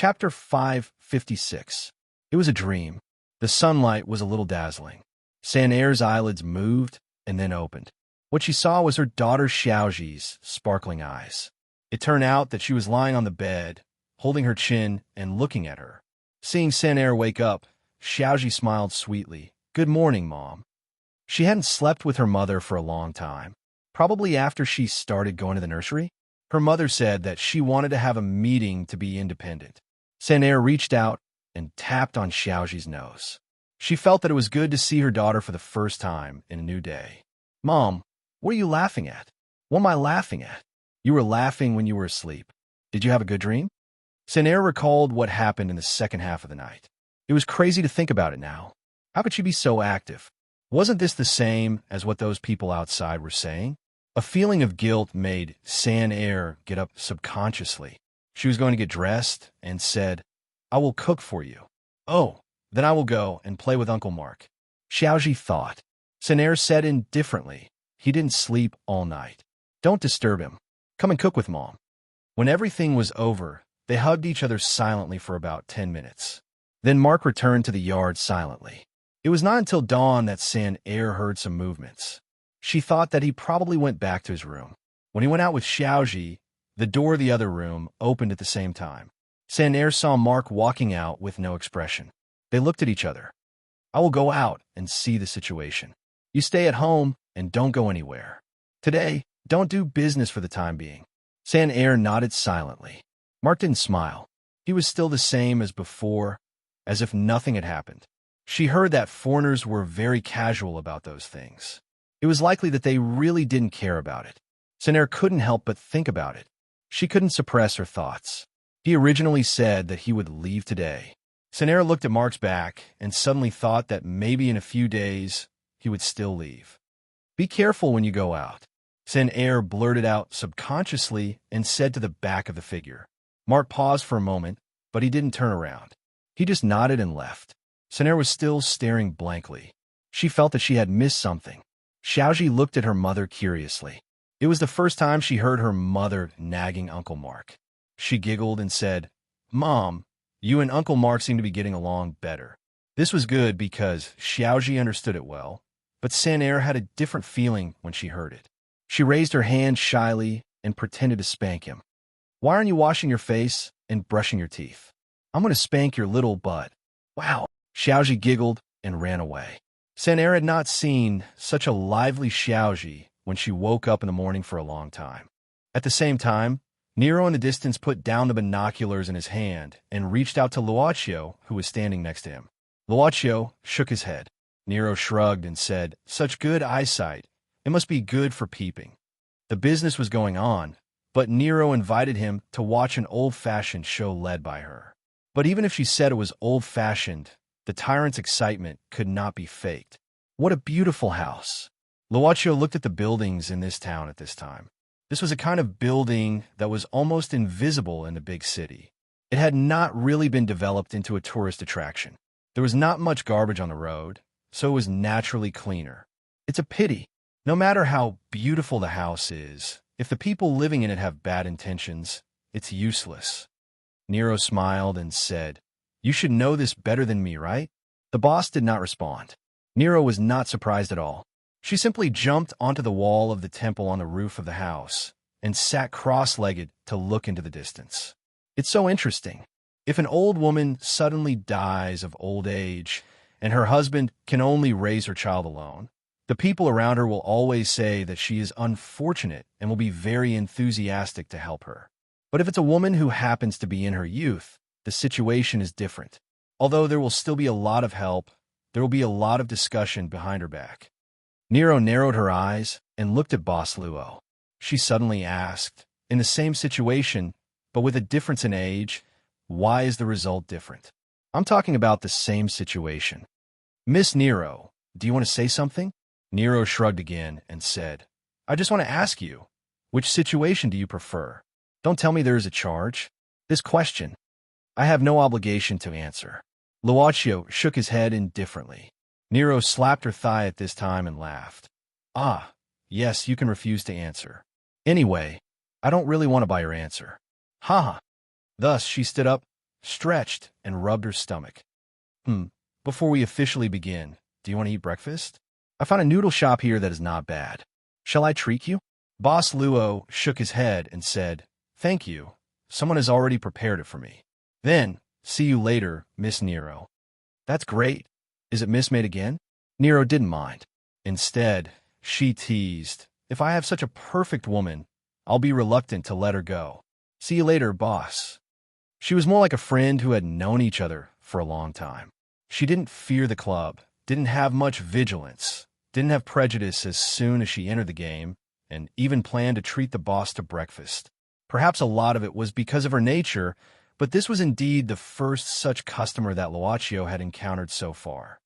Chapter 556. It was a dream. The sunlight was a little dazzling. San'er's eyelids moved and then opened. What she saw was her daughter Xiaoji's sparkling eyes. It turned out that she was lying on the bed, holding her chin and looking at her. Seeing San'er wake up, Xiaoji smiled sweetly. "Good morning, Mom." She hadn't slept with her mother for a long time, probably after she started going to the nursery. Her mother said that she wanted to have a meeting to be independent. San'er reached out and tapped on Xiaoji's nose. She felt that it was good to see her daughter for the first time in a new day. "Mom, what are you laughing at?" "What am I laughing at?" "You were laughing when you were asleep. Did you have a good dream?" San'er recalled what happened in the second half of the night. It was crazy to think about it now. How could she be so active? Wasn't this the same as what those people outside were saying? A feeling of guilt made San'er get up subconsciously. She was going to get dressed and said, "I will cook for you." "Oh, then I will go and play with Uncle Mark," Xiaoji thought. San'er said indifferently, "He didn't sleep all night. Don't disturb him. Come and cook with Mom." When everything was over, they hugged each other silently for about 10 minutes. Then Mark returned to the yard silently. It was not until dawn that San'er heard some movements. She thought that he probably went back to his room. When he went out with Xiaoji, the door of the other room opened at the same time. San'er saw Mark walking out with no expression. They looked at each other. "I will go out and see the situation. You stay at home and don't go anywhere. Today, don't do business for the time being." San'er nodded silently. Mark didn't smile. He was still the same as before, as if nothing had happened. She heard that foreigners were very casual about those things. It was likely that they really didn't care about it. San'er couldn't help but think about it. She couldn't suppress her thoughts. He originally said that he would leave today. San'er looked at Mark's back and suddenly thought that maybe in a few days he would still leave. "Be careful when you go out," San'er blurted out subconsciously and said to the back of the figure. Mark paused for a moment, but he didn't turn around. He just nodded and left. San'er was still staring blankly. She felt that she had missed something. Xiaoji looked at her mother curiously. It was the first time she heard her mother nagging Uncle Mark. She giggled and said, "Mom, you and Uncle Mark seem to be getting along better." This was good because Xiaoji understood it well, but San'er had a different feeling when she heard it. She raised her hand shyly and pretended to spank him. "Why aren't you washing your face and brushing your teeth? I'm going to spank your little butt." "Wow." Xiaoji giggled and ran away. San'er had not seen such a lively Xiaoji when she woke up in the morning for a long time. At the same time, Nero in the distance put down the binoculars in his hand and reached out to Luocio, who was standing next to him. Luocio shook his head. Nero shrugged and said, "Such good eyesight. It must be good for peeping." The business was going on, but Nero invited him to watch an old-fashioned show led by her. But even if she said it was old-fashioned, the tyrant's excitement could not be faked. What a beautiful house. Luocio looked at the buildings in this town at this time. This was a kind of building that was almost invisible in the big city. It had not really been developed into a tourist attraction. There was not much garbage on the road, so it was naturally cleaner. It's a pity. No matter how beautiful the house is, if the people living in it have bad intentions, it's useless. Nero smiled and said, "You should know this better than me, right?" The boss did not respond. Nero was not surprised at all. She simply jumped onto the wall of the temple on the roof of the house and sat cross-legged to look into the distance. It's so interesting. If an old woman suddenly dies of old age and her husband can only raise her child alone, the people around her will always say that she is unfortunate and will be very enthusiastic to help her. But if it's a woman who happens to be in her youth, the situation is different. Although there will still be a lot of help, there will be a lot of discussion behind her back. Nero narrowed her eyes and looked at Boss Luo. She suddenly asked, in the same situation, but with a difference in age, why is the result different? I'm talking about the same situation. "Miss Nero, do you want to say something?" Nero shrugged again and said, "I just want to ask you, which situation do you prefer? Don't tell me there is a charge. This question, I have no obligation to answer." Luocio shook his head indifferently. Nero slapped her thigh at this time and laughed. "Ah, yes, you can refuse to answer. Anyway, I don't really want to buy your answer." "Ha ha." Thus she stood up stretched, and rubbed her stomach. Before we officially begin, do you want to eat breakfast? I found a noodle shop here that is not bad. Shall I treat you? Boss Luo shook his head and said, Thank you. Someone has already prepared it for me. Then, see you later, Miss Nero. That's great. Is it Miss Maid again? Nero didn't mind. Instead, she teased, If I have such a perfect woman, I'll be reluctant to let her go. See you later, boss. She was more like a friend who had known each other for a long time. She didn't fear the club, didn't have much vigilance, didn't have prejudice as soon as she entered the game, and even planned to treat the boss to breakfast. Perhaps a lot of it was because of her nature, but this was indeed the first such customer that Luaccio had encountered so far.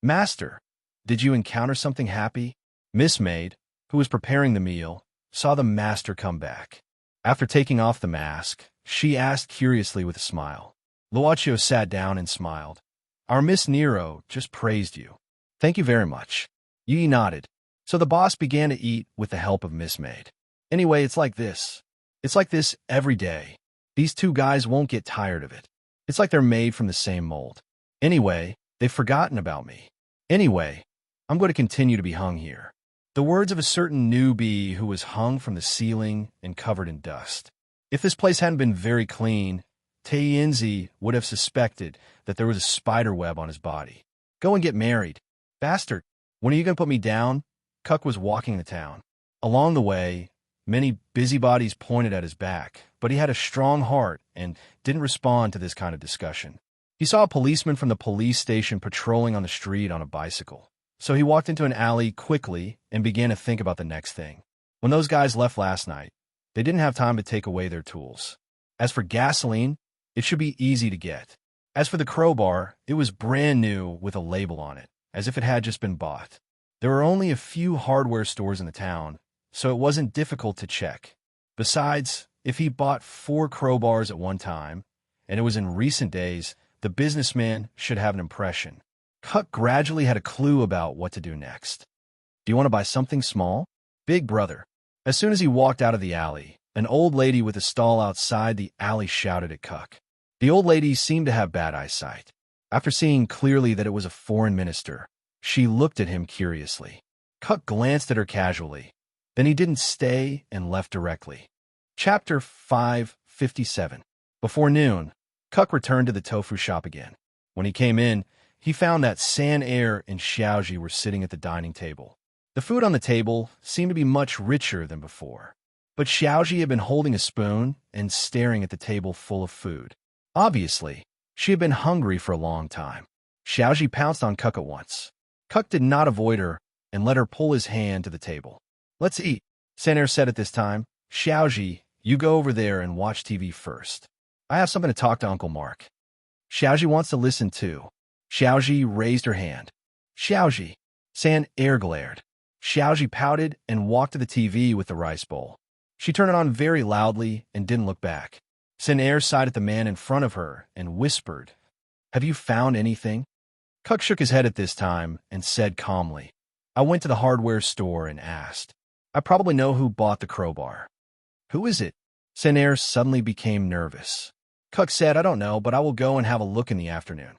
Master, did you encounter something happy? Miss Maid, who was preparing the meal, saw the master come back. After taking off the mask, she asked curiously with a smile. Luaccio sat down and smiled. Our Miss Nero just praised you. Thank you very much. Yi nodded. So the boss began to eat with the help of Miss Maid. Anyway, it's like this. It's like this every day. These two guys won't get tired of it. It's like they're made from the same mold. Anyway, they've forgotten about me. Anyway, I'm going to continue to be hung here. The words of a certain newbie who was hung from the ceiling and covered in dust. If this place hadn't been very clean, Teinzi would have suspected that there was a spider web on his body. Go and get married. Bastard, when are you going to put me down? Cuck was walking the town. Along the way, many busybodies pointed at his back, but he had a strong heart and didn't respond to this kind of discussion. He saw a policeman from the police station patrolling on the street on a bicycle. So he walked into an alley quickly and began to think about the next thing. When those guys left last night, they didn't have time to take away their tools. As for gasoline, it should be easy to get. As for the crowbar, it was brand new with a label on it, as if it had just been bought. There were only a few hardware stores in the town, so it wasn't difficult to check. Besides, if he bought 4 crowbars at one time, and it was in recent days, the businessman should have an impression. Cuck gradually had a clue about what to do next. Do you want to buy something small? Big brother. As soon as he walked out of the alley, an old lady with a stall outside the alley shouted at Cuck. The old lady seemed to have bad eyesight. After seeing clearly that it was a foreign minister, she looked at him curiously. Cuck glanced at her casually. Then he didn't stay and left directly. Chapter 557. Before noon, Cuck returned to the tofu shop again. When he came in, he found that San Air and Xiaoji were sitting at the dining table. The food on the table seemed to be much richer than before, but Xiaoji had been holding a spoon and staring at the table full of food. Obviously, she had been hungry for a long time. Xiaoji pounced on Cuck at once. Cuck did not avoid her and let her pull his hand to the table. Let's eat, San Air said at this time. Xiaoji, you go over there and watch TV first. I have something to talk to Uncle Mark. Xiaoji wants to listen too. Xiaoji raised her hand. Xiaoji. San Air glared. Xiaoji pouted and walked to the TV with the rice bowl. She turned it on very loudly and didn't look back. San Air sighed at the man in front of her and whispered, Have you found anything? Cuck shook his head at this time and said calmly, I went to the hardware store and asked. I probably know who bought the crowbar. Who is it? San Air suddenly became nervous. Cuck said, I don't know, but I will go and have a look in the afternoon.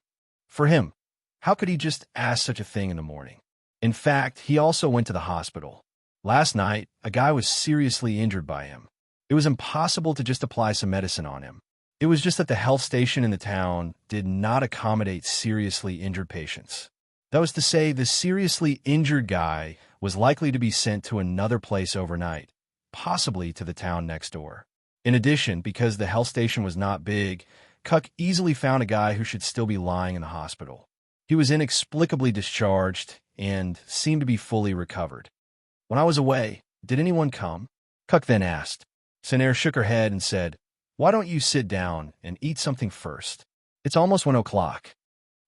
For him, how could he just ask such a thing in the morning? In fact, he also went to the hospital. Last night, a guy was seriously injured by him. It was impossible to just apply some medicine on him. It was just that the health station in the town did not accommodate seriously injured patients. That was to say, the seriously injured guy was likely to be sent to another place overnight, possibly to the town next door. In addition, because the health station was not big, Cuck easily found a guy who should still be lying in the hospital. He was inexplicably discharged and seemed to be fully recovered. When I was away, did anyone come? Cuck then asked. San Air shook her head and said, Why don't you sit down and eat something first? It's almost 1 o'clock.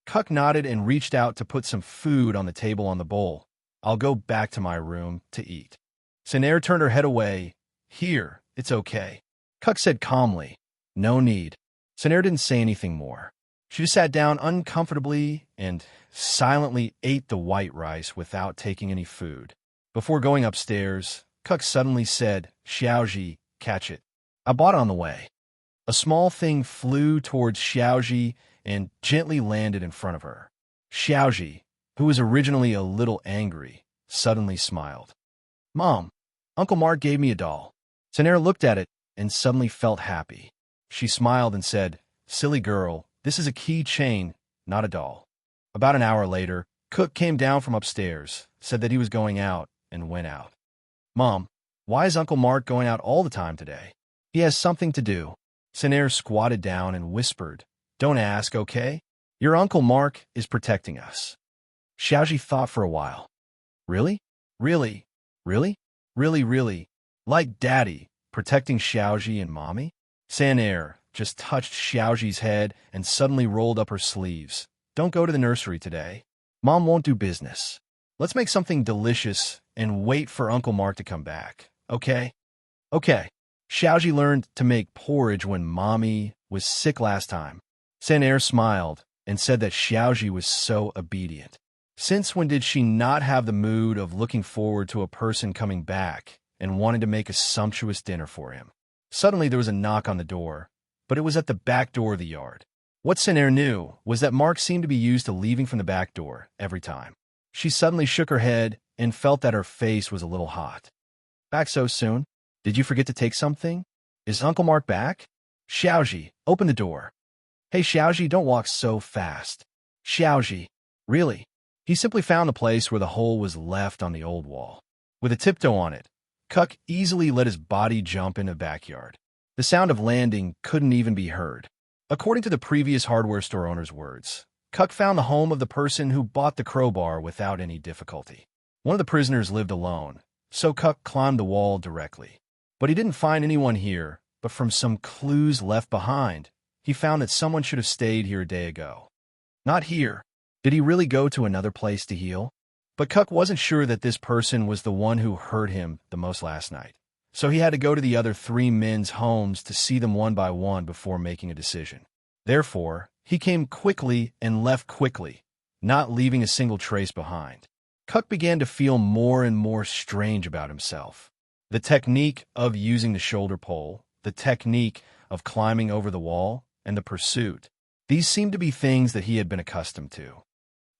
Cuck nodded and reached out to put some food on the table on the bowl. I'll go back to my room to eat. San Air turned her head away. Here, it's okay. Cuck said calmly, No need. San Air didn't say anything more. She just sat down uncomfortably and silently ate the white rice without taking any food. Before going upstairs, Cuck suddenly said, Xiaoji, catch it. I bought it on the way. A small thing flew towards Xiaoji and gently landed in front of her. Xiaoji, who was originally a little angry, suddenly smiled. "Mom, Uncle Mark gave me a doll." Sanera looked at it and suddenly felt happy. She smiled and said, "Silly girl, this is a keychain, not a doll." About an hour later, Cook came down from upstairs, said that he was going out, and went out. "Mom, why is Uncle Mark going out all the time today?" "He has something to do." Sanera squatted down and whispered, "Don't ask, okay? Your Uncle Mark is protecting us." Xiaoji thought for a while. "Really? Really? Really? Really, really? Like Daddy, protecting Xiaoji and Mommy?" Sanera just touched Xiaoji's head and suddenly rolled up her sleeves. "Don't go to the nursery today. Mom won't do business. Let's make something delicious and wait for Uncle Mark to come back, okay?" "Okay." Xiaoji learned to make porridge when Mommy was sick last time. Sanera smiled and said that Xiaoji was so obedient. Since when did she not have the mood of looking forward to a person coming back and wanting to make a sumptuous dinner for him? Suddenly there was a knock on the door, but it was at the back door of the yard. What Sanera knew was that Mark seemed to be used to leaving from the back door every time. She suddenly shook her head and felt that her face was a little hot. "Back so soon? Did you forget to take something? Is Uncle Mark back?" "Xiaoji, open the door." "Hey, Xiaoji, don't walk so fast." "Xiaoji, really?" He simply found the place where the hole was left on the old wall. With a tiptoe on it, Cuck easily let his body jump into the backyard. The sound of landing couldn't even be heard. According to the previous hardware store owner's words, Cuck found the home of the person who bought the crowbar without any difficulty. One of the prisoners lived alone, so Cuck climbed the wall directly. But he didn't find anyone here, but from some clues left behind, he found that someone should have stayed here a day ago. Not here. Did he really go to another place to heal? But Cuck wasn't sure that this person was the one who hurt him the most last night. So he had to go to the other 3 men's homes to see them one by one before making a decision. Therefore, he came quickly and left quickly, not leaving a single trace behind. Cuck began to feel more and more strange about himself. The technique of using the shoulder pole, the technique of climbing over the wall, and the pursuit. These seemed to be things that he had been accustomed to.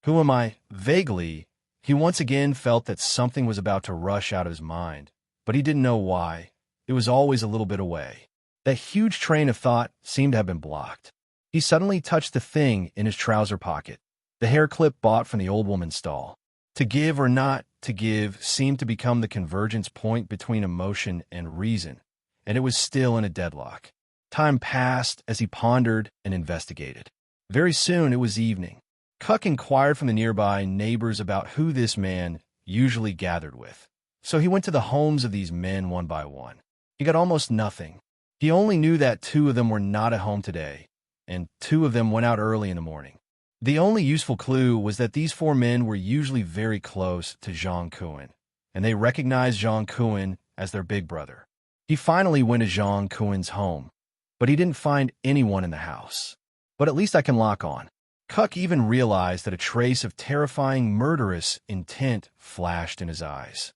Who am I? Vaguely, he once again felt that something was about to rush out of his mind, but he didn't know why. It was always a little bit away. That huge train of thought seemed to have been blocked. He suddenly touched the thing in his trouser pocket, the hair clip bought from the old woman's stall. To give or not to give seemed to become the convergence point between emotion and reason, and it was still in a deadlock. Time passed as he pondered and investigated. Very soon it was evening. Cuck inquired from the nearby neighbors about who this man usually gathered with. So he went to the homes of these men one by one. He got almost nothing. He only knew that 2 of them were not at home today, and 2 of them went out early in the morning. The only useful clue was that these 4 men were usually very close to Zhang Kuan, and they recognized Zhang Kuan as their big brother. He finally went to Zhang Kuan's home, but he didn't find anyone in the house. But at least I can lock on. Cuck even realized that a trace of terrifying, murderous intent flashed in his eyes.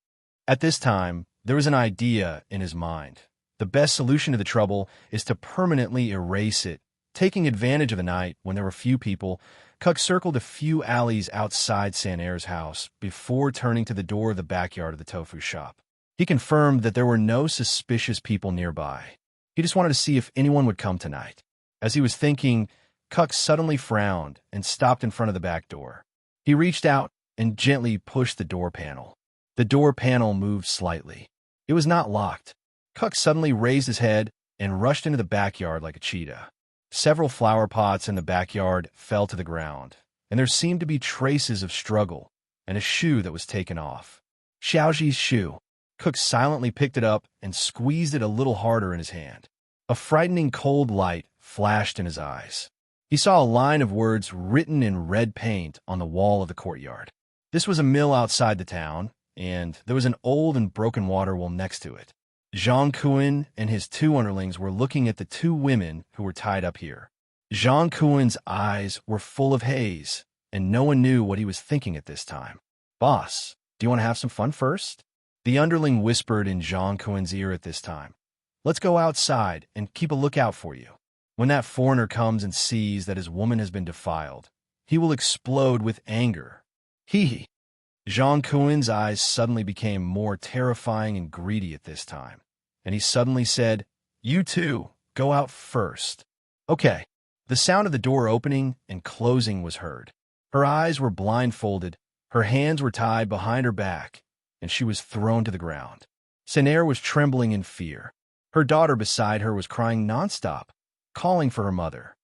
At this time, there was an idea in his mind. The best solution to the trouble is to permanently erase it. Taking advantage of the night when there were few people, Cuck circled a few alleys outside Sanera's house before turning to the door of the backyard of the tofu shop. He confirmed that there were no suspicious people nearby. He just wanted to see if anyone would come tonight. As he was thinking, Cuck suddenly frowned and stopped in front of the back door. He reached out and gently pushed the door panel. The door panel moved slightly. It was not locked. Cuck suddenly raised his head and rushed into the backyard like a cheetah. Several flower pots in the backyard fell to the ground, and there seemed to be traces of struggle and a shoe that was taken off. Xiaoji's shoe. Cuck silently picked it up and squeezed it a little harder in his hand. A frightening cold light flashed in his eyes. He saw a line of words written in red paint on the wall of the courtyard. This was a mill outside the town, and there was an old and broken water well next to it. Zhang Kuan and his 2 underlings were looking at the 2 women who were tied up here. Zhang Kuan's eyes were full of haze, and no one knew what he was thinking at this time. "Boss, do you want to have some fun first?" The underling whispered in Zhang Kuan's ear at this time. Let's go outside and keep a lookout for you. When that foreigner comes and sees that his woman has been defiled, he will explode with anger. Hee. Jean Couin's eyes suddenly became more terrifying and greedy at this time, and he suddenly said, "You too, go out first." Okay. The sound of the door opening and closing was heard. Her eyes were blindfolded, her hands were tied behind her back, and she was thrown to the ground. Senaire was trembling in fear. Her daughter beside her was crying nonstop, calling for her mother.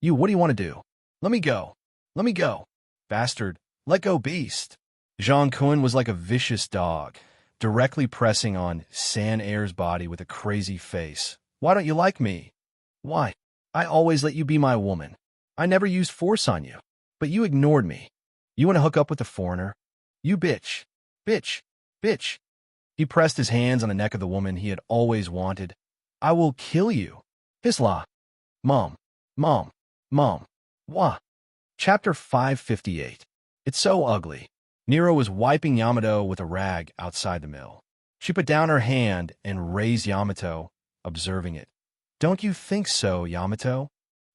What do you want to do? Let me go. Let me go. Bastard, let go, beast." Jean Couin was like a vicious dog, directly pressing on Senaire's body with a crazy face. "Why don't you like me? Why? I always let you be my woman. I never used force on you, but you ignored me. You want to hook up with the foreigner? You bitch. Bitch. Bitch." He pressed his hands on the neck of the woman he had always wanted. "I will kill you. Hisla. Mom. Mom. Mom. Wah." Chapter 558. It's so ugly. Nero was wiping Yamato with a rag outside the mill. She put down her hand and raised Yamato, observing it. "Don't you think so, Yamato?"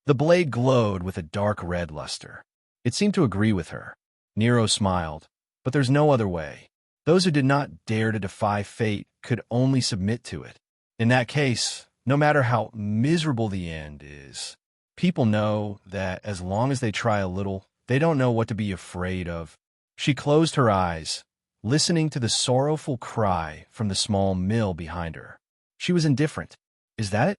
The blade glowed with a dark red luster. It seemed to agree with her. Nero smiled, but there's no other way. Those who did not dare to defy fate could only submit to it. In that case, no matter how miserable the end is, people know that as long as they try a little, they don't know what to be afraid of. She closed her eyes, listening to the sorrowful cry from the small mill behind her. She was indifferent. Is that it?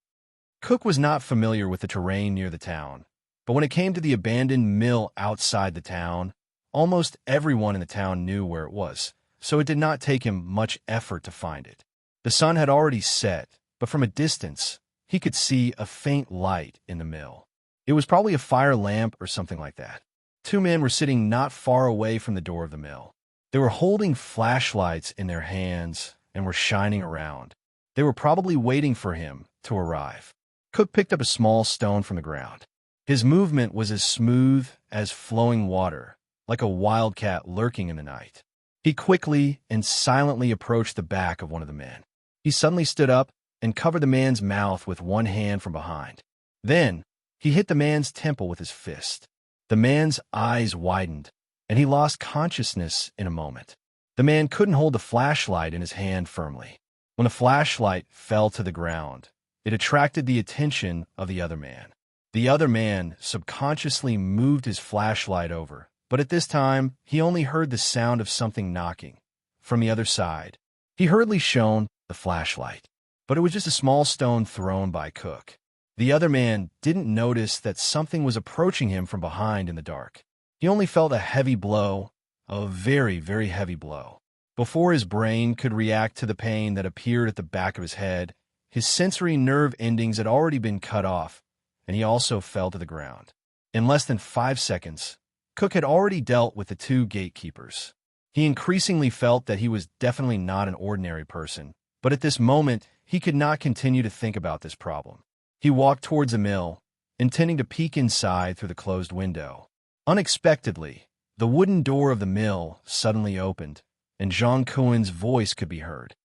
Cook was not familiar with the terrain near the town, but when it came to the abandoned mill outside the town, almost everyone in the town knew where it was, so it did not take him much effort to find it. The sun had already set, but from a distance, he could see a faint light in the mill. It was probably a fire lamp or something like that. Two men were sitting not far away from the door of the mill. They were holding flashlights in their hands and were shining around. They were probably waiting for him to arrive. Cook picked up a small stone from the ground. His movement was as smooth as flowing water, like a wildcat lurking in the night. He quickly and silently approached the back of one of the men. He suddenly stood up and covered the man's mouth with one hand from behind. Then, he hit the man's temple with his fist. The man's eyes widened, and he lost consciousness in a moment. The man couldn't hold the flashlight in his hand firmly. When the flashlight fell to the ground, it attracted the attention of the other man. The other man subconsciously moved his flashlight over, but at this time, he only heard the sound of something knocking from the other side. He hurriedly shone the flashlight, but it was just a small stone thrown by Cook. The other man didn't notice that something was approaching him from behind in the dark. He only felt a heavy blow, a very, very heavy blow. Before his brain could react to the pain that appeared at the back of his head, his sensory nerve endings had already been cut off, and he also fell to the ground. In less than 5 seconds, Cook had already dealt with the two gatekeepers. He increasingly felt that he was definitely not an ordinary person, but at this moment, he could not continue to think about this problem. He walked towards the mill, intending to peek inside through the closed window. Unexpectedly, the wooden door of the mill suddenly opened, and Jean Couin's voice could be heard.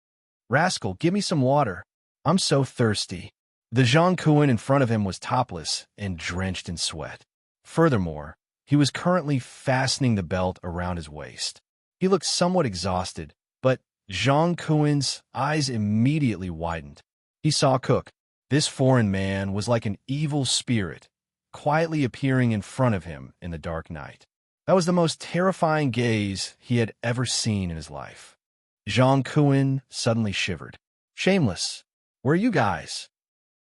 "Rascal, give me some water. I'm so thirsty." The Jean Couin in front of him was topless and drenched in sweat. Furthermore, he was currently fastening the belt around his waist. He looked somewhat exhausted, but Jean Couin's eyes immediately widened. He saw Cook. This foreign man was like an evil spirit, quietly appearing in front of him in the dark night. That was the most terrifying gaze he had ever seen in his life. Jean Couin suddenly shivered. "Shameless, where are you guys?"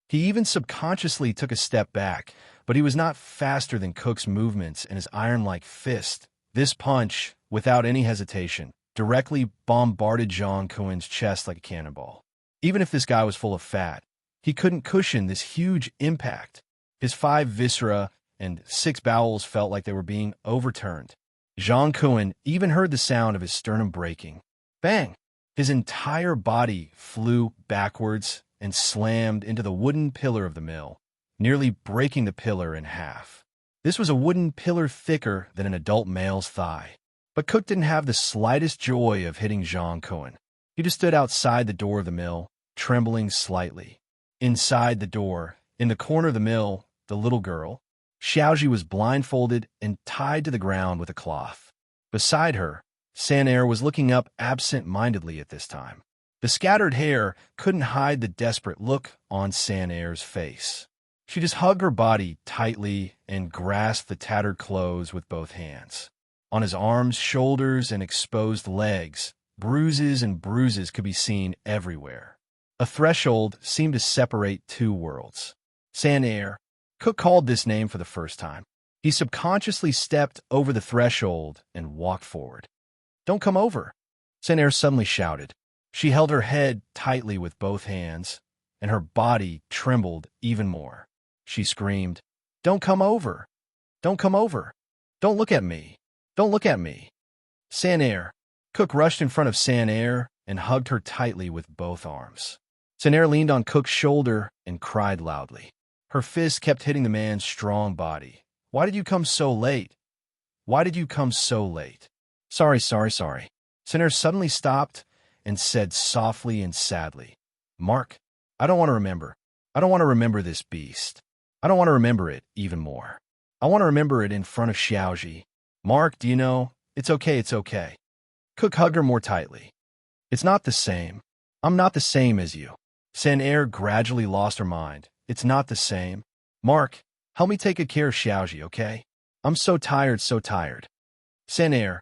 He even subconsciously took a step back, but he was not faster than Cook's movements and his iron-like fist. This punch, without any hesitation, directly bombarded Jean Couin's chest like a cannonball. Even if this guy was full of fat, he couldn't cushion this huge impact. His 5 viscera and 6 bowels felt like they were being overturned. Jean Couin even heard the sound of his sternum breaking. Bang! His entire body flew backwards and slammed into the wooden pillar of the mill, nearly breaking the pillar in half. This was a wooden pillar thicker than an adult male's thigh. But Cook didn't have the slightest joy of hitting Jean Couin. He just stood outside the door of the mill, trembling slightly. Inside the door, in the corner of the mill, the little girl, Xiaoji, was blindfolded and tied to the ground with a cloth. Beside her, Sanair was looking up absent-mindedly at this time. The scattered hair couldn't hide the desperate look on Sanair's face. She just hugged her body tightly and grasped the tattered clothes with both hands. On his arms, shoulders, and exposed legs, bruises and bruises could be seen everywhere. A threshold seemed to separate two worlds. Sanair. Cook called this name for the first time. He subconsciously stepped over the threshold and walked forward. "Don't come over," Sanair suddenly shouted. She held her head tightly with both hands, and her body trembled even more. She screamed, "Don't come over! Don't come over! Don't look at me! Don't look at me!" Sanair. Cook rushed in front of Sanair and hugged her tightly with both arms. Sanair leaned on Cook's shoulder and cried loudly. Her fist kept hitting the man's strong body. "Why did you come so late? Why did you come so late?" Sorry. Sanair suddenly stopped and said softly and sadly, "Mark, I don't want to remember. I don't want to remember this beast. I don't want to remember it even more. I want to remember it in front of Xiaoji. Mark, do you know, it's okay. Cook hugged her more tightly. "It's not the same. I'm not the same as you." Sanair gradually lost her mind. "It's not the same. Mark, help me take good care of Xiaoji, okay? I'm so tired. Sanair.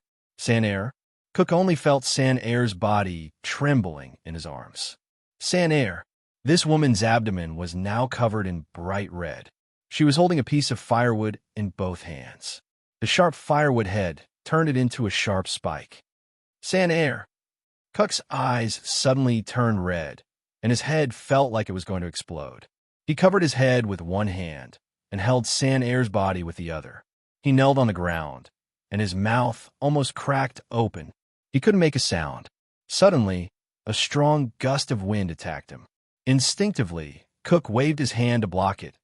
Cook only felt Sanair's body trembling in his arms. Sanair. This woman's abdomen was now covered in bright red. She was holding a piece of firewood in both hands. The sharp firewood head turned it into a sharp spike. Sanair. Cook's eyes suddenly turned red, and his head felt like it was going to explode. He covered his head with one hand and held Sanair's body with the other. He knelt on the ground, and his mouth almost cracked open. He couldn't make a sound. Suddenly, a strong gust of wind attacked him. Instinctively, Cook waved his hand to block it,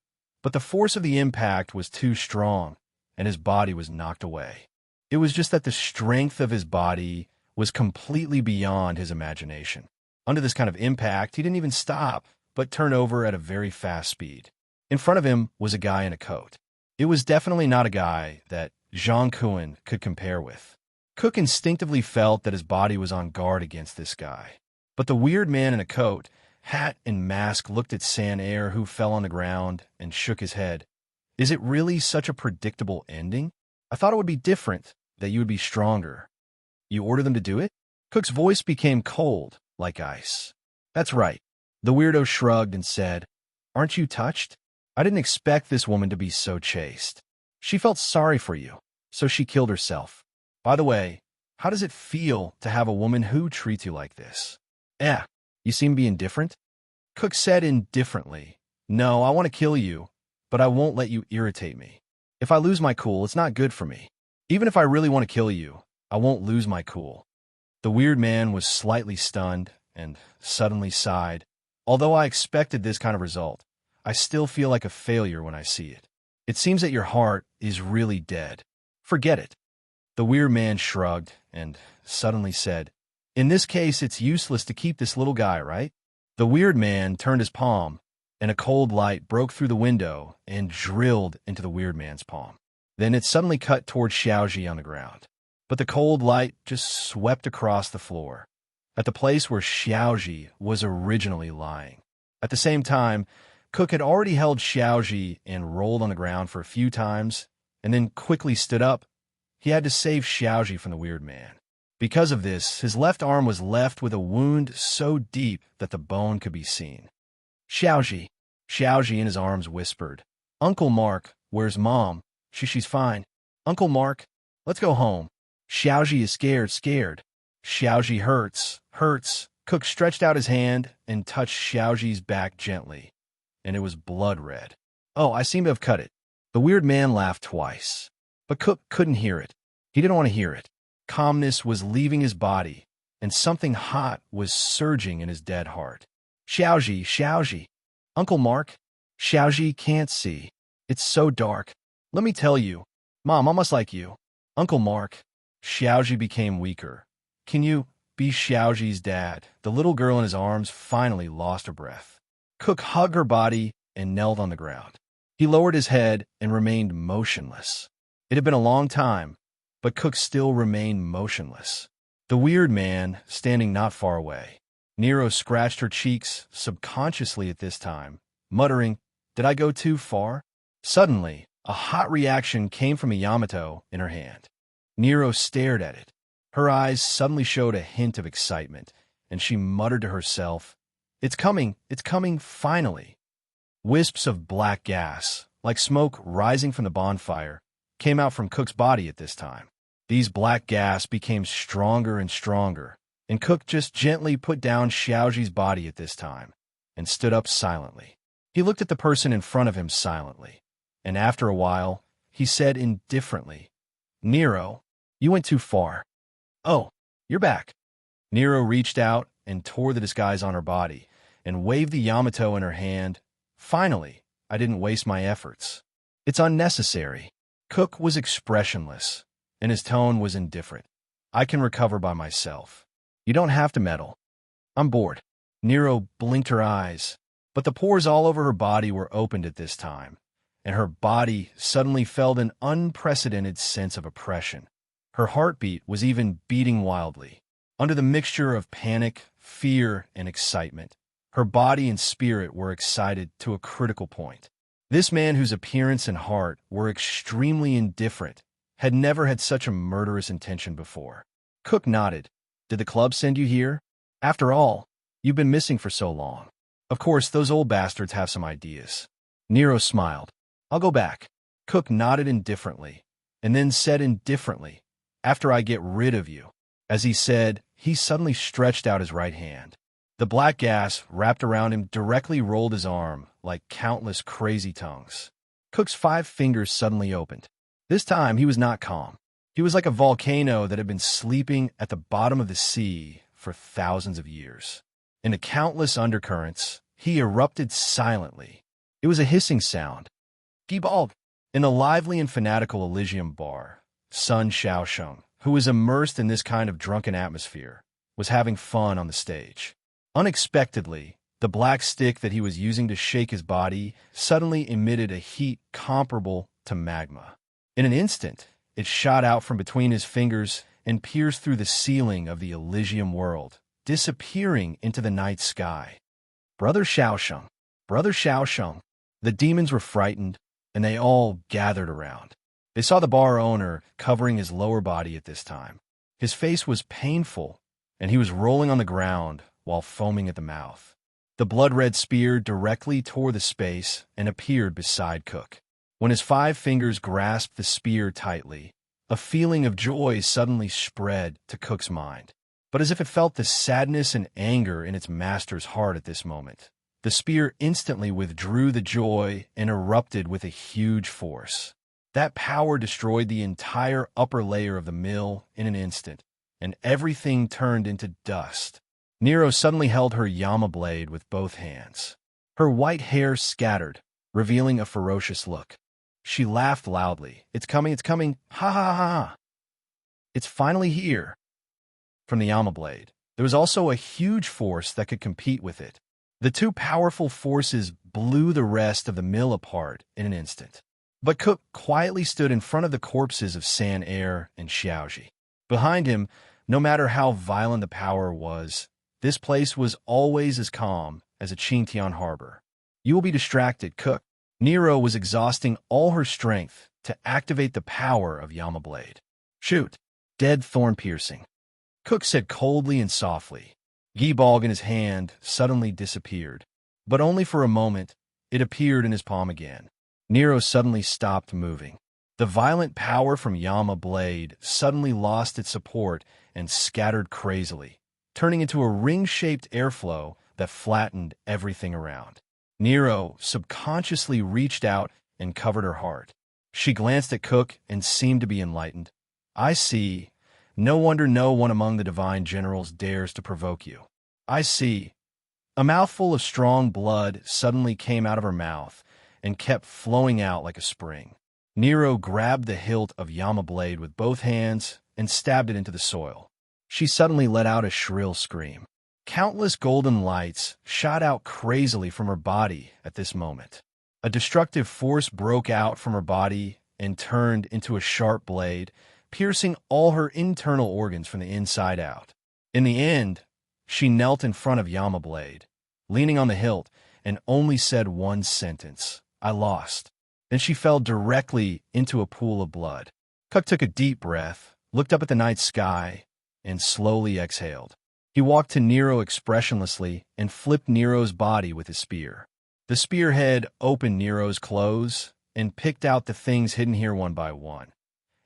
but the force of the impact was too strong, and his body was knocked away. It was just that the strength of his body was completely beyond his imagination. Under this kind of impact, he didn't even stop, but turned over at a very fast speed. In front of him was a guy in a coat. It was definitely not a guy that Zhang Kuan could compare with. Cook instinctively felt that his body was on guard against this guy. But the weird man in a coat, hat, and mask looked at Sanair, who fell on the ground, and shook his head. "Is it really such a predictable ending? I thought it would be different, that you would be stronger. You order them to do it?" Cook's voice became cold, like ice. "That's right." The weirdo shrugged and said, "Aren't you touched? I didn't expect this woman to be so chaste. She felt sorry for you, so she killed herself. By the way, how does it feel to have a woman who treats you like this?" You seem to be indifferent." Cook said indifferently, "No, I want to kill you, but I won't let you irritate me. If I lose my cool, it's not good for me. Even if I really want to kill you, I won't lose my cool." The weird man was slightly stunned and suddenly sighed. "Although I expected this kind of result, I still feel like a failure when I see it. It seems that your heart is really dead. Forget it." The weird man shrugged and suddenly said, "In this case, it's useless to keep this little guy, right?" The weird man turned his palm, and a cold light broke through the window and drilled into the weird man's palm. Then it suddenly cut toward Xiaoji on the ground. But the cold light just swept across the floor, at the place where Xiaoji was originally lying. At the same time, Cook had already held Xiaoji and rolled on the ground for a few times, and then quickly stood up. He had to save Xiaoji from the weird man. Because of this, his left arm was left with a wound so deep that the bone could be seen. "Xiaoji." Xiaoji in his arms whispered, "Uncle Mark, where's Mom? She's fine. Uncle Mark, let's go home. Xiaoji is scared. Xiaoji hurts. Cook stretched out his hand and touched Xiaoji's back gently, and it was blood red. "Oh, I seem to have cut it." The weird man laughed twice, but Cook couldn't hear it. He didn't want to hear it. Calmness was leaving his body, and something hot was surging in his dead heart. Xiaoji. Uncle Mark, Xiaoji can't see. It's so dark. Let me tell you. Mom, almost like you. Uncle Mark." Xiaoji became weaker. "Can you be Xiaoji's dad?" The little girl in his arms finally lost her breath. Cook hugged her body and knelt on the ground. He lowered his head and remained motionless. It had been a long time, but Cook still remained motionless. The weird man, standing not far away. Nero scratched her cheeks subconsciously at this time, muttering, "Did I go too far?" Suddenly, a hot reaction came from a Yamato in her hand. Nero stared at it. Her eyes suddenly showed a hint of excitement, and she muttered to herself, it's coming, finally." Wisps of black gas, like smoke rising from the bonfire, came out from Cook's body at this time. These black gas became stronger and stronger, and Cook just gently put down Xiaoji's body at this time and stood up silently. He looked at the person in front of him silently, and after a while, he said indifferently, "Nero, you went too far. Oh, you're back." Nero reached out and tore the disguise on her body and waved the Yamato in her hand. "Finally, I didn't waste my efforts. It's unnecessary." Cook was expressionless, and his tone was indifferent. "I can recover by myself. You don't have to meddle. I'm bored." Nero blinked her eyes, but the pores all over her body were opened at this time, and her body suddenly felt an unprecedented sense of oppression. Her heartbeat was even beating wildly. Under the mixture of panic, fear, and excitement, her body and spirit were excited to a critical point. This man, whose appearance and heart were extremely indifferent, had never had such a murderous intention before. Cook nodded. "Did the club send you here? After all, you've been missing for so long. Of course, those old bastards have some ideas." Nero smiled. "I'll go back." Cook nodded indifferently, and then said indifferently, "After I get rid of you." As he said, he suddenly stretched out his right hand. The black gas wrapped around him directly rolled his arm like countless crazy tongues. Cook's 5 fingers suddenly opened. This time he was not calm. He was like a volcano that had been sleeping at the bottom of the sea for thousands of years. In the countless undercurrents, he erupted silently. It was a hissing sound. Gibald. In a lively and fanatical Elysium bar, Sun Xiaosheng, who was immersed in this kind of drunken atmosphere, was having fun on the stage. Unexpectedly, the black stick that he was using to shake his body suddenly emitted a heat comparable to magma. In an instant, it shot out from between his fingers and pierced through the ceiling of the Elysium world, disappearing into the night sky. Brother Xiaosheng, Brother Xiaosheng. The demons were frightened, and they all gathered around. They saw the bar owner covering his lower body at this time. His face was painful, and he was rolling on the ground while foaming at the mouth. The blood-red spear directly tore the space and appeared beside Cook. When his 5 fingers grasped the spear tightly, a feeling of joy suddenly spread to Cook's mind. But as if it felt the sadness and anger in its master's heart at this moment, the spear instantly withdrew the joy and erupted with a huge force. That power destroyed the entire upper layer of the mill in an instant, and everything turned into dust. Nero suddenly held her Yama blade with both hands. Her white hair scattered, revealing a ferocious look. She laughed loudly. It's coming, ha ha ha ha. It's finally here." From the Yama blade, there was also a huge force that could compete with it. The 2 powerful forces blew the rest of the mill apart in an instant. But Cook quietly stood in front of the corpses of San Air and Xiaoji. Behind him, no matter how violent the power was, this place was always as calm as a Qingtian harbor. "You will be distracted, Cook." Nero was exhausting all her strength to activate the power of Yama blade. "Shoot." Dead thorn piercing. Cook said coldly and softly. Gibald in his hand suddenly disappeared, but only for a moment. It appeared in his palm again. Nero suddenly stopped moving. The violent power from Yama blade suddenly lost its support and scattered crazily, turning into a ring-shaped airflow that flattened everything around. Nero subconsciously reached out and covered her heart. She glanced at Cook and seemed to be enlightened. "I see. No wonder no one among the divine generals dares to provoke you. I see." A mouthful of strong blood suddenly came out of her mouth and kept flowing out like a spring. Nero grabbed the hilt of Yama blade with both hands and stabbed it into the soil. She suddenly let out a shrill scream. Countless golden lights shot out crazily from her body at this moment. A destructive force broke out from her body and turned into a sharp blade, piercing all her internal organs from the inside out. In the end, she knelt in front of Yama Blade, leaning on the hilt, and only said one sentence, "I lost." Then she fell directly into a pool of blood. Cuck took a deep breath, looked up at the night sky, and slowly exhaled. He walked to Nero expressionlessly and flipped Nero's body with his spear. The spearhead opened Nero's clothes and picked out the things hidden here one by one,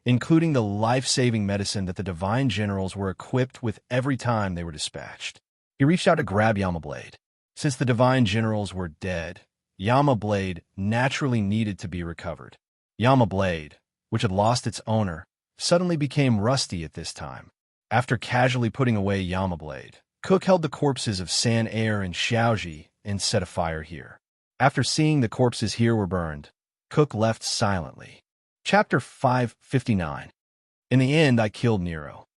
including the life-saving medicine that the divine generals were equipped with every time they were dispatched. He reached out to grab Yama Blade. Since the divine generals were dead, Yama Blade naturally needed to be recovered. Yama Blade, which had lost its owner, suddenly became rusty at this time. After casually putting away Yama Blade, Cook held the corpses of San Air and Xiaoji and set a fire here. After seeing the corpses here were burned, Cook left silently. Chapter 559. In the end, I killed Nero.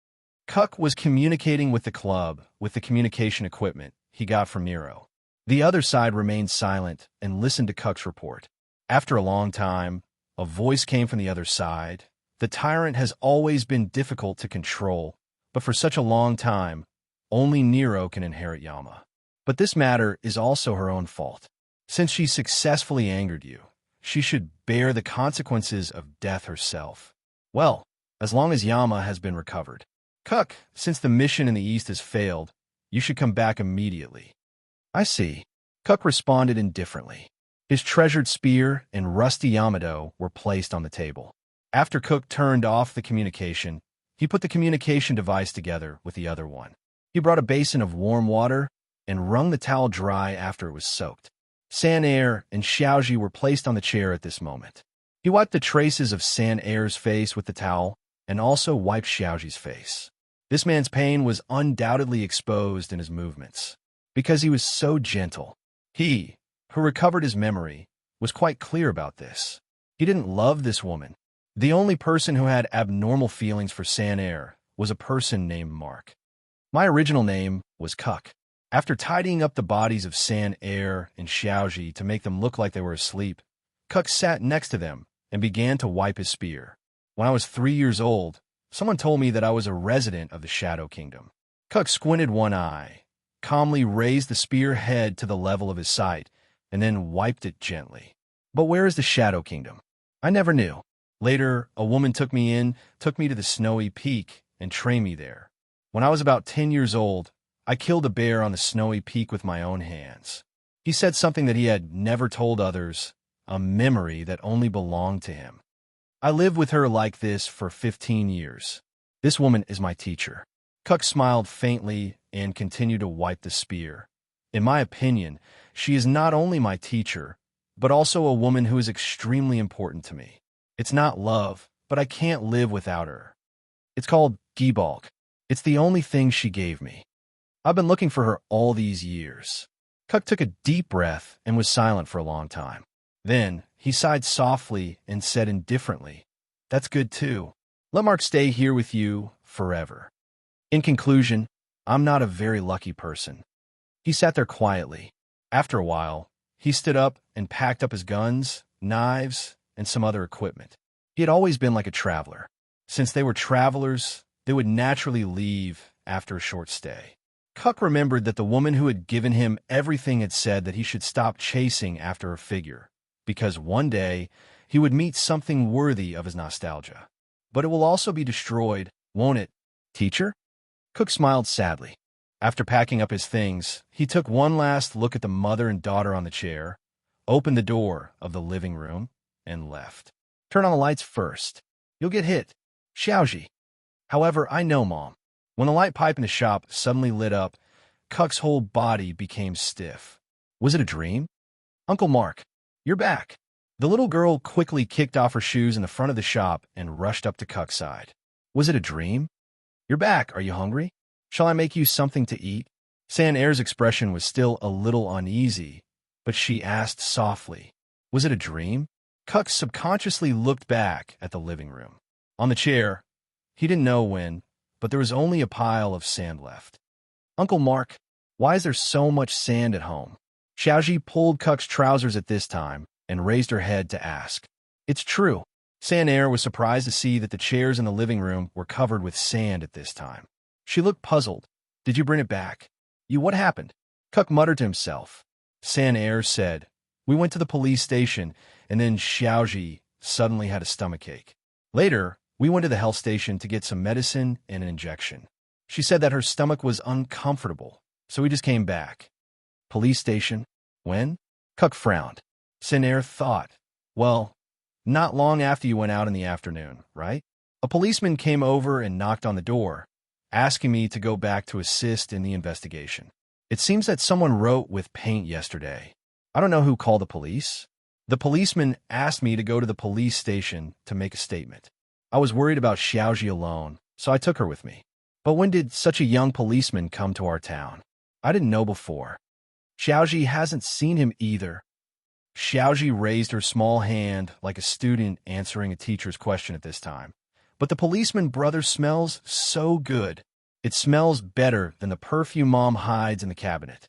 Cook was communicating with the club with the communication equipment he got from Nero. The other side remained silent and listened to Cook's report. After a long time, a voice came from the other side. The tyrant has always been difficult to control, but for such a long time, only Nero can inherit Yama. But this matter is also her own fault. Since she successfully angered you, she should bear the consequences of death herself. Well, as long as Yama has been recovered. Cook, since the mission in the east has failed, you should come back immediately. I see. Cook responded indifferently. His treasured spear and rusty Yamato were placed on the table. After Cook turned off the communication, he put the communication device together with the other one. He brought a basin of warm water and wrung the towel dry after it was soaked. San Air and Xiaoji were placed on the chair at this moment. He wiped the traces of San Air's face with the towel and also wiped Xiaoji's face. This man's pain was undoubtedly exposed in his movements. Because he was so gentle, he, who recovered his memory, was quite clear about this. He didn't love this woman. The only person who had abnormal feelings for San Air was a person named Mark. My original name was Cuck. After tidying up the bodies of San Air and Xiaoji to make them look like they were asleep, Cuck sat next to them and began to wipe his spear. When I was 3 years old, someone told me that I was a resident of the Shadow Kingdom. Cuck squinted one eye, calmly raised the spear head to the level of his sight, and then wiped it gently. But where is the Shadow Kingdom? I never knew. Later, a woman took me to the snowy peak, and trained me there. When I was about 10 years old, I killed a bear on the snowy peak with my own hands. He said something that he had never told others, a memory that only belonged to him. I lived with her like this for 15 years. This woman is my teacher. Cuck smiled faintly and continued to wipe the spear. In my opinion, she is not only my teacher, but also a woman who is extremely important to me. It's not love, but I can't live without her. It's called Gibalk. It's the only thing she gave me. I've been looking for her all these years. Cuck took a deep breath and was silent for a long time. Then, he sighed softly and said indifferently, "That's good too. Let Mark stay here with you forever." In conclusion, I'm not a very lucky person. He sat there quietly. After a while, he stood up and packed up his guns, knives, and some other equipment. He had always been like a traveler. Since they were travelers, they would naturally leave after a short stay. Cuck remembered that the woman who had given him everything had said that he should stop chasing after a figure, because one day he would meet something worthy of his nostalgia. But it will also be destroyed, won't it, teacher? Cook smiled sadly. After packing up his things, he took one last look at the mother and daughter on the chair, opened the door of the living room, and left. Turn on the lights first. You'll get hit. Xiaoji. However, I know, Mom. When the light pipe in the shop suddenly lit up, Cuck's whole body became stiff. Was it a dream? Uncle Mark, you're back. The little girl quickly kicked off her shoes in the front of the shop and rushed up to Cuck's side. Was it a dream? You're back. Are you hungry? Shall I make you something to eat? San Air's expression was still a little uneasy, but she asked softly, was it a dream? Cuck subconsciously looked back at the living room. On the chair, he didn't know when, but there was only a pile of sand left. Uncle Mark, Why is there so much sand at home? Xiaoji pulled Cuck's trousers at this time and raised her head to ask. It's true. Sanair was surprised to see that the chairs in the living room were covered with sand at this time. She looked puzzled. Did you bring it back? What happened? Cuck muttered to himself. Sanair said, we went to the police station, and then Xiaoji suddenly had a stomachache. Later, we went to the health station to get some medicine and an injection. She said that her stomach was uncomfortable, so we just came back. Police station? When? Cuck frowned. Sanair thought, well, not long after you went out in the afternoon, right? A policeman came over and knocked on the door, asking me to go back to assist in the investigation. It seems that someone wrote with paint yesterday. I don't know who called the police. The policeman asked me to go to the police station to make a statement. I was worried about Xiaoji alone, so I took her with me. But when did such a young policeman come to our town? I didn't know before. Xiaoji hasn't seen him either. Xiaoji raised her small hand like a student answering a teacher's question at this time. But the policeman brother smells so good. It smells better than the perfume Mom hides in the cabinet.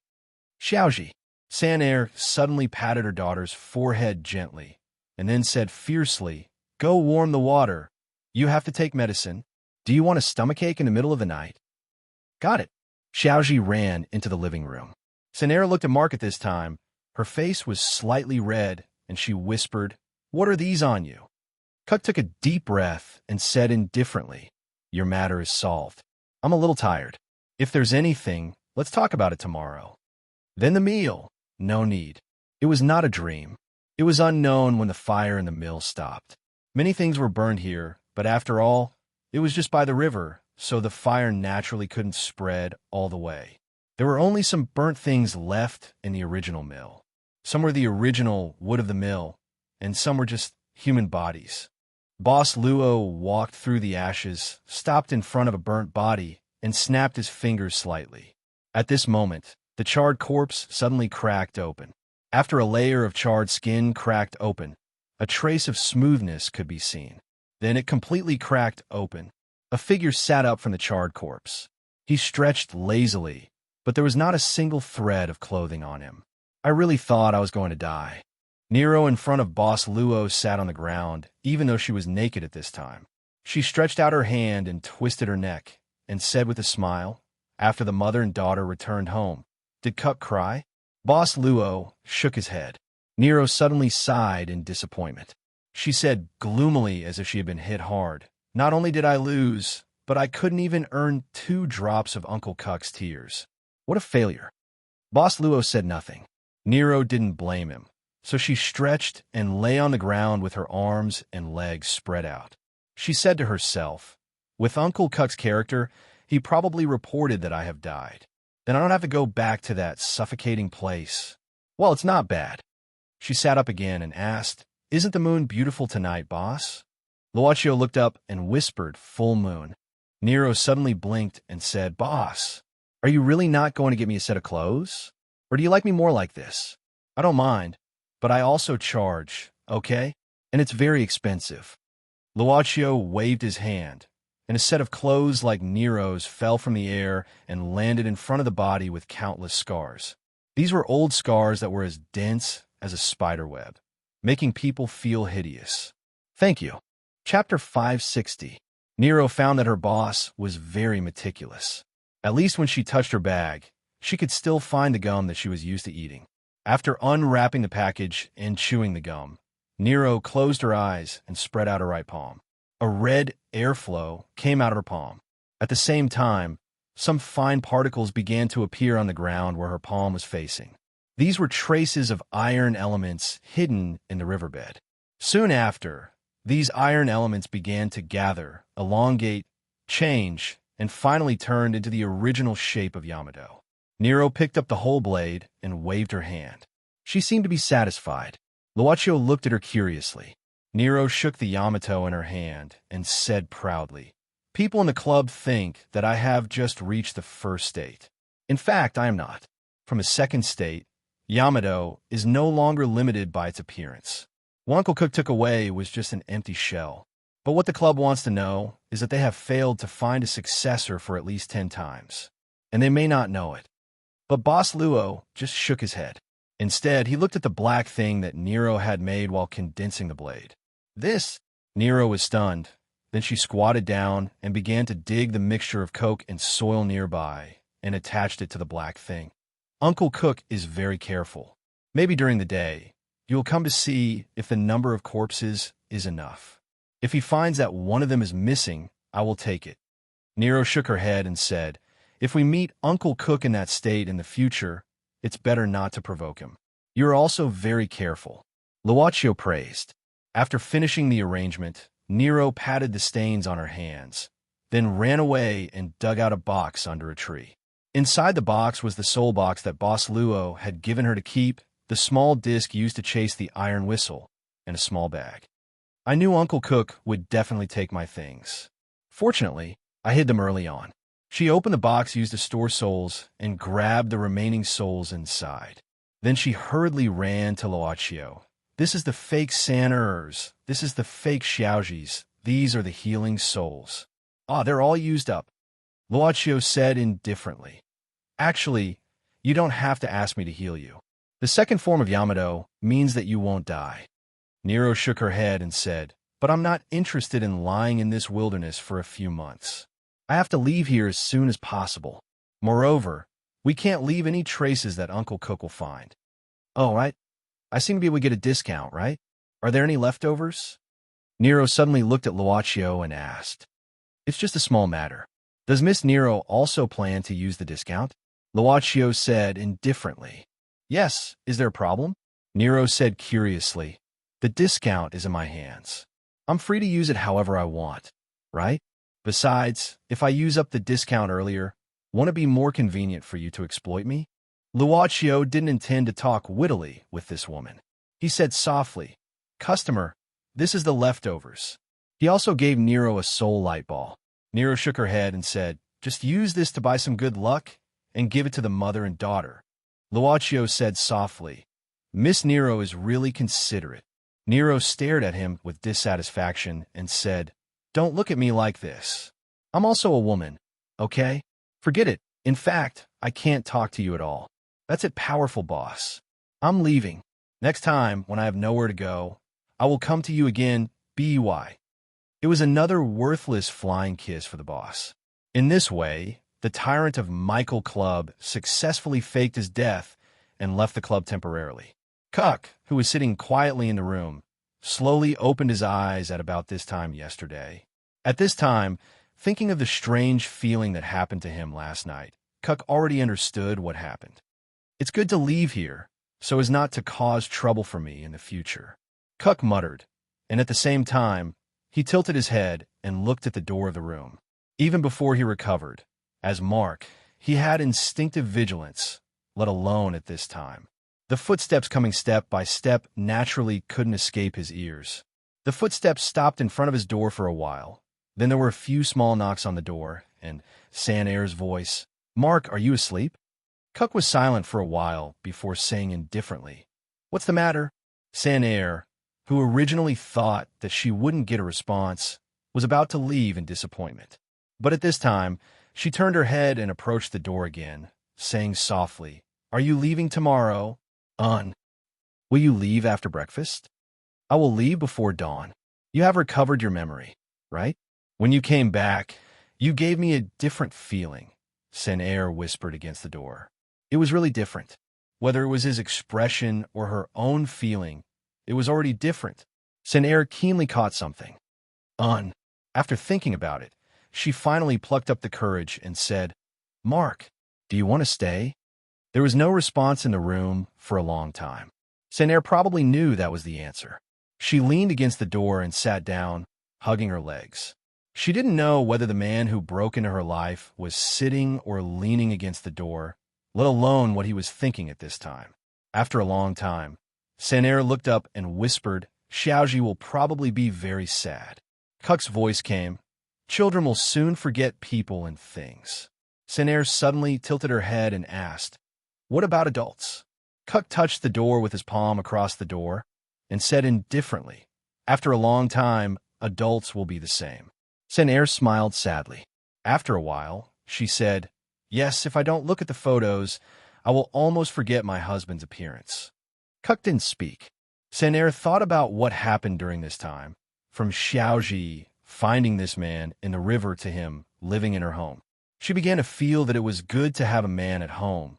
Xiaoji. Sanair suddenly patted her daughter's forehead gently, and then said fiercely, go warm the water. You have to take medicine. Do you want a stomachache in the middle of the night? Got it. Xiaoji ran into the living room. Sanair looked at Mark at this time. Her face was slightly red, and she whispered, what are these on you? Cuck took a deep breath and said indifferently, your matter is solved. I'm a little tired. If there's anything, let's talk about it tomorrow. Then the meal. No need. It was not a dream. It was unknown when the fire in the mill stopped. Many things were burned here, but after all, it was just by the river, so the fire naturally couldn't spread all the way. There were only some burnt things left in the original mill. Some were the original wood of the mill, and some were just human bodies. Boss Luo walked through the ashes, stopped in front of a burnt body, and snapped his fingers slightly. At this moment, the charred corpse suddenly cracked open. After a layer of charred skin cracked open, a trace of smoothness could be seen. Then it completely cracked open. A figure sat up from the charred corpse. He stretched lazily, but there was not a single thread of clothing on him. I really thought I was going to die. Nero in front of Boss Luo sat on the ground, even though she was naked at this time. She stretched out her hand and twisted her neck, and said with a smile, after the mother and daughter returned home, did Cuck cry? Boss Luo shook his head. Nero suddenly sighed in disappointment. She said gloomily as if she had been hit hard, not only did I lose, but I couldn't even earn 2 drops of Uncle Cuck's tears. What a failure. Boss Luo said nothing. Nero didn't blame him, so she stretched and lay on the ground with her arms and legs spread out. She said to herself, with Uncle Cuck's character, he probably reported that I have died. Then I don't have to go back to that suffocating place. Well, it's not bad. She sat up again and asked, isn't the moon beautiful tonight, boss? Luochio looked up and whispered, full moon. Nero suddenly blinked and said, boss, are you really not going to get me a set of clothes? Or do you like me more like this? I don't mind, but I also charge, okay? And it's very expensive. Luochio waved his hand, and a set of clothes like Nero's fell from the air and landed in front of the body with countless scars. These were old scars that were as dense as a spider web, making people feel hideous. Thank you. Chapter 560. Nero found that her boss was very meticulous. At least when she touched her bag, she could still find the gum that she was used to eating. After unwrapping the package and chewing the gum, Nero closed her eyes and spread out her right palm. A red airflow came out of her palm. At the same time, some fine particles began to appear on the ground where her palm was facing. These were traces of iron elements hidden in the riverbed. Soon after, these iron elements began to gather, elongate, change, and finally turned into the original shape of Yamato. Nero picked up the whole blade and waved her hand. She seemed to be satisfied. Luochio looked at her curiously. Nero shook the Yamato in her hand and said proudly, people in the club think that I have just reached the first state. In fact, I am not. From a second state, Yamato is no longer limited by its appearance. What Uncle Cook took away was just an empty shell. But what the club wants to know is that they have failed to find a successor for at least 10 times. And they may not know it. But Boss Luo just shook his head. Instead, he looked at the black thing that Nero had made while condensing the blade. This? Nero was stunned. Then she squatted down and began to dig the mixture of coke and soil nearby and attached it to the black thing. Uncle Cook is very careful. Maybe during the day, you will come to see if the number of corpses is enough. If he finds that one of them is missing, I will take it. Nero shook her head and said, if we meet Uncle Cook in that state in the future, it's better not to provoke him. You are also very careful. Luaccio praised. After finishing the arrangement, Nero patted the stains on her hands, then ran away and dug out a box under a tree. Inside the box was the soul box that Boss Luo had given her to keep, the small disc used to chase the iron whistle, and a small bag. I knew Uncle Cook would definitely take my things. Fortunately, I hid them early on. She opened the box used to store souls and grabbed the remaining souls inside. Then she hurriedly ran to Luaccio. This is the fake Saners. This is the fake Xiaojis. These are the healing souls. Ah, they're all used up. Luaccio said indifferently. Actually, you don't have to ask me to heal you. The second form of Yamato means that you won't die. Nero shook her head and said, but I'm not interested in lying in this wilderness for a few months. I have to leave here as soon as possible. Moreover, we can't leave any traces that Uncle Cook will find. Oh, right. I seem to be able to get a discount, right? Are there any leftovers? Nero suddenly looked at Luaccio and asked. It's just a small matter. Does Miss Nero also plan to use the discount? Luaccio said indifferently. Yes, is there a problem? Nero said curiously. The discount is in my hands. I'm free to use it however I want, right? Besides, if I use up the discount earlier, won't it be more convenient for you to exploit me? Luaccio didn't intend to talk wittily with this woman. He said softly, Customer, this is the leftovers. He also gave Nero a soul light ball. Nero shook her head and said, just use this to buy some good luck and give it to the mother and daughter. Luaccio said softly, Miss Nero is really considerate. Nero stared at him with dissatisfaction and said, don't look at me like this. I'm also a woman, okay? Forget it. In fact, I can't talk to you at all. That's it, powerful boss. I'm leaving. Next time, when I have nowhere to go, I will come to you again, B.Y. It was another worthless flying kiss for the boss. In this way, the tyrant of Michael Club successfully faked his death and left the club temporarily. Cuck, who was sitting quietly in the room, slowly opened his eyes at about this time yesterday. At this time, thinking of the strange feeling that happened to him last night, Cuck already understood what happened. It's good to leave here, so as not to cause trouble for me in the future. Cuck muttered, and at the same time, he tilted his head and looked at the door of the room. Even before he recovered, as Mark, he had instinctive vigilance, let alone at this time. The footsteps coming step by step naturally couldn't escape his ears. The footsteps stopped in front of his door for a while. Then there were a few small knocks on the door, and San'er's voice, Mark, are you asleep? Cuck was silent for a while before saying indifferently, What's the matter? San'er, who originally thought that she wouldn't get a response, was about to leave in disappointment. But at this time, she turned her head and approached the door again, saying softly, Are you leaving tomorrow? Will you leave after breakfast? I will leave before dawn. You have recovered your memory, right? When you came back, you gave me a different feeling, San'er whispered against the door. It was really different. Whether it was his expression or her own feeling, it was already different. San'er keenly caught something. After thinking about it, she finally plucked up the courage and said, Mark, do you want to stay? There was no response in the room for a long time. San'er probably knew that was the answer. She leaned against the door and sat down, hugging her legs. She didn't know whether the man who broke into her life was sitting or leaning against the door, let alone what he was thinking at this time. After a long time, San'er looked up and whispered, Xiaoji will probably be very sad. Cuck's voice came, Children will soon forget people and things. San'er suddenly tilted her head and asked, What about adults? Cuck touched the door with his palm across the door and said indifferently, After a long time, adults will be the same. San'er smiled sadly. After a while, she said, Yes, if I don't look at the photos, I will almost forget my husband's appearance. Cuck didn't speak. Saner thought about what happened during this time, from Xiaoji finding this man in the river to him living in her home. She began to feel that it was good to have a man at home,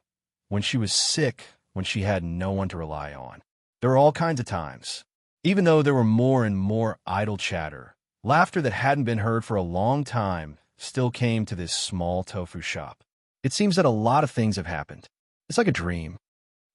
when she was sick, when she had no one to rely on. There were all kinds of times. Even though there were more and more idle chatter, laughter that hadn't been heard for a long time still came to this small tofu shop. It seems that a lot of things have happened. It's like a dream.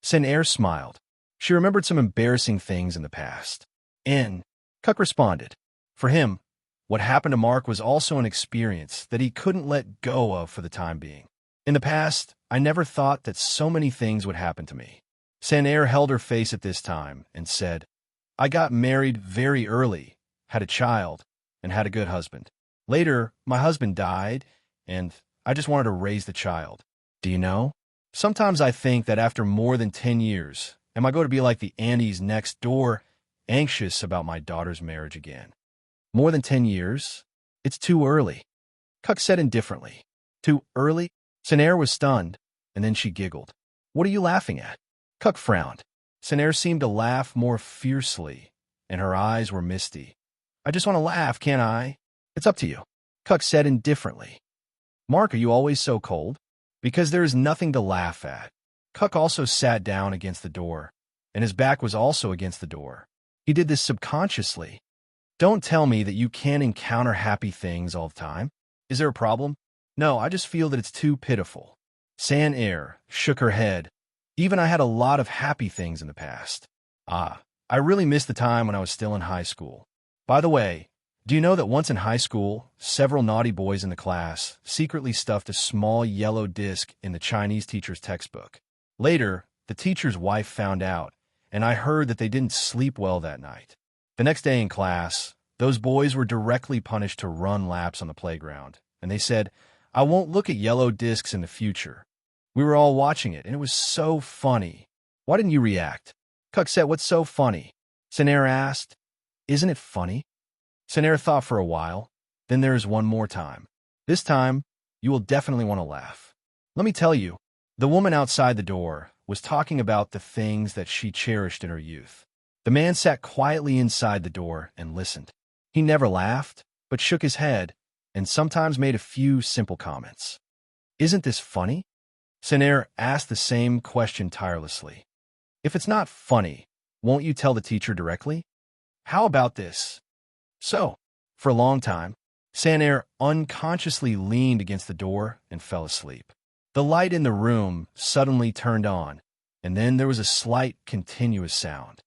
Saner smiled. She remembered some embarrassing things in the past. And Cuck responded. For him, what happened to Mark was also an experience that he couldn't let go of for the time being. In the past, I never thought that so many things would happen to me. Saner held her face at this time and said, I got married very early, had a child, and had a good husband. Later, my husband died, and I just wanted to raise the child. Do you know? Sometimes I think that after more than 10 years, am I going to be like the Andes next door, anxious about my daughter's marriage again? More than 10 years? It's too early. Cuck said indifferently. Too early? Saner was stunned, and then she giggled. What are you laughing at? Cuck frowned. Saner seemed to laugh more fiercely, and her eyes were misty. I just want to laugh, can't I? It's up to you. Cuck said indifferently. Mark, are you always so cold? Because there is nothing to laugh at. Cuck also sat down against the door, and his back was also against the door. He did this subconsciously. Don't tell me that you can't encounter happy things all the time. Is there a problem? No, I just feel that it's too pitiful. Saner shook her head. Even I had a lot of happy things in the past. I really missed the time when I was still in high school. By the way, do you know that once in high school, several naughty boys in the class secretly stuffed a small yellow disc in the Chinese teacher's textbook? Later, the teacher's wife found out, and I heard that they didn't sleep well that night. The next day in class, those boys were directly punished to run laps on the playground, and they said, I won't look at yellow discs in the future. We were all watching it, and it was so funny. Why didn't you react? Cuck said, what's so funny? Saner asked. Isn't it funny? Saner thought for a while. Then there is one more time. This time, you will definitely want to laugh. Let me tell you, the woman outside the door was talking about the things that she cherished in her youth. The man sat quietly inside the door and listened. He never laughed, but shook his head, and sometimes made a few simple comments. Isn't this funny? Saner asked the same question tirelessly. If it's not funny, won't you tell the teacher directly? How about this? So, for a long time, Saner unconsciously leaned against the door and fell asleep. The light in the room suddenly turned on, and then there was a slight, continuous sound.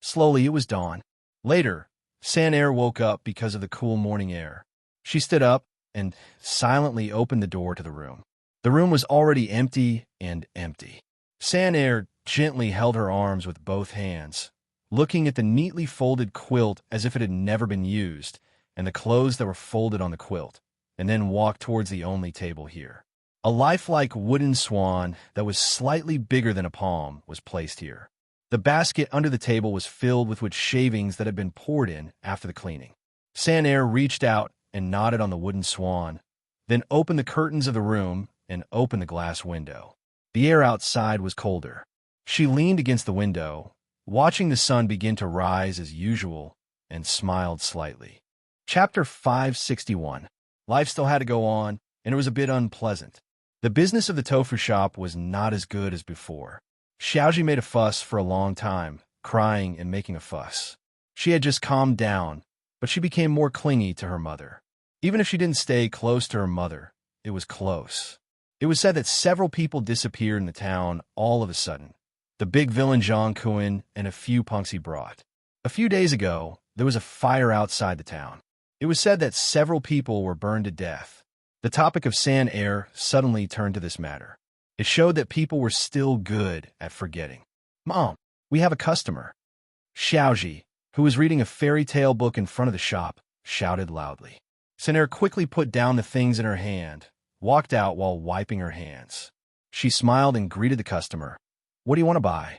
Slowly, it was dawn. Later, Saner woke up because of the cool morning air. She stood up and silently opened the door to the room. The room was already empty and empty. Saner gently held her arms with both hands, looking at the neatly folded quilt as if it had never been used, and the clothes that were folded on the quilt, and then walked towards the only table here. A lifelike wooden swan that was slightly bigger than a palm was placed here. The basket under the table was filled with wood shavings that had been poured in after the cleaning. Saner reached out and nodded on the wooden swan, then opened the curtains of the room and opened the glass window. The air outside was colder. She leaned against the window, watching the sun begin to rise as usual, and smiled slightly. Chapter 561. Life still had to go on, and it was a bit unpleasant. The business of the tofu shop was not as good as before. Xiaoji made a fuss for a long time, crying and making a fuss. She had just calmed down, but she became more clingy to her mother. Even if she didn't stay close to her mother, it was close. It was said that several people disappeared in the town all of a sudden. The big villain Zhang Kuan and a few punks he brought. A few days ago, there was a fire outside the town. It was said that several people were burned to death. The topic of Saner suddenly turned to this matter. It showed that people were still good at forgetting. Mom, we have a customer. Xiaoji, who was reading a fairy tale book in front of the shop, shouted loudly. Saner quickly put down the things in her hand, walked out while wiping her hands. She smiled and greeted the customer. What do you want to buy?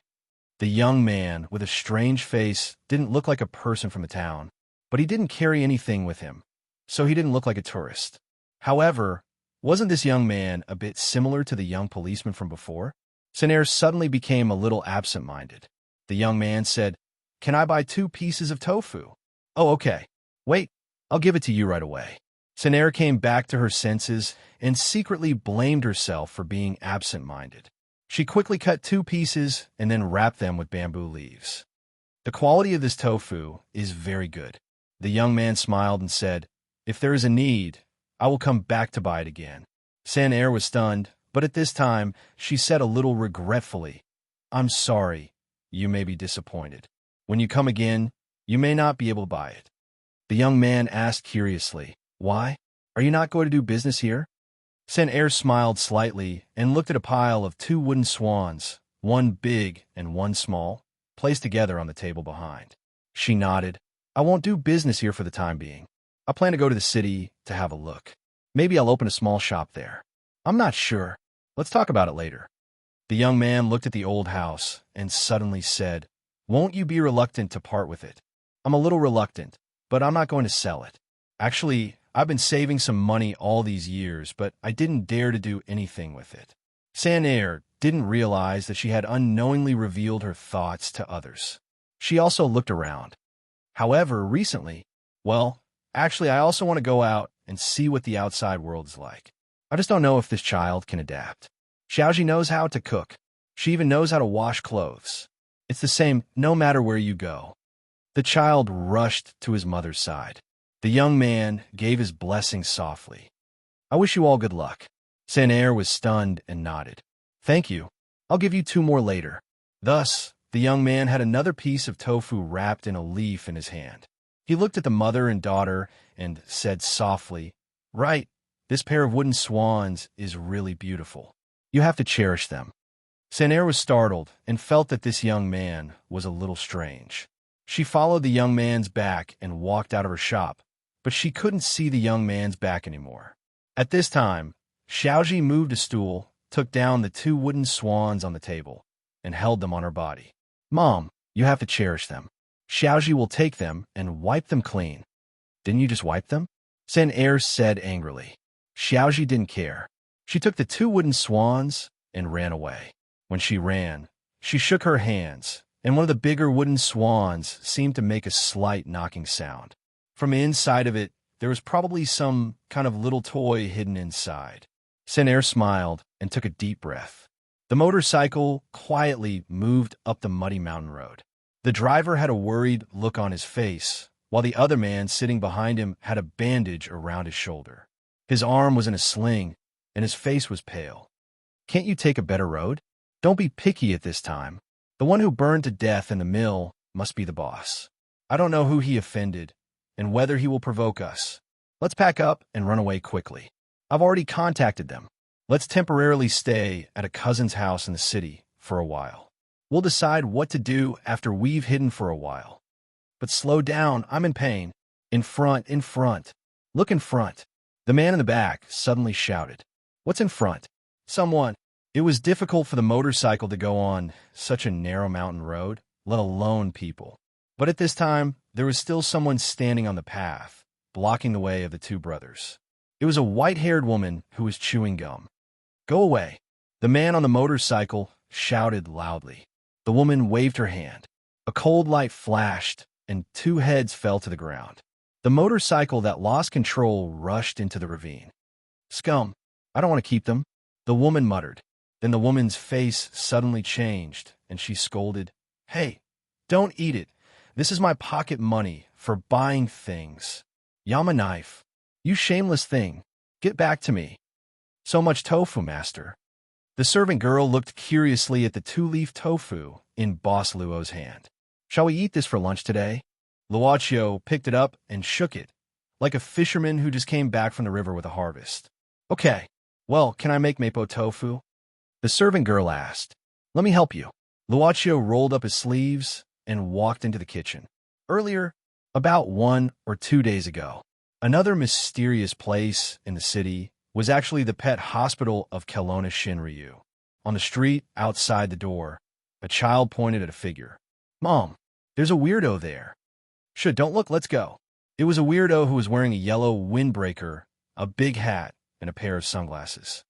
The young man, with a strange face, didn't look like a person from the town, but he didn't carry anything with him, so he didn't look like a tourist. However, wasn't this young man a bit similar to the young policeman from before? Sanair suddenly became a little absent-minded. The young man said, "Can I buy 2 pieces of tofu?" "Oh, okay. Wait, I'll give it to you right away." Sanair came back to her senses and secretly blamed herself for being absent-minded. She quickly cut 2 pieces and then wrapped them with bamboo leaves. "The quality of this tofu is very good." The young man smiled and said, "If there is a need, I will come back to buy it again." Sanair was stunned, but at this time, she said a little regretfully, "I'm sorry, you may be disappointed. When you come again, you may not be able to buy it." The young man asked curiously, "Why? Are you not going to do business here?" Sanair smiled slightly and looked at a pile of 2 wooden swans, one big and one small, placed together on the table behind. She nodded. "I won't do business here for the time being. I plan to go to the city to have a look. Maybe I'll open a small shop there. I'm not sure. Let's talk about it later." The young man looked at the old house and suddenly said, "Won't you be reluctant to part with it?" "I'm a little reluctant, but I'm not going to sell it. Actually, I've been saving some money all these years, but I didn't dare to do anything with it." Sanair didn't realize that she had unknowingly revealed her thoughts to others. She also looked around. However, recently, actually, I also want to go out and see what the outside world is like. I just don't know if this child can adapt. Xiaoji knows how to cook. She even knows how to wash clothes. It's the same no matter where you go. The child rushed to his mother's side. The young man gave his blessing softly. "I wish you all good luck." Sanair was stunned and nodded. "Thank you. I'll give you 2 more later." Thus, the young man had another piece of tofu wrapped in a leaf in his hand. He looked at the mother and daughter and said softly, "Right, this pair of wooden swans is really beautiful. You have to cherish them." Sanair was startled and felt that this young man was a little strange. She followed the young man's back and walked out of her shop, but she couldn't see the young man's back anymore. At this time, Xiaoji moved a stool, took down the 2 wooden swans on the table, and held them on her body. "Mom, you have to cherish them. Xiaoji will take them and wipe them clean." "Didn't you just wipe them?" Sanair said angrily. Xiaoji didn't care. She took the 2 wooden swans and ran away. When she ran, she shook her hands, and one of the bigger wooden swans seemed to make a slight knocking sound. From inside of it, there was probably some kind of little toy hidden inside. Sanair smiled and took a deep breath. The motorcycle quietly moved up the muddy mountain road. The driver had a worried look on his face, while the other man sitting behind him had a bandage around his shoulder. His arm was in a sling, and his face was pale. "Can't you take a better road? Don't be picky at this time. The one who burned to death in the mill must be the boss. I don't know who he offended, and whether he will provoke us. Let's pack up and run away quickly. I've already contacted them. Let's temporarily stay at a cousin's house in the city for a while. We'll decide what to do after we've hidden for a while. But slow down, I'm in pain. In front, in front. Look in front." The man in the back suddenly shouted. "What's in front?" "Someone." It was difficult for the motorcycle to go on such a narrow mountain road, let alone people. But at this time, there was still someone standing on the path, blocking the way of the 2 brothers. It was a white-haired woman who was chewing gum. "Go away." The man on the motorcycle shouted loudly. The woman waved her hand. A cold light flashed, and 2 heads fell to the ground. The motorcycle that lost control rushed into the ravine. "Scum, I don't want to keep them," the woman muttered. Then the woman's face suddenly changed, and she scolded, "Hey, don't eat it. This is my pocket money for buying things. Yama knife. You shameless thing. Get back to me." "So much tofu, master." The servant girl looked curiously at the 2-leaf tofu in Boss Luo's hand. "Shall we eat this for lunch today?" Luochio picked it up and shook it, like a fisherman who just came back from the river with a harvest. "Okay. Well, can I make mapo tofu?" the servant girl asked. "Let me help you." Luochio rolled up his sleeves and walked into the kitchen. Earlier, about 1 or 2 days ago, another mysterious place in the city was actually the pet hospital of Kelowna Shinryu. On the street outside the door, a child pointed at a figure. "Mom, there's a weirdo there." "Shh, don't look, let's go." It was a weirdo who was wearing a yellow windbreaker, a big hat, and a pair of sunglasses.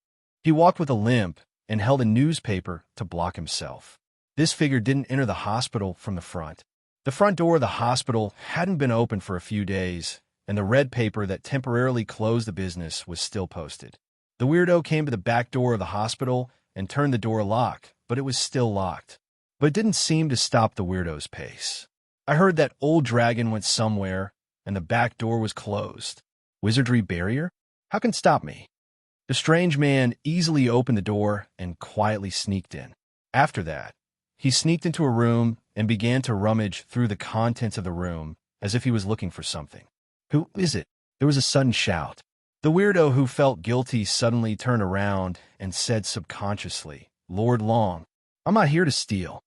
He walked with a limp and held a newspaper to block himself. This figure didn't enter the hospital from the front. The front door of the hospital hadn't been open for a few days, and the red paper that temporarily closed the business was still posted. The weirdo came to the back door of the hospital and turned the door lock, but it was still locked. But it didn't seem to stop the weirdo's pace. I heard that old dragon went somewhere, and the back door was closed. Wizardry barrier? How can it stop me? The strange man easily opened the door and quietly sneaked in. After that, he sneaked into a room and began to rummage through the contents of the room as if he was looking for something. Who is it? There was a sudden shout. The weirdo, who felt guilty, suddenly turned around and said subconsciously, "Lord Long, I'm not here to steal."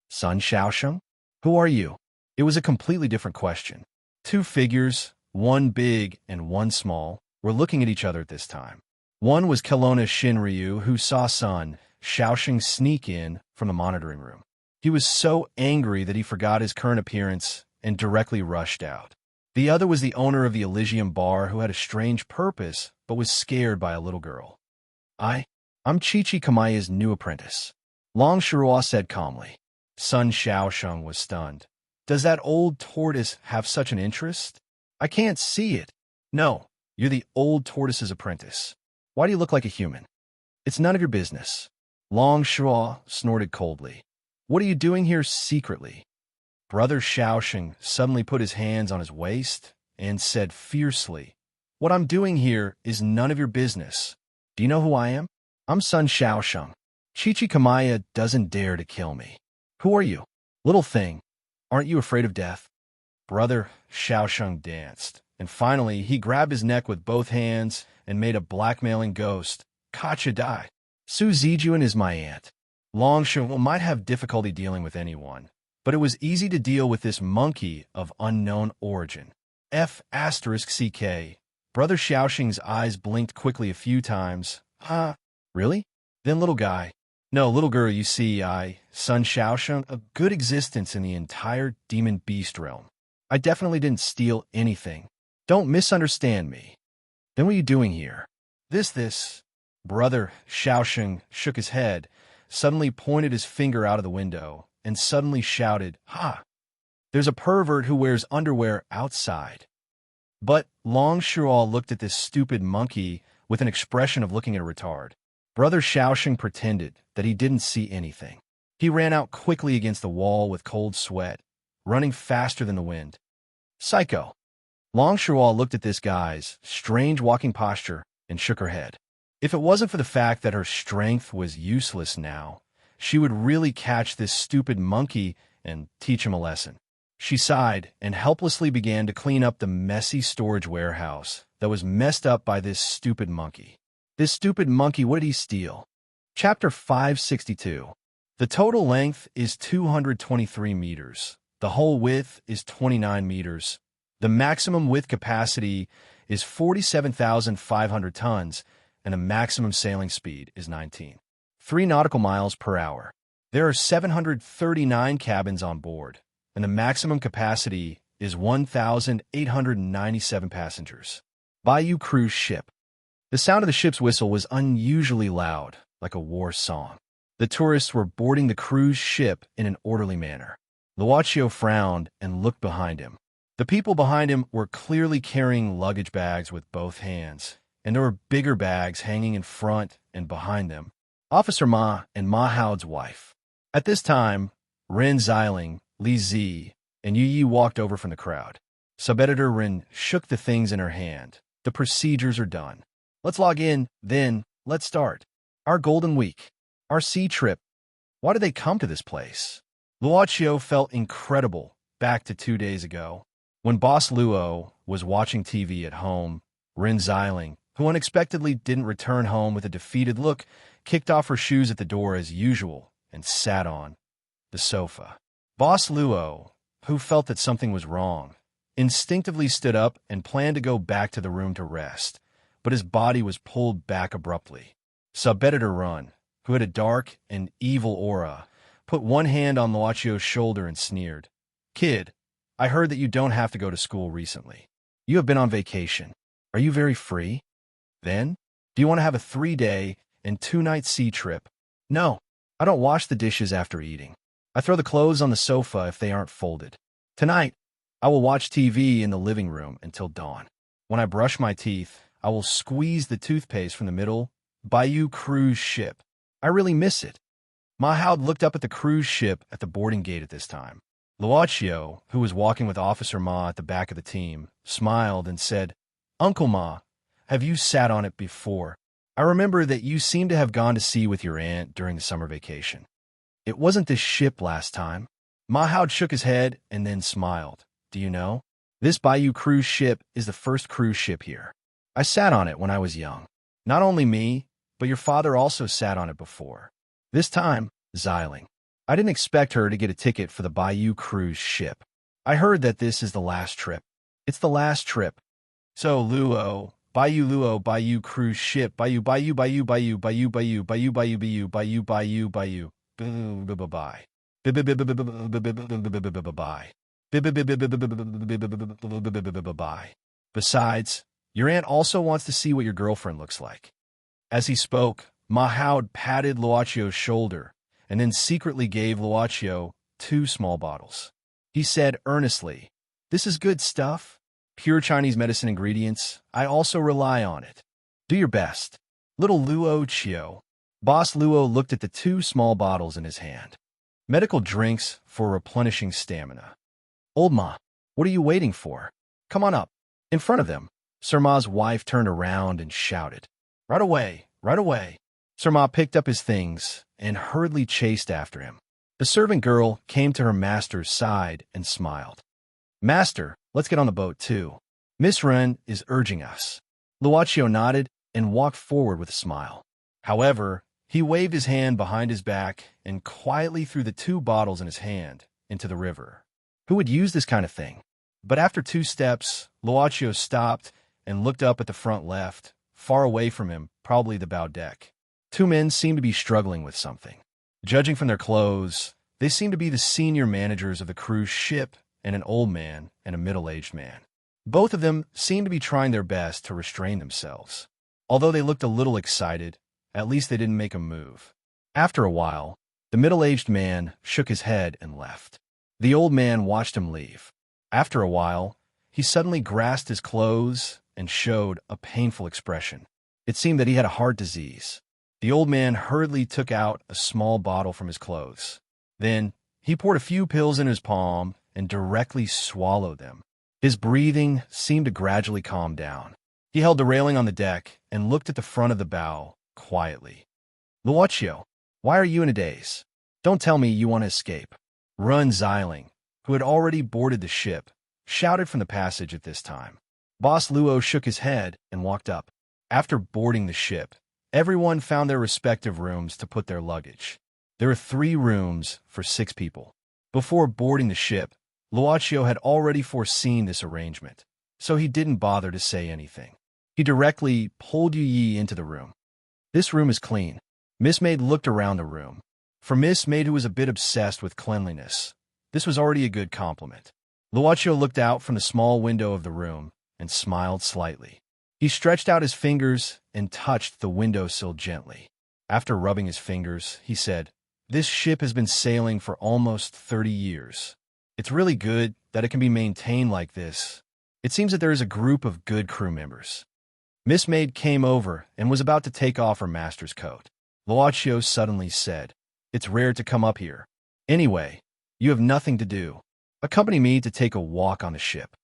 "Sun Xiaosheng? Who are you?" It was a completely different question. Two figures, one big and one small, were looking at each other at this time. One was Kelowna Shinryu, who saw Sun Xiaosheng sneak in from the monitoring room. He was so angry that he forgot his current appearance and directly rushed out. The other was the owner of the Elysium bar, who had a strange purpose but was scared by a little girl. I'm Chi-Chi Kamaya's new apprentice," Long Shirua said calmly. Sun Xiaosheng was stunned. "Does that old tortoise have such an interest? I can't see it." "No, you're the old tortoise's apprentice. Why do you look like a human?" "It's none of your business." Long Shirua snorted coldly. "What are you doing here secretly?" Brother Xiaosheng suddenly put his hands on his waist and said fiercely, "What I'm doing here is none of your business. Do you know who I am? I'm Sun Xiaosheng. Chi-Chi Kamaya doesn't dare to kill me." "Who are you?" "Little thing, aren't you afraid of death?" Brother Xiaosheng danced, and finally he grabbed his neck with both hands and made a blackmailing ghost. "Kacha Dai. Su Zijuan is my aunt." Long Shirua might have difficulty dealing with anyone, but it was easy to deal with this monkey of unknown origin. F***CK. Brother Xiaosheng's eyes blinked quickly a few times. Really? Then little guy. No, little girl, you see, Sun Xiaosheng, a good existence in the entire demon beast realm. I definitely didn't steal anything. Don't misunderstand me. Then what are you doing here? This. Brother Xiaosheng shook his head, suddenly pointed his finger out of the window, and suddenly shouted, "Ha! There's a pervert who wears underwear outside." But Long Shirua looked at this stupid monkey with an expression of looking at a retard. Brother Xiaosheng pretended that he didn't see anything. He ran out quickly against the wall with cold sweat, running faster than the wind. "Psycho." Long Shirua looked at this guy's strange walking posture and shook her head. If it wasn't for the fact that her strength was useless now, she would really catch this stupid monkey and teach him a lesson. She sighed and helplessly began to clean up the messy storage warehouse that was messed up by this stupid monkey. This stupid monkey, what did he steal? Chapter 562. The total length is 223 meters. The whole width is 29 meters. The maximum width capacity is 47,500 tons, and the maximum sailing speed is 19.3 nautical miles per hour. There are 739 cabins on board, and the maximum capacity is 1,897 passengers. Bayou cruise ship. The sound of the ship's whistle was unusually loud, like a war song. The tourists were boarding the cruise ship in an orderly manner. Luochio frowned and looked behind him. The people behind him were clearly carrying luggage bags with both hands, and there were bigger bags hanging in front and behind them. Officer Ma and Ma Hao's wife. At this time, Ren Xiling, Li Zi, and Yu Yi walked over from the crowd. Sub-editor Ren shook the things in her hand. "The procedures are done. Let's log in, then let's start. Our golden week. Our sea trip. Why did they come to this place?" Luochio felt incredible back to 2 days ago. When Boss Luo was watching TV at home, Ren Xiling, who unexpectedly didn't return home with a defeated look, kicked off her shoes at the door as usual and sat on the sofa. Boss Luo, who felt that something was wrong, instinctively stood up and planned to go back to the room to rest, but his body was pulled back abruptly. Sub-editor Run, who had a dark and evil aura, put one hand on Luochio's shoulder and sneered. "Kid, I heard that you don't have to go to school recently. You have been on vacation. Are you very free? Then, do you want to have a 3-day and 2-night sea trip No, I don't wash the dishes after eating. I throw the clothes on the sofa if they aren't folded. Tonight, I will watch TV in the living room until dawn. When I brush my teeth, I will squeeze the toothpaste from the middle Bayou cruise ship. I really miss it. Mahoud looked up at the cruise ship at the boarding gate at this time. Luochio, who was walking with Officer Ma at the back of the team, smiled and said, Uncle Ma, have you sat on it before? I remember that you seemed to have gone to sea with your aunt during the summer vacation. It wasn't this ship last time. Mahoud shook his head and then smiled. Do you know? This Bayou cruise ship is the first cruise ship here. I sat on it when I was young. Not only me, but your father also sat on it before. This time, Xiling. I didn't expect her to get a ticket for the Bayou cruise ship. I heard that this is the last trip. It's the last trip. So, Bayou cruise ship, Bayou, Bayou, Bayou, Bayou, Bayou, Bayou, Bayou, Bayou, Bayou, Bayou, Bayou, Bayou, bye. Bye. Besides, your aunt also wants to see what your girlfriend looks like. As he spoke, Mahoud patted Luochio's shoulder and then secretly gave Luochio 2 small bottles. He said earnestly, This is good stuff. Pure Chinese medicine ingredients. I also rely on it. Do your best. Little Luochio. Boss Luo looked at the 2 small bottles in his hand. Medical drinks for replenishing stamina. Old Ma, what are you waiting for? Come on up. In front of them, Sir Ma's wife turned around and shouted. Right away, right away. Sir Ma picked up his things and hurriedly chased after him. The servant girl came to her master's side and smiled. Master, let's get on the boat too. Miss Ren is urging us. Luochio nodded and walked forward with a smile. However, he waved his hand behind his back and quietly threw the 2 bottles in his hand into the river. Who would use this kind of thing? But after 2 steps, Luochio stopped and looked up at the front left, far away from him, probably the bow deck. 2 men seemed to be struggling with something. Judging from their clothes, they seemed to be the senior managers of the cruise ship and an old man and a middle-aged man. Both of them seemed to be trying their best to restrain themselves. Although they looked a little excited, at least they didn't make a move. After a while, the middle-aged man shook his head and left. The old man watched him leave. After a while, he suddenly grasped his clothes and showed a painful expression. It seemed that he had a heart disease. The old man hurriedly took out a small bottle from his clothes. Then, he poured a few pills in his palm and directly swallowed them. His breathing seemed to gradually calm down. He held the railing on the deck and looked at the front of the bow quietly. Luochio, why are you in a daze? Don't tell me you want to escape. Run Xiling, who had already boarded the ship, shouted from the passage at this time. Boss Luo shook his head and walked up. After boarding the ship, everyone found their respective rooms to put their luggage. There were 3 rooms for 6 people. Before boarding the ship, Luochio had already foreseen this arrangement, so he didn't bother to say anything. He directly pulled Yu Yi into the room. This room is clean. Miss Maid looked around the room. For Miss Maid, who was a bit obsessed with cleanliness, this was already a good compliment. Luochio looked out from the small window of the room and smiled slightly. He stretched out his fingers and touched the windowsill gently. After rubbing his fingers, he said, This ship has been sailing for almost 30 years. It's really good that it can be maintained like this. It seems that there is a group of good crew members. Miss Maid came over and was about to take off her master's coat. Luochio suddenly said, It's rare to come up here. Anyway, you have nothing to do. Accompany me to take a walk on the ship.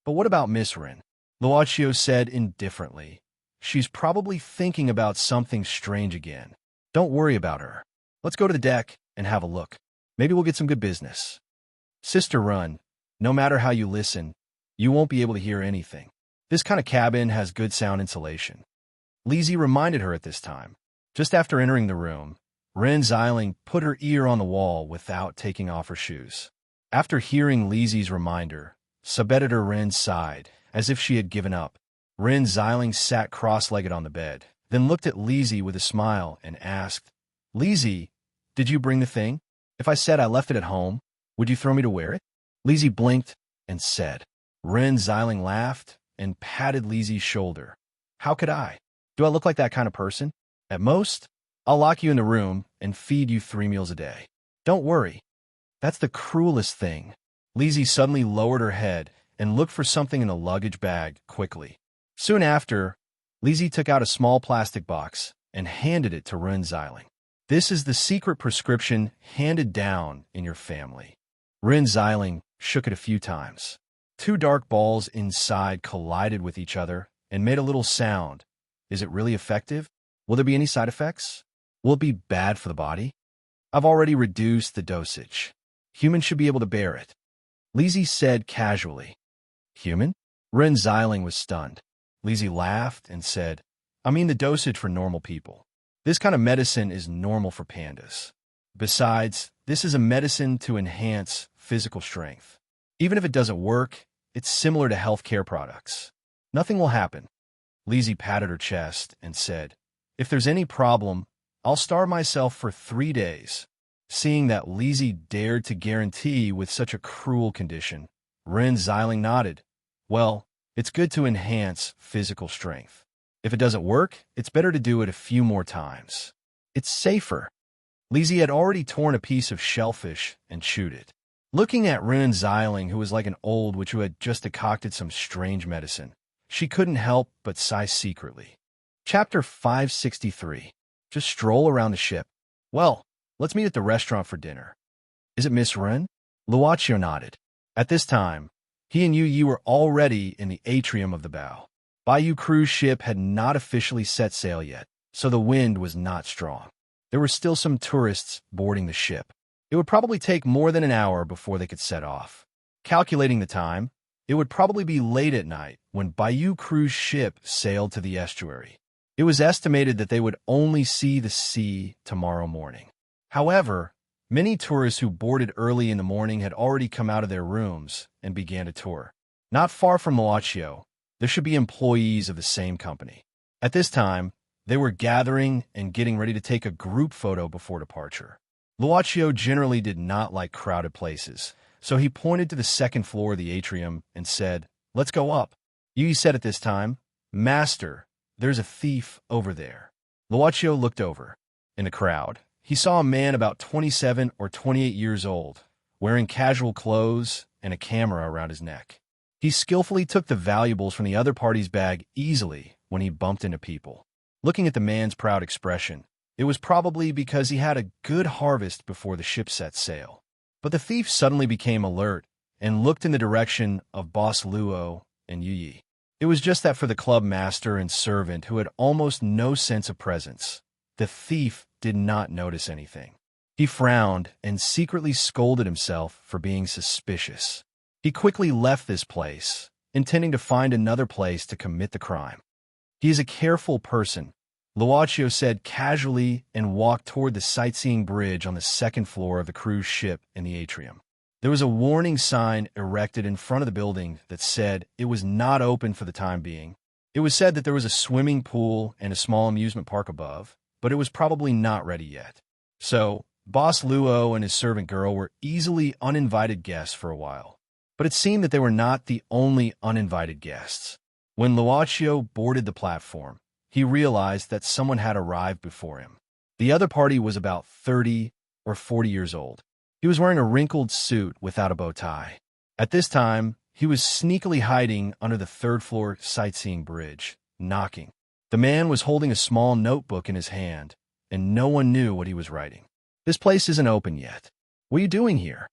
But what about Miss Ren? Luochio said indifferently. She's probably thinking about something strange again. Don't worry about her. Let's go to the deck and have a look. Maybe we'll get some good business. Sister Run, no matter how you listen, you won't be able to hear anything. This kind of cabin has good sound insulation. Lizzie reminded her at this time. Just after entering the room, Ren Xiling put her ear on the wall without taking off her shoes. After hearing Lizzie's reminder, Sub-Editor Ren sighed, as if she had given up. Ren Xiling sat cross-legged on the bed, then looked at Lizzie with a smile and asked, Lizzie, did you bring the thing? If I said I left it at home, would you throw me to wear it? Lizzie blinked and said. Ren Xiling laughed and patted Lizzie's shoulder. How could I? Do I look like that kind of person? At most, I'll lock you in the room and feed you 3 meals a day. Don't worry. That's the cruelest thing. Lizzie suddenly lowered her head and looked for something in the luggage bag quickly. Soon after, Lizzie took out a small plastic box and handed it to Rinzeiling. This is the secret prescription handed down in your family. Rinzeiling shook it a few times. 2 dark balls inside collided with each other and made a little sound. Is it really effective? Will there be any side effects? Will it be bad for the body? I've already reduced the dosage. Humans should be able to bear it. Lizzie said casually. Human? Rinzeiling was stunned. Lizzie laughed and said, I mean the dosage for normal people. This kind of medicine is normal for pandas. Besides, this is a medicine to enhance physical strength. Even if it doesn't work, it's similar to healthcare products. Nothing will happen. Lizzie patted her chest and said, if there's any problem, I'll starve myself for 3 days. Seeing that Lizzie dared to guarantee with such a cruel condition, Rinzeiling nodded. Well, it's good to enhance physical strength. If it doesn't work, it's better to do it a few more times. It's safer. Lizzie had already torn a piece of shellfish and chewed it. Looking at Rinzeiling, who was like an old witch who had just decocted some strange medicine, she couldn't help but sigh secretly. Chapter 563. Just stroll around the ship. Well, let's meet at the restaurant for dinner. Is it Miss Rin? Luaccio nodded. At this time, he and Yi were already in the atrium of the bow. Bayou cruise ship had not officially set sail yet, so the wind was not strong. There were still some tourists boarding the ship. It would probably take more than an hour before they could set off. Calculating the time, it would probably be late at night when Bayou cruise ship sailed to the estuary. It was estimated that they would only see the sea tomorrow morning. However, many tourists who boarded early in the morning had already come out of their rooms and began a tour. Not far from Luaccio, there should be employees of the same company. At this time, they were gathering and getting ready to take a group photo before departure. Luaccio generally did not like crowded places, so he pointed to the second floor of the atrium and said, Let's go up. Yi said at this time, Master, there's a thief over there. Luaccio looked over. In the crowd, he saw a man about 27 or 28 years old, wearing casual clothes and a camera around his neck. He skillfully took the valuables from the other party's bag easily when he bumped into people. Looking at the man's proud expression, it was probably because he had a good harvest before the ship set sail. But the thief suddenly became alert and looked in the direction of Boss Luo and Yi. It was just that for the club master and servant who had almost no sense of presence, the thief did not notice anything. He frowned and secretly scolded himself for being suspicious. He quickly left this place, intending to find another place to commit the crime. He is a careful person, Luaccio said casually and walked toward the sightseeing bridge on the second floor of the cruise ship in the atrium. There was a warning sign erected in front of the building that said it was not open for the time being. It was said that there was a swimming pool and a small amusement park above, but it was probably not ready yet. So, Boss Luo and his servant girl were easily uninvited guests for a while. But it seemed that they were not the only uninvited guests. When Luaccio boarded the platform, he realized that someone had arrived before him. The other party was about 30 or 40 years old. He was wearing a wrinkled suit without a bow tie. At this time, he was sneakily hiding under the third-floor sightseeing bridge, knocking. The man was holding a small notebook in his hand, and no one knew what he was writing. This place isn't open yet. What are you doing here?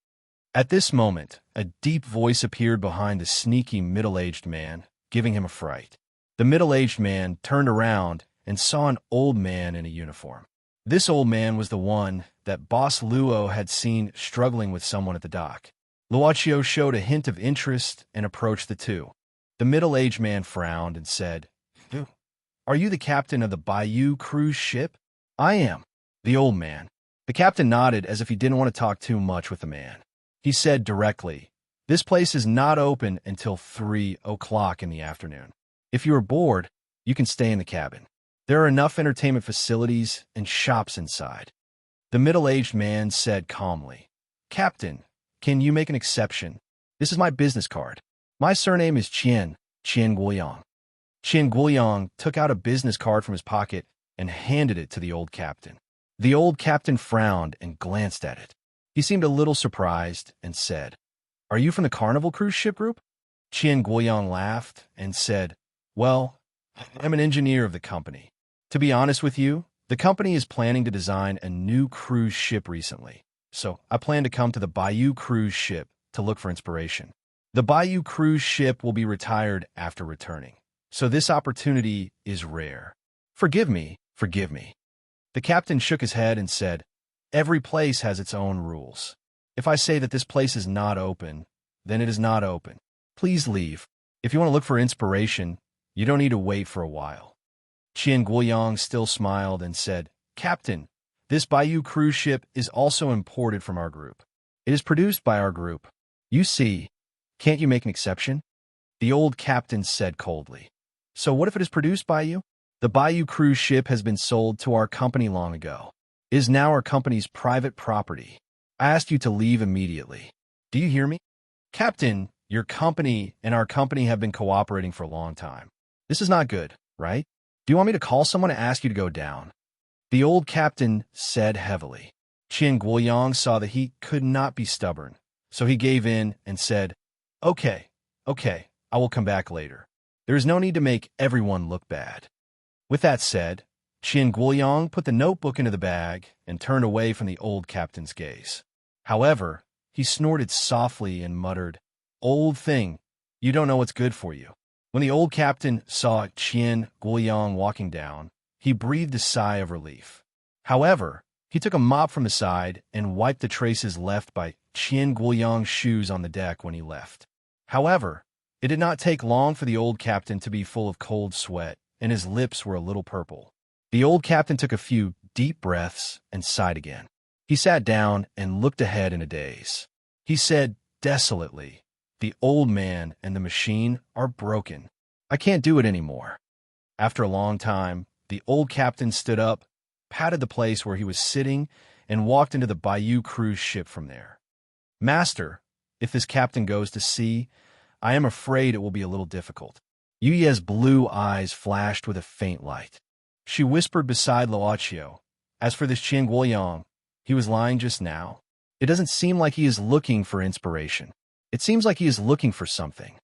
At this moment, a deep voice appeared behind the sneaky middle-aged man, giving him a fright. The middle-aged man turned around and saw an old man in a uniform. This old man was the one that Boss Luo had seen struggling with someone at the dock. Luaccio showed a hint of interest and approached the two. The middle-aged man frowned and said, Are you the captain of the Bayou cruise ship? I am. The old man. The captain nodded as if he didn't want to talk too much with the man. He said directly, This place is not open until 3 o'clock in the afternoon. If you are bored, you can stay in the cabin. There are enough entertainment facilities and shops inside. The middle-aged man said calmly, Captain, can you make an exception? This is my business card. My surname is Qian Guoyang. Qian Guoyang took out a business card from his pocket and handed it to the old captain. The old captain frowned and glanced at it. He seemed a little surprised and said, "Are you from the Carnival Cruise Ship Group?" Qian Guoyang laughed and said, "Well, I'm an engineer of the company. To be honest with you, the company is planning to design a new cruise ship recently, so I plan to come to the Bayou cruise ship to look for inspiration. The Bayou cruise ship will be retired after returning, so this opportunity is rare. Forgive me, forgive me." The captain shook his head and said, "Every place has its own rules. If I say that this place is not open, then it is not open. Please leave. If you want to look for inspiration, you don't need to wait for a while." Qian Guoyang still smiled and said, "Captain, this Bayou cruise ship is also imported from our group. It is produced by our group. You see, can't you make an exception?" The old captain said coldly, "So what if it is produced by you? The Bayou cruise ship has been sold to our company long ago. It is now our company's private property. I asked you to leave immediately. Do you hear me? Captain, your company and our company have been cooperating for a long time. This is not good, right? Do you want me to call someone and ask you to go down?" The old captain said heavily. Qian Guoyang saw that he could not be stubborn, so he gave in and said, Okay, I will come back later. There is no need to make everyone look bad." With that said, Qian Guoyang put the notebook into the bag and turned away from the old captain's gaze. However, he snorted softly and muttered, "Old thing, you don't know what's good for you." When the old captain saw Qian Guoyang walking down, he breathed a sigh of relief. However, he took a mop from the side and wiped the traces left by Qian Guoyang's shoes on the deck when he left. However, it did not take long for the old captain to be full of cold sweat, and his lips were a little purple. The old captain took a few deep breaths and sighed again. He sat down and looked ahead in a daze. He said desolately, "The old man and the machine are broken. I can't do it anymore." After a long time, the old captain stood up, patted the place where he was sitting, and walked into the Bayou cruise ship from there. "Master, if this captain goes to sea, I am afraid it will be a little difficult." Yu Ye's blue eyes flashed with a faint light. She whispered beside Luoqiu, "As for this Qian Guoyang, he was lying just now. It doesn't seem like he is looking for inspiration. It seems like he is looking for something."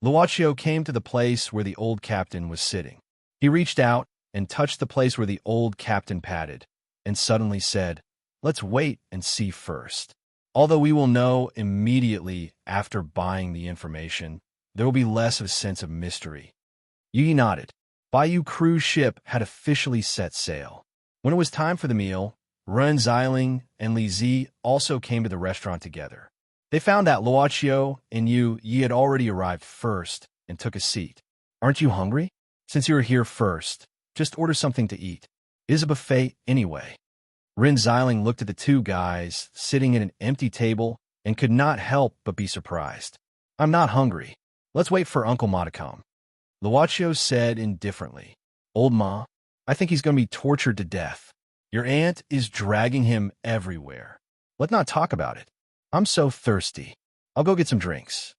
Luoqiu came to the place where the old captain was sitting. He reached out and touched the place where the old captain patted, and suddenly said, "Let's wait and see first. Although we will know immediately after buying the information, there will be less of a sense of mystery." Yi nodded. Bayou cruise ship had officially set sail. When it was time for the meal, Ren Xiling and Li Zi also came to the restaurant together. They found that Luoqiu and Yi had already arrived first and took a seat. "Aren't you hungry? Since you are here first, just order something to eat. It is a buffet anyway." Ren Xiling looked at the two guys sitting at an empty table and could not help but be surprised. "I'm not hungry. Let's wait for Uncle Ma to come." Luoqiu said indifferently, "Old Ma, I think he's going to be tortured to death. Your aunt is dragging him everywhere. Let's not talk about it. I'm so thirsty. I'll go get some drinks."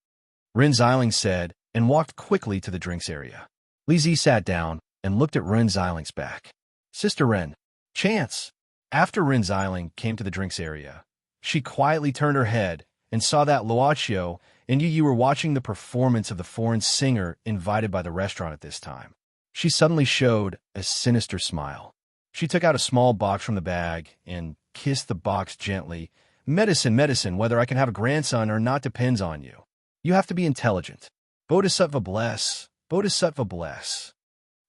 Ren Xiling said and walked quickly to the drinks area. Li Zi sat down and looked at Ren Xiling's back. "Sister Ren, chance." After Ren Xiling came to the drinks area, she quietly turned her head and saw that Luoqiu and you were watching the performance of the foreign singer invited by the restaurant at this time. She suddenly showed a sinister smile. She took out a small box from the bag and kissed the box gently. Medicine, whether I can have a grandson or not depends on you. You have to be intelligent. Bodhisattva bless, Bodhisattva bless."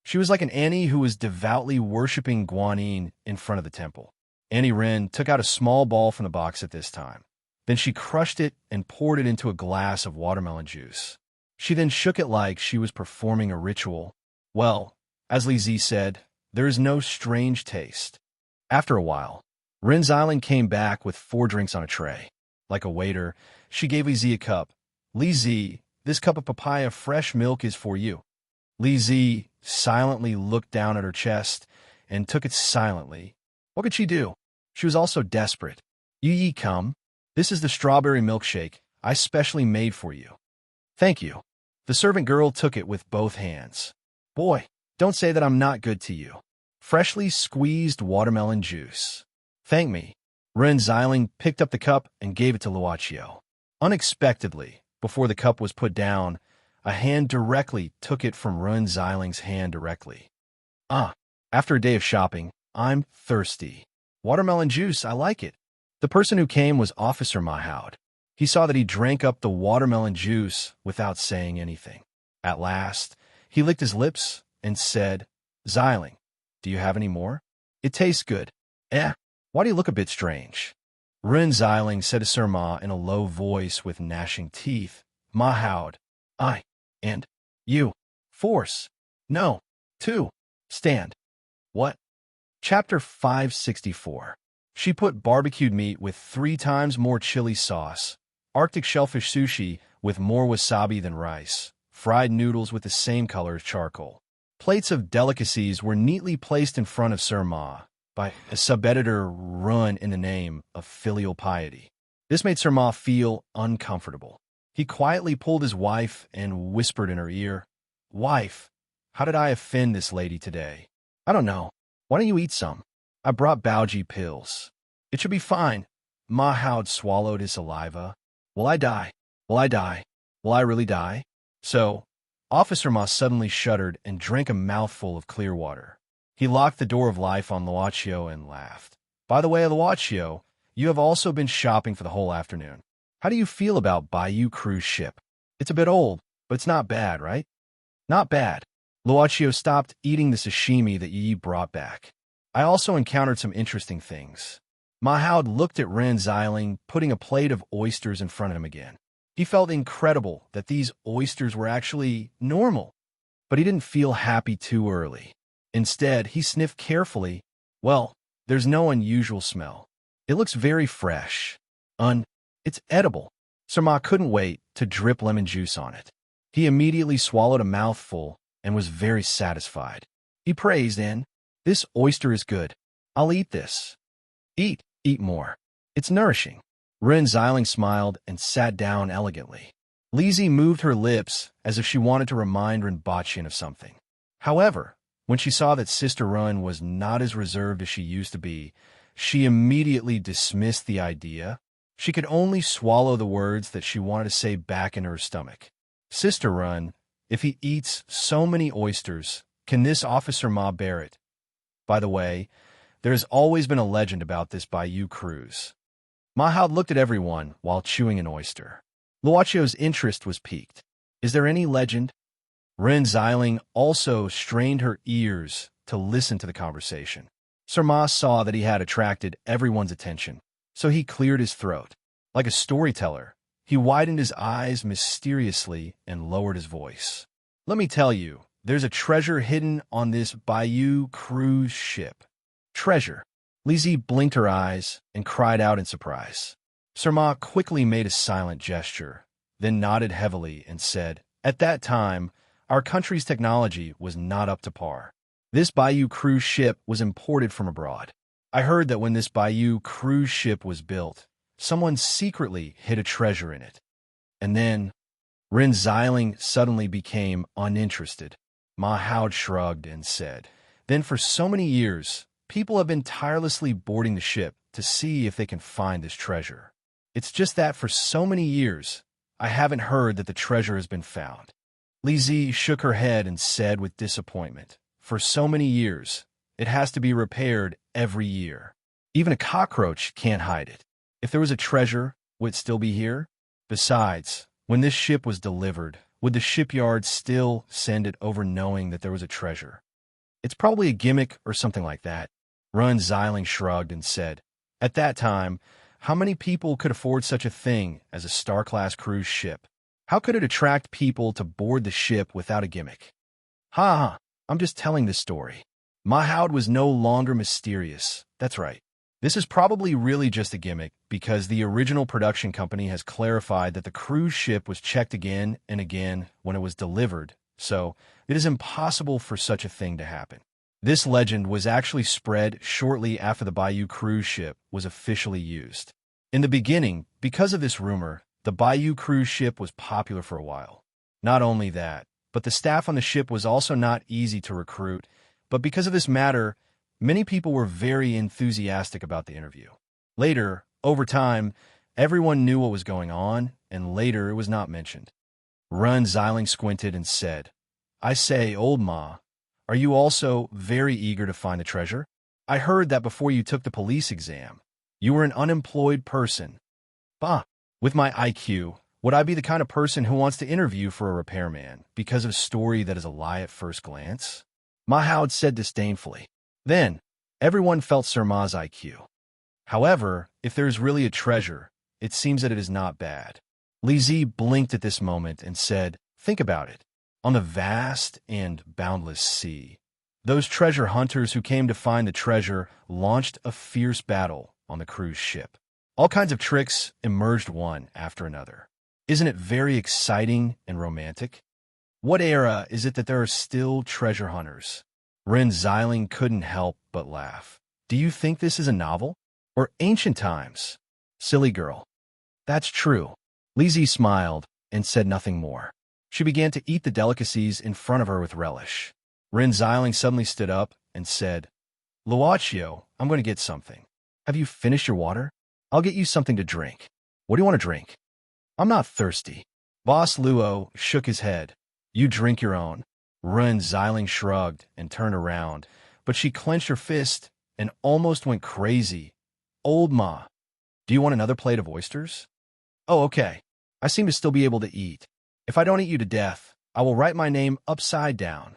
She was like an Annie who was devoutly worshipping Guanyin in front of the temple. Annie Ren took out a small ball from the box at this time. Then she crushed it and poured it into a glass of watermelon juice. She then shook it like she was performing a ritual. Well, as Li Zi said, there is no strange taste. After a while, Ren Xiling came back with 4 drinks on a tray. Like a waiter, she gave Li Zi a cup. "Li Zi, this cup of papaya fresh milk is for you." Li Zi silently looked down at her chest and took it silently. What could she do? She was also desperate. "Yi, come. This is the strawberry milkshake I specially made for you." "Thank you." The servant girl took it with both hands. "Boy, don't say that I'm not good to you. freshly squeezed watermelon juice. Thank me. Ren Xiling picked up the cup and gave it to Luochio. Unexpectedly, before the cup was put down, a hand directly took it from Ren Xiling's hand directly. Ah, after a day of shopping, I'm thirsty. Watermelon juice, I like it. The person who came was Officer Mahoud. He saw that he drank up the watermelon juice without saying anything. At last, he licked his lips and said, Xiling, do you have any more? It tastes good. Why do you look a bit strange? Ren Xiling said to Sir Ma in a low voice with gnashing teeth. Mahoud, I, and you. Force. No. 2. Stand. What? Chapter 564. She put barbecued meat with 3 times more chili sauce, Arctic shellfish sushi with more wasabi than rice, fried noodles with the same color as charcoal. Plates of delicacies were neatly placed in front of Sir Ma by a sub-editor run in the name of filial piety. This made Sir Ma feel uncomfortable. He quietly pulled his wife and whispered in her ear, Wife, how did I offend this lady today? I don't know. Why don't you eat some? I brought Baoji pills. It should be fine. Mahoud swallowed his saliva. Will I die? Will I die? Will I really die? So, Officer Ma suddenly shuddered and drank a mouthful of clear water. He locked the door of life on Luochio and laughed. By the way, Luochio, you have also been shopping for the whole afternoon. How do you feel about Bayou cruise ship? It's a bit old, but it's not bad, right? Not bad. Luochio stopped eating the sashimi that Yi brought back. I also encountered some interesting things. Mahoud looked at Ren Xiling, putting a plate of oysters in front of him again. He felt incredible that these oysters were actually normal, but he didn't feel happy too early. Instead, he sniffed carefully. Well, there's no unusual smell. It looks very fresh. It's edible. Sir Ma couldn't wait to drip lemon juice on it. He immediately swallowed a mouthful and was very satisfied. He praised this oyster is good. I'll eat this. Eat more. It's nourishing. Ren Xiling smiled and sat down elegantly. Lizzie moved her lips as if she wanted to remind Rinpochian of something. However, when she saw that Sister Run was not as reserved as she used to be, she immediately dismissed the idea. She could only swallow the words that she wanted to say back in her stomach. Sister Run, if he eats so many oysters, can this Officer Ma bear it? By the way, there has always been a legend about this Bayou cruise. Mahoud looked at everyone while chewing an oyster. Luochio's interest was piqued. Is there any legend? Ren Xiling also strained her ears to listen to the conversation. Sir Ma saw that he had attracted everyone's attention, so he cleared his throat. Like a storyteller, he widened his eyes mysteriously and lowered his voice. Let me tell you, there's a treasure hidden on this Bayou cruise ship. Treasure. Lizzie blinked her eyes and cried out in surprise. Sir Ma quickly made a silent gesture, then nodded heavily and said, At that time, our country's technology was not up to par. This Bayou cruise ship was imported from abroad. I heard that when this Bayou cruise ship was built, someone secretly hid a treasure in it. And then, Ren Xiling suddenly became uninterested. Mahoud shrugged and said, Then for so many years, people have been tirelessly boarding the ship to see if they can find this treasure. It's just that for so many years, I haven't heard that the treasure has been found. Lizzie shook her head and said with disappointment, For so many years, it has to be repaired every year. Even a cockroach can't hide it. If there was a treasure, would it still be here? Besides, when this ship was delivered, would the shipyard still send it over knowing that there was a treasure? It's probably a gimmick or something like that. Ren Xiling shrugged and said, At that time, how many people could afford such a thing as a star-class cruise ship? How could it attract people to board the ship without a gimmick? Ha, I'm just telling this story. Mahoud was no longer mysterious. That's right. This is probably really just a gimmick because the original production company has clarified that the cruise ship was checked again and again when it was delivered, so it is impossible for such a thing to happen. This legend was actually spread shortly after the Bayou cruise ship was officially used. In the beginning, because of this rumor, the Bayou cruise ship was popular for a while. Not only that, but the staff on the ship was also not easy to recruit, but because of this matter, Many people were very enthusiastic about the interview. Later, over time, everyone knew what was going on, and later it was not mentioned. Run Xiling squinted and said, I say, old ma, are you also very eager to find the treasure? I heard that before you took the police exam, you were an unemployed person. Bah, with my IQ, would I be the kind of person who wants to interview for a repairman because of a story that is a lie at first glance? Mahoud said disdainfully. Then, everyone felt Sir Ma's IQ. However, if there is really a treasure, it seems that it is not bad. Li Zi blinked at this moment and said, think about it. On the vast and boundless sea, those treasure hunters who came to find the treasure launched a fierce battle on the cruise ship. All kinds of tricks emerged one after another. Isn't it very exciting and romantic? What era is it that there are still treasure hunters? Ren Xiling couldn't help but laugh. Do you think this is a novel? Or ancient times? Silly girl. That's true. Li Zi smiled and said nothing more. She began to eat the delicacies in front of her with relish. Ren Xiling suddenly stood up and said, Luochio, I'm going to get something. Have you finished your water? I'll get you something to drink. What do you want to drink? I'm not thirsty. Boss Luo shook his head. You drink your own. Ren Xiling shrugged and turned around, but she clenched her fist and almost went crazy. Old ma, do you want another plate of oysters? Oh, okay. I seem to still be able to eat. If I don't eat you to death, I will write my name upside down.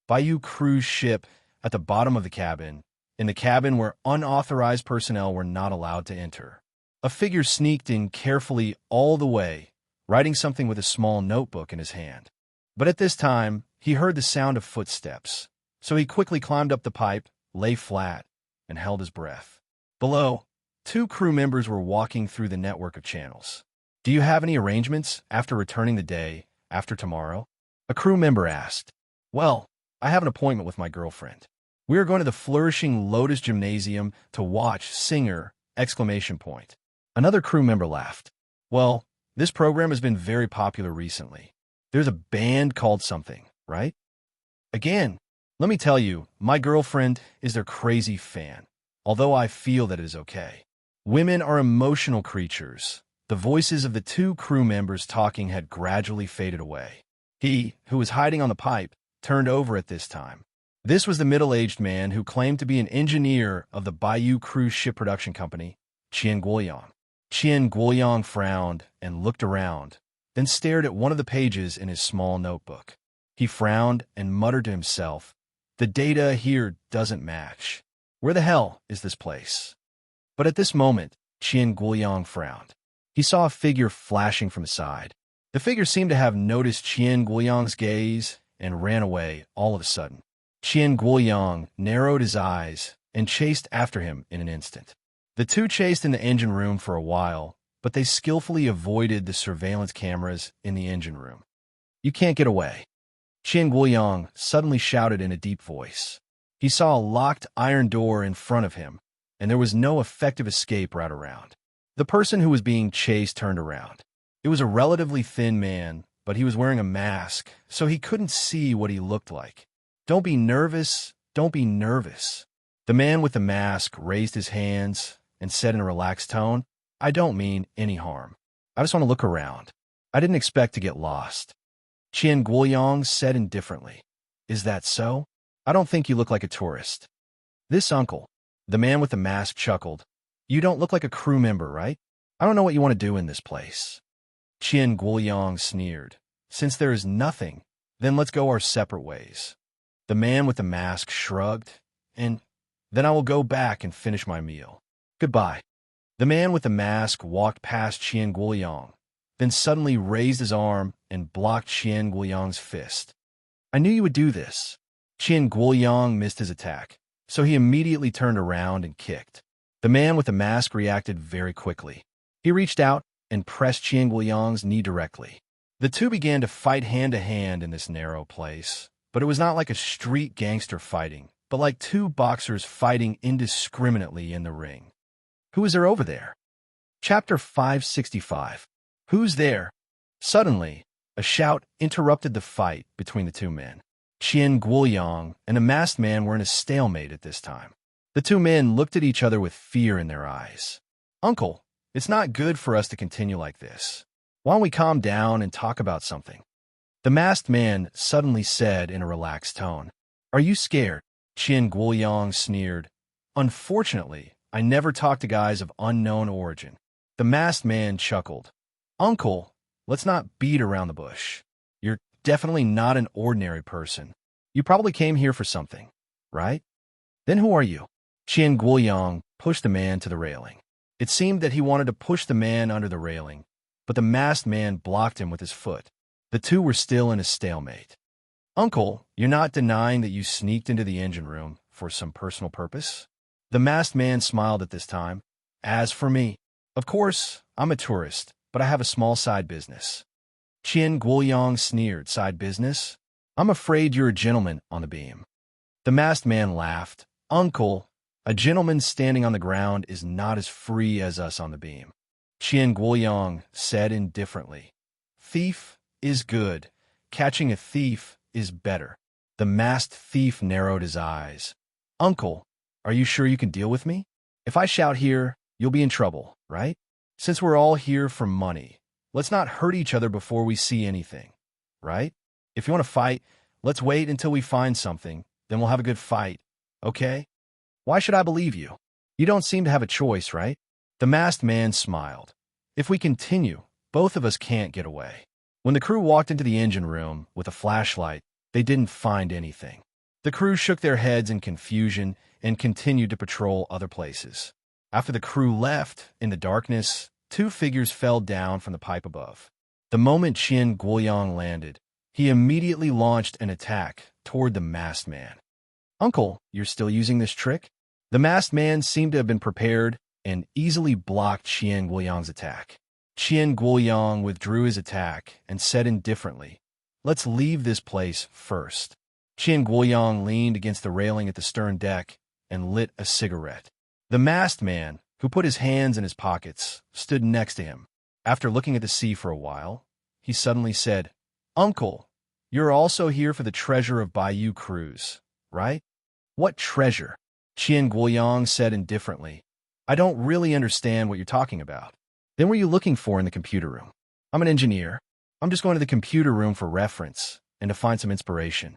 Bayou cruise ship at the bottom of the cabin, in the cabin where unauthorized personnel were not allowed to enter. A figure sneaked in carefully all the way, writing something with a small notebook in his hand. But at this time, he heard the sound of footsteps, so he quickly climbed up the pipe, lay flat, and held his breath. Below, 2 crew members were walking through the network of channels. Do you have any arrangements after returning the day after tomorrow? A crew member asked. Well, I have an appointment with my girlfriend. We are going to the flourishing Lotus Gymnasium to watch Singer! Another crew member laughed. Well, this program has been very popular recently. There's a band called something, right? Again, let me tell you, my girlfriend is their crazy fan, although I feel that it is okay. Women are emotional creatures. The voices of the 2 crew members talking had gradually faded away. He, who was hiding on the pipe, turned over at this time. This was the middle-aged man who claimed to be an engineer of the Bayou Cruise Ship Production Company, Qian Guoyang. Qian Guoyang frowned and looked around, then stared at one of the pages in his small notebook. He frowned and muttered to himself, the data here doesn't match. Where the hell is this place? But at this moment, Qian Guoyang frowned. He saw a figure flashing from the side. The figure seemed to have noticed Qian Guoyang's gaze and ran away all of a sudden. Qian Guoyang narrowed his eyes and chased after him in an instant. The 2 chased in the engine room for a while, but they skillfully avoided the surveillance cameras in the engine room. You can't get away. Qian Guoyang suddenly shouted in a deep voice. He saw a locked iron door in front of him, and there was no effective escape route around. The person who was being chased turned around. It was a relatively thin man, but he was wearing a mask, so he couldn't see what he looked like. Don't be nervous, don't be nervous. The man with the mask raised his hands and said in a relaxed tone, I don't mean any harm. I just want to look around. I didn't expect to get lost. Qian Guoyang said indifferently, Is that so? I don't think you look like a tourist. This uncle, the man with the mask chuckled, You don't look like a crew member, right? I don't know what you want to do in this place. Qian Guoyang sneered. Since there is nothing, then let's go our separate ways. The man with the mask shrugged, and then I will go back and finish my meal. Goodbye. The man with the mask walked past Qian Guoyang, then suddenly raised his arm and blocked Qian Guoyang's fist. I knew you would do this. Qian Guoyang missed his attack, so he immediately turned around and kicked. The man with the mask reacted very quickly. He reached out and pressed Qian Guoyang's knee directly. The 2 began to fight hand-to-hand in this narrow place, but it was not like a street gangster fighting, but like 2 boxers fighting indiscriminately in the ring. Who is there over there? Chapter 565. Who's there? Suddenly, a shout interrupted the fight between the 2 men. Qian Guoyang and a masked man were in a stalemate at this time. The two men looked at each other with fear in their eyes. "Uncle, it's not good for us to continue like this. Why don't we calm down and talk about something?" The masked man suddenly said in a relaxed tone. "Are you scared?" Qin Guoyang sneered. "Unfortunately, I never talk to guys of unknown origin." The masked man chuckled. "Uncle, let's not beat around the bush. You're definitely not an ordinary person. You probably came here for something, right? Then who are you?" Qin Guoyang pushed the man to the railing. It seemed that he wanted to push the man under the railing, but the masked man blocked him with his foot. The two were still in a stalemate. "Uncle, you're not denying that you sneaked into the engine room for some personal purpose?" The masked man smiled at this time. "As for me, of course, I'm a tourist, but I have a small side business." Qin Guoyang sneered. "Side business? I'm afraid you're a gentleman on the beam." The masked man laughed. "Uncle, a gentleman standing on the ground is not as free as us on the beam." Qin Guoyang said indifferently. "Thief is good. Catching a thief is better." The masked thief narrowed his eyes. "Uncle, are you sure you can deal with me? If I shout here, you'll be in trouble, right? Since we're all here for money, let's not hurt each other before we see anything, right? If you want to fight, let's wait until we find something, then we'll have a good fight, okay? Why should I believe you? You don't seem to have a choice, right?" The masked man smiled. "If we continue, both of us can't get away." When the crew walked into the engine room with a flashlight, they didn't find anything. The crew shook their heads in confusion and continued to patrol other places. After the crew left, in the darkness, two figures fell down from the pipe above. The moment Qin Guoyang landed, he immediately launched an attack toward the masked man. "Uncle, you're still using this trick?" The masked man seemed to have been prepared and easily blocked Qin Guoyang's attack. Qin Guoyang withdrew his attack and said indifferently, "Let's leave this place first." Qin Guoyang leaned against the railing at the stern deck and lit a cigarette. The masked man, who put his hands in his pockets, stood next to him. After looking at the sea for a while, he suddenly said, "Uncle, you're also here for the treasure of Bayou Cruise, right?" "What treasure?" Qin Guoyang said indifferently. "I don't really understand what you're talking about." "Then what are you looking for in the computer room?" "I'm an engineer. I'm just going to the computer room for reference and to find some inspiration."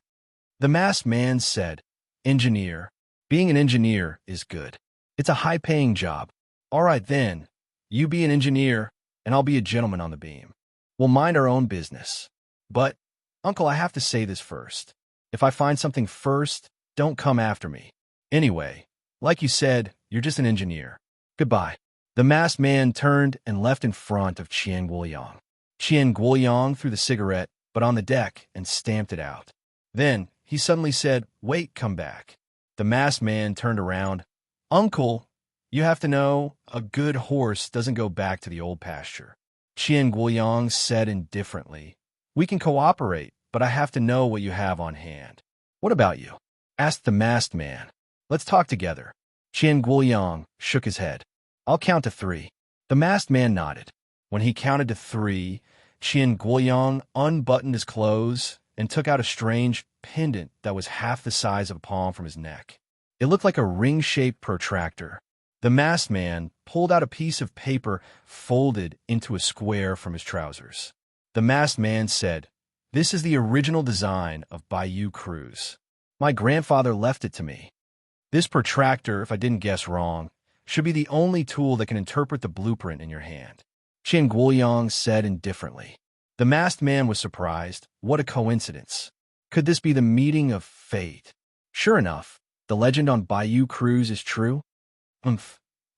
The masked man said, "Engineer. Being an engineer is good. It's a high-paying job. All right then, you be an engineer, and I'll be a gentleman on the beam. We'll mind our own business. But, Uncle, I have to say this first. If I find something first, don't come after me. Anyway, like you said, you're just an engineer. Goodbye." The masked man turned and left in front of Qin Guoyang. Qin Guoyang threw the cigarette, but on the deck, and stamped it out. Then, he suddenly said, "Wait, come back." The masked man turned around. "Uncle, you have to know, a good horse doesn't go back to the old pasture." Qin Guoyang said indifferently, "We can cooperate, but I have to know what you have on hand." "What about you?" asked the masked man. "Let's talk together." Qin Guoyang shook his head. "I'll count to 3. The masked man nodded. When he counted to 3, Qin Guoyang unbuttoned his clothes and took out a strange pendant that was half the size of a palm from his neck. It looked like a ring-shaped protractor. The masked man pulled out a piece of paper folded into a square from his trousers. The masked man said, "This is the original design of Bayou Cruise. My grandfather left it to me. This protractor, if I didn't guess wrong, should be the only tool that can interpret the blueprint in your hand." Qin Guoyang said indifferently. The masked man was surprised. What a coincidence. Could this be the meeting of fate? Sure enough, the legend on Bayou Cruise is true.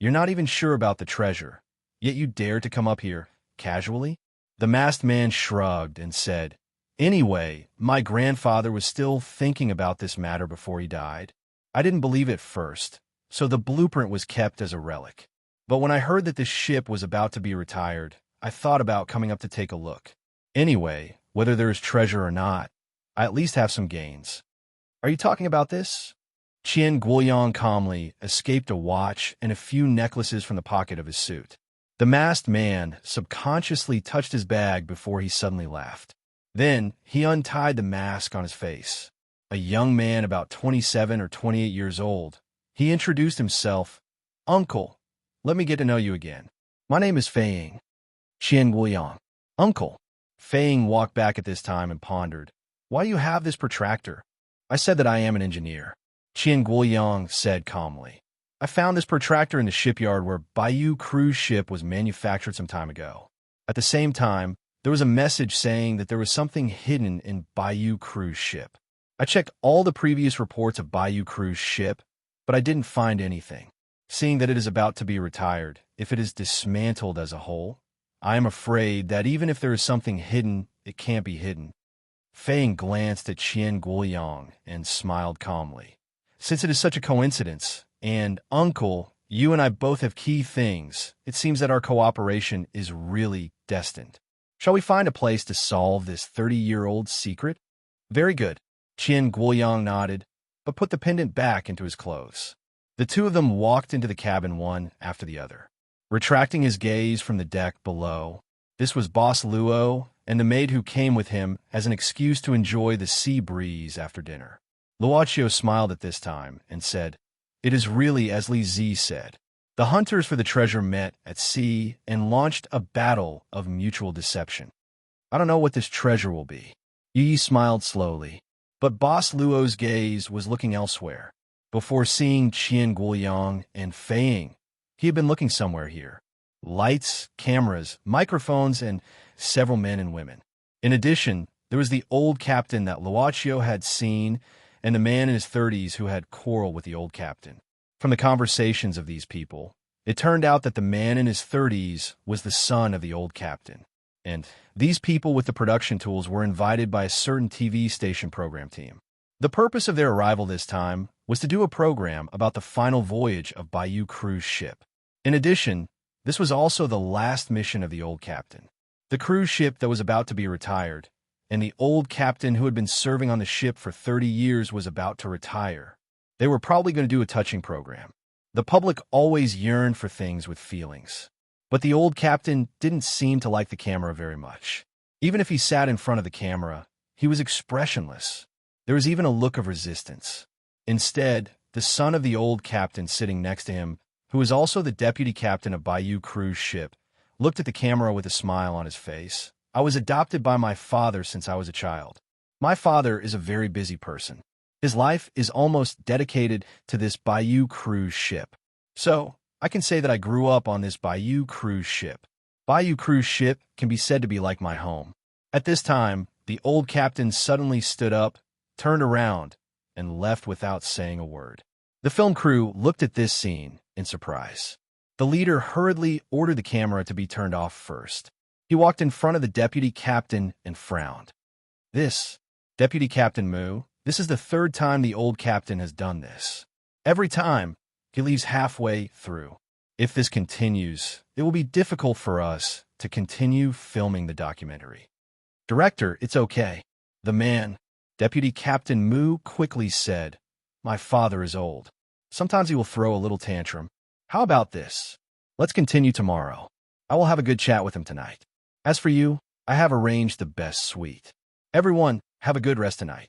You're not even sure about the treasure, yet you dare to come up here, casually? The masked man shrugged and said, "Anyway, my grandfather was still thinking about this matter before he died. I didn't believe it first, so the blueprint was kept as a relic. But when I heard that this ship was about to be retired, I thought about coming up to take a look. Anyway, whether there is treasure or not, I at least have some gains." "Are you talking about this?" Qin Guoyang calmly escaped a watch and a few necklaces from the pocket of his suit. The masked man subconsciously touched his bag before he suddenly laughed. Then he untied the mask on his face. A young man about 27 or 28 years old, He introduced himself. Uncle, let me get to know you again. My name is Fei Qian Guiyang. Uncle. Fei walked back at this time and pondered. Why do you have this protractor? I said that I am an engineer. Qian Guiyang said calmly. I found this protractor in the shipyard where Bayou cruise ship was manufactured some time ago. At the same time, there was a message saying that there was something hidden in Bayou cruise ship. I checked all the previous reports of Bayou cruise ship, but I didn't find anything. Seeing that it is about to be retired, if it is dismantled as a whole, I am afraid that even if there is something hidden, it can't be hidden. Fei glanced at Qian Guiyang and smiled calmly. Since it is such a coincidence, and, Uncle, you and I both have key things, it seems that our cooperation is really destined. Shall we find a place to solve this 30-year-old secret? Very good. Qian Guiyang nodded, but put the pendant back into his clothes. The two of them walked into the cabin one after the other. Retracting his gaze from the deck below, this was Boss Luo and the maid who came with him as an excuse to enjoy the sea breeze after dinner. Luochio smiled at this time and said, It is really as Li Zi said. The hunters for the treasure met at sea and launched a battle of mutual deception. I don't know what this treasure will be. Yi smiled slowly, but Boss Luo's gaze was looking elsewhere. Before seeing Qian Guiyang and Fei, he had been looking somewhere here. Lights, cameras, microphones, and several men and women. In addition, there was the old captain that Luochio had seen and the man in his 30s who had quarreled with the old captain. From the conversations of these people, it turned out that the man in his 30s was the son of the old captain. And these people with the production tools were invited by a certain TV station program team. The purpose of their arrival this time was to do a program about the final voyage of Bayou cruise ship. In addition, this was also the last mission of the old captain. The cruise ship that was about to be retired, and the old captain who had been serving on the ship for 30 years was about to retire. They were probably going to do a touching program. The public always yearned for things with feelings. But the old captain didn't seem to like the camera very much. Even if he sat in front of the camera, he was expressionless. There was even a look of resistance. Instead, the son of the old captain sitting next to him, who was also the deputy captain of Bayou cruise ship, looked at the camera with a smile on his face. I was adopted by my father since I was a child. My father is a very busy person. His life is almost dedicated to this Bayou cruise ship. So, I can say that I grew up on this Bayou cruise ship. Bayou cruise ship can be said to be like my home. At this time, the old captain suddenly stood up, turned around, and left without saying a word. The film crew looked at this scene in surprise. The leader hurriedly ordered the camera to be turned off first. He walked in front of the deputy captain and frowned. Deputy Captain Mu, this is the third time the old captain has done this. Every time, he leaves halfway through. If this continues, it will be difficult for us to continue filming the documentary. Director, it's okay. The man, Deputy Captain Mu, quickly said, My father is old. Sometimes he will throw a little tantrum. How about this? Let's continue tomorrow. I will have a good chat with him tonight. As for you, I have arranged the best suite. Everyone, have a good rest tonight.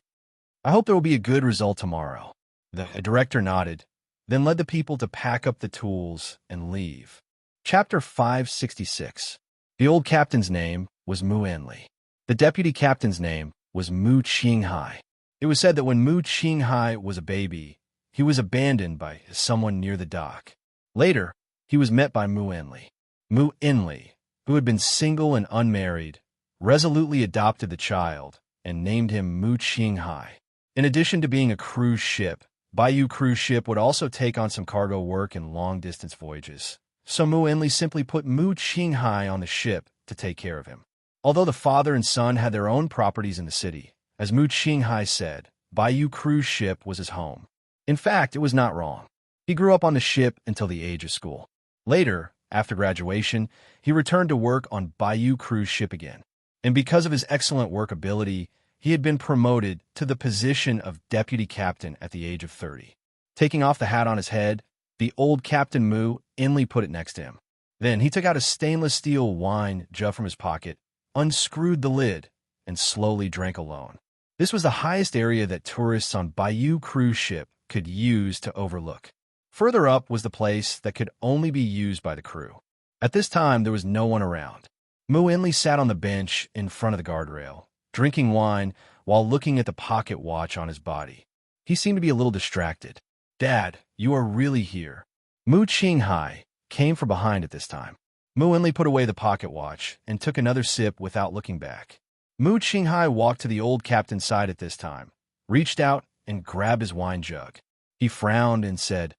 I hope there will be a good result tomorrow. The director nodded, then led the people to pack up the tools and leave. Chapter 566. The old captain's name was Mu Enli. The deputy captain's name was Mu Qinghai. It was said that when Mu Qinghai was a baby, he was abandoned by someone near the dock. Later, he was met by Mu Enli. Mu Enli, who had been single and unmarried, resolutely adopted the child and named him Mu Qinghai. In addition to being a cruise ship, Bayou cruise ship would also take on some cargo work and long-distance voyages. So Mu Enli simply put Mu Qinghai on the ship to take care of him. Although the father and son had their own properties in the city, as Mu Qinghai said, Bayou cruise ship was his home. In fact, it was not wrong. He grew up on the ship until the age of school. Later, after graduation, he returned to work on Bayou cruise ship again. And because of his excellent work ability, he had been promoted to the position of deputy captain at the age of 30. Taking off the hat on his head, the old Captain Mu Enli put it next to him. Then he took out a stainless steel wine jug from his pocket, unscrewed the lid, and slowly drank alone. This was the highest area that tourists on Bayou cruise ship could use to overlook. Further up was the place that could only be used by the crew. At this time, there was no one around. Moo Inley sat on the bench in front of the guardrail, drinking wine while looking at the pocket watch on his body. He seemed to be a little distracted. "Dad, you are really here." Mu Qinghai came from behind at this time. Mu Inley put away the pocket watch and took another sip without looking back. Mu Qinghai walked to the old captain's side at this time, reached out and grabbed his wine jug. He frowned and said,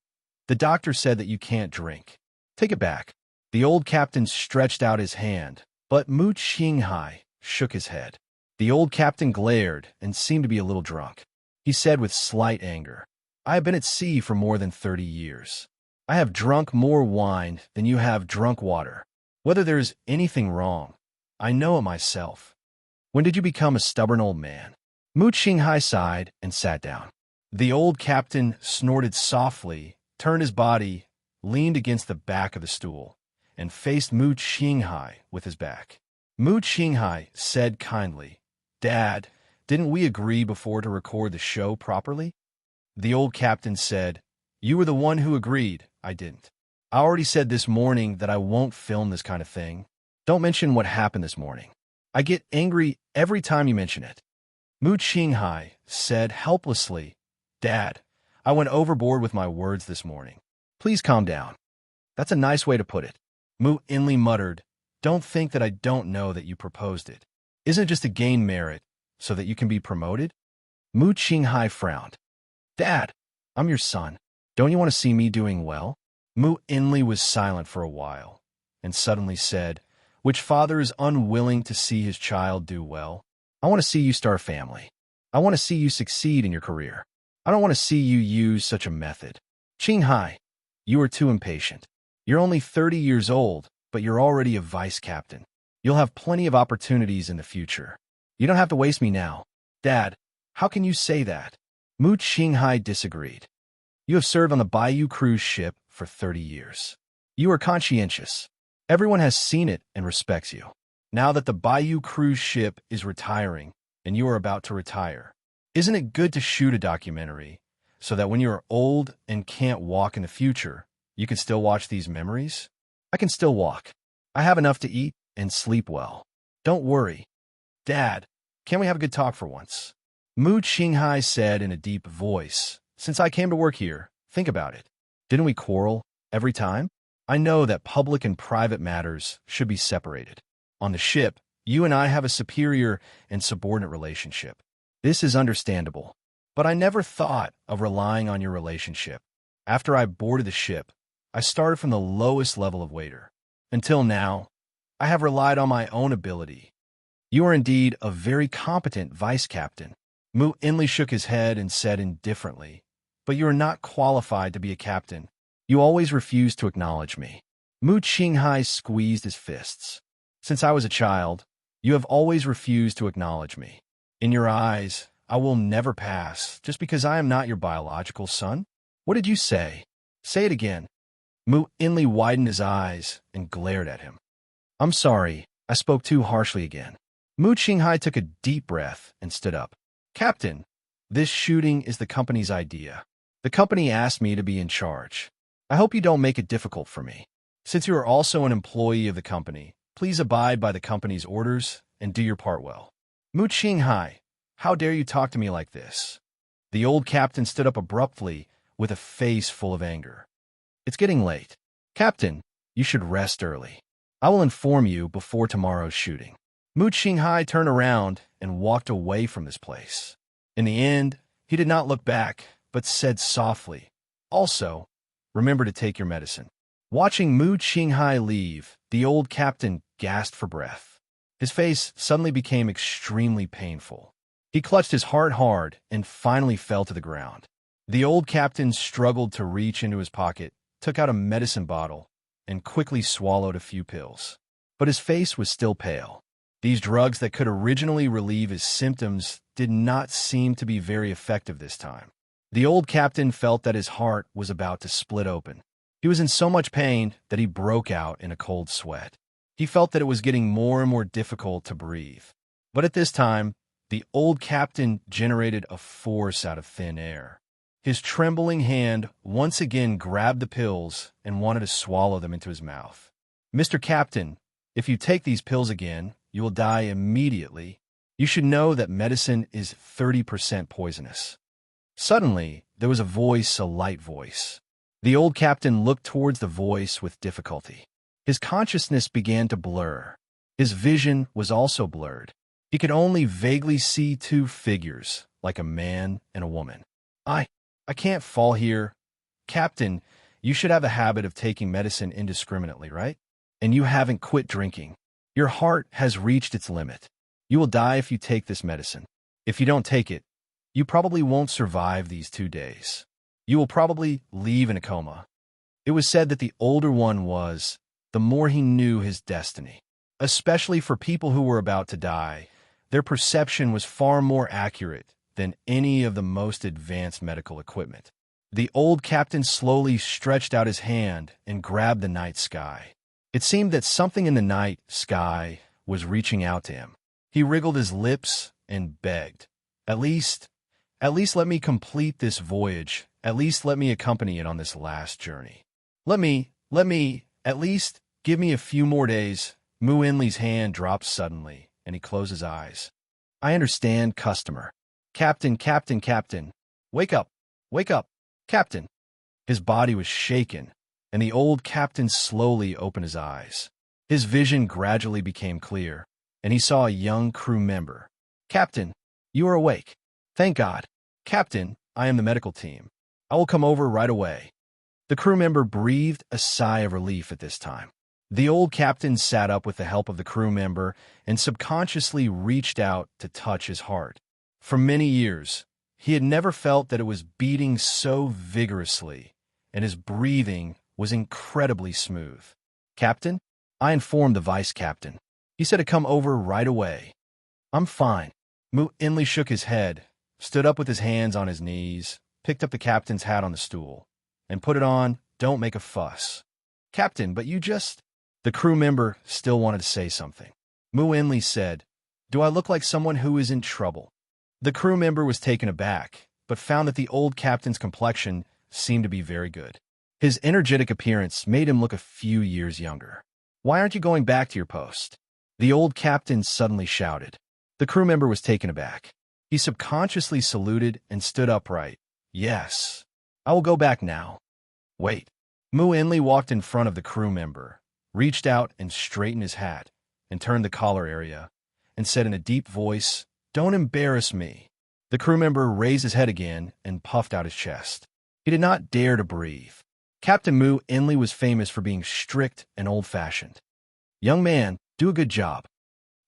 "The doctor said that you can't drink. Take it back." The old captain stretched out his hand, but Mu Qinghai shook his head. The old captain glared and seemed to be a little drunk. He said with slight anger, "I have been at sea for more than 30 years. I have drunk more wine than you have drunk water. Whether there is anything wrong, I know it myself. When did you become a stubborn old man?" Mu Qinghai sighed and sat down. The old captain snorted softly, turned his body, leaned against the back of the stool, and faced Mu Qinghai with his back. Mu Qinghai said kindly, "Dad, didn't we agree before to record the show properly?" The old captain said, "You were the one who agreed. I didn't. I already said this morning that I won't film this kind of thing. Don't mention what happened this morning. I get angry every time you mention it." Mu Qinghai said helplessly, "Dad, I went overboard with my words this morning. Please calm down." "That's a nice way to put it." Mu Inley muttered, "Don't think that I don't know that you proposed it. Isn't it just to gain merit so that you can be promoted?" Mu Qinghai frowned. "Dad, I'm your son. Don't you want to see me doing well?" Mu Inley was silent for a while, and suddenly said, "Which father is unwilling to see his child do well? I want to see you start a family. I want to see you succeed in your career. I don't want to see you use such a method. Qinghai, you are too impatient. You're only 30 years old, but you're already a vice captain. You'll have plenty of opportunities in the future. You don't have to waste me now." "Dad, how can you say that?" Mu Qinghai disagreed. "You have served on the Bayou cruise ship for 30 years. You are conscientious. Everyone has seen it and respects you. Now that the Bayou cruise ship is retiring and you are about to retire, isn't it good to shoot a documentary so that when you are old and can't walk in the future, you can still watch these memories?" "I can still walk. I have enough to eat and sleep well. Don't worry." "Dad, can't we have a good talk for once?" Mu Qinghai said in a deep voice, "Since I came to work here, think about it. Didn't we quarrel every time? I know that public and private matters should be separated. On the ship, you and I have a superior and subordinate relationship. This is understandable. But I never thought of relying on your relationship. After I boarded the ship, I started from the lowest level of waiter. Until now, I have relied on my own ability. You are indeed a very competent vice captain." Mu Inley shook his head and said indifferently, "But you are not qualified to be a captain. You always refuse to acknowledge me." Mu Qinghai squeezed his fists. "Since I was a child, you have always refused to acknowledge me. In your eyes, I will never pass just because I am not your biological son. What did you say? Say it again." Mu Inley widened his eyes and glared at him. "I'm sorry, I spoke too harshly again." Mu Qinghai took a deep breath and stood up. "Captain, this shooting is the company's idea. The company asked me to be in charge. I hope you don't make it difficult for me. Since you are also an employee of the company, please abide by the company's orders and do your part well." "Mu Qinghai, how dare you talk to me like this?" The old captain stood up abruptly with a face full of anger. "It's getting late. Captain, you should rest early. I will inform you before tomorrow's shooting." Mu Qinghai turned around and walked away from this place. In the end, he did not look back, but said softly, "Also, remember to take your medicine." Watching Mu Qinghai leave, the old captain gasped for breath. His face suddenly became extremely painful. He clutched his heart hard and finally fell to the ground. The old captain struggled to reach into his pocket, took out a medicine bottle, and quickly swallowed a few pills. But his face was still pale. These drugs that could originally relieve his symptoms did not seem to be very effective this time. The old captain felt that his heart was about to split open. He was in so much pain that he broke out in a cold sweat. He felt that it was getting more and more difficult to breathe. But at this time, the old captain generated a force out of thin air. His trembling hand once again grabbed the pills and wanted to swallow them into his mouth. "Mr. Captain, if you take these pills again, you will die immediately. You should know that medicine is 30% poisonous." Suddenly, there was a light voice. The old captain looked towards the voice with difficulty. His consciousness began to blur. His vision was also blurred. He could only vaguely see two figures, like a man and a woman. I can't fall here. Captain, you should have a habit of taking medicine indiscriminately, right? And you haven't quit drinking. Your heart has reached its limit. You will die if you take this medicine. If you don't take it, you probably won't survive these 2 days. You will probably leave in a coma. It was said that the older one was, the more he knew his destiny. Especially for people who were about to die, their perception was far more accurate than any of the most advanced medical equipment. The old captain slowly stretched out his hand and grabbed the night sky. It seemed that something in the night sky was reaching out to him. He wriggled his lips and begged, At least let me complete this voyage. At least let me accompany it on this last journey. Let me, at least give me a few more days." Mu Inli's hand dropped suddenly, and he closed his eyes. "I understand, customer." Captain. Wake up, Captain." His body was shaken, and the old captain slowly opened his eyes. His vision gradually became clear, and he saw a young crew member. "Captain, you are awake. Thank God. Captain, I am the medical team. I will come over right away." The crew member breathed a sigh of relief at this time. The old captain sat up with the help of the crew member and subconsciously reached out to touch his heart. For many years, he had never felt that it was beating so vigorously, and his breathing was incredibly smooth. "Captain?" I informed the vice captain. He said to come over right away. "I'm fine." Mu Inli shook his head, stood up with his hands on his knees, picked up the captain's hat on the stool, and put it on. "Don't make a fuss." "Captain, but you just—" The crew member still wanted to say something. Mu Inli said, "Do I look like someone who is in trouble?" The crew member was taken aback, but found that the old captain's complexion seemed to be very good. His energetic appearance made him look a few years younger. "Why aren't you going back to your post?" The old captain suddenly shouted. The crew member was taken aback. He subconsciously saluted and stood upright. "Yes, I will go back now." "Wait." Mu Inli walked in front of the crew member, reached out and straightened his hat, and turned the collar area, and said in a deep voice, "Don't embarrass me." The crew member raised his head again and puffed out his chest. He did not dare to breathe. Captain Mu Inli was famous for being strict and old-fashioned. "Young man, do a good job."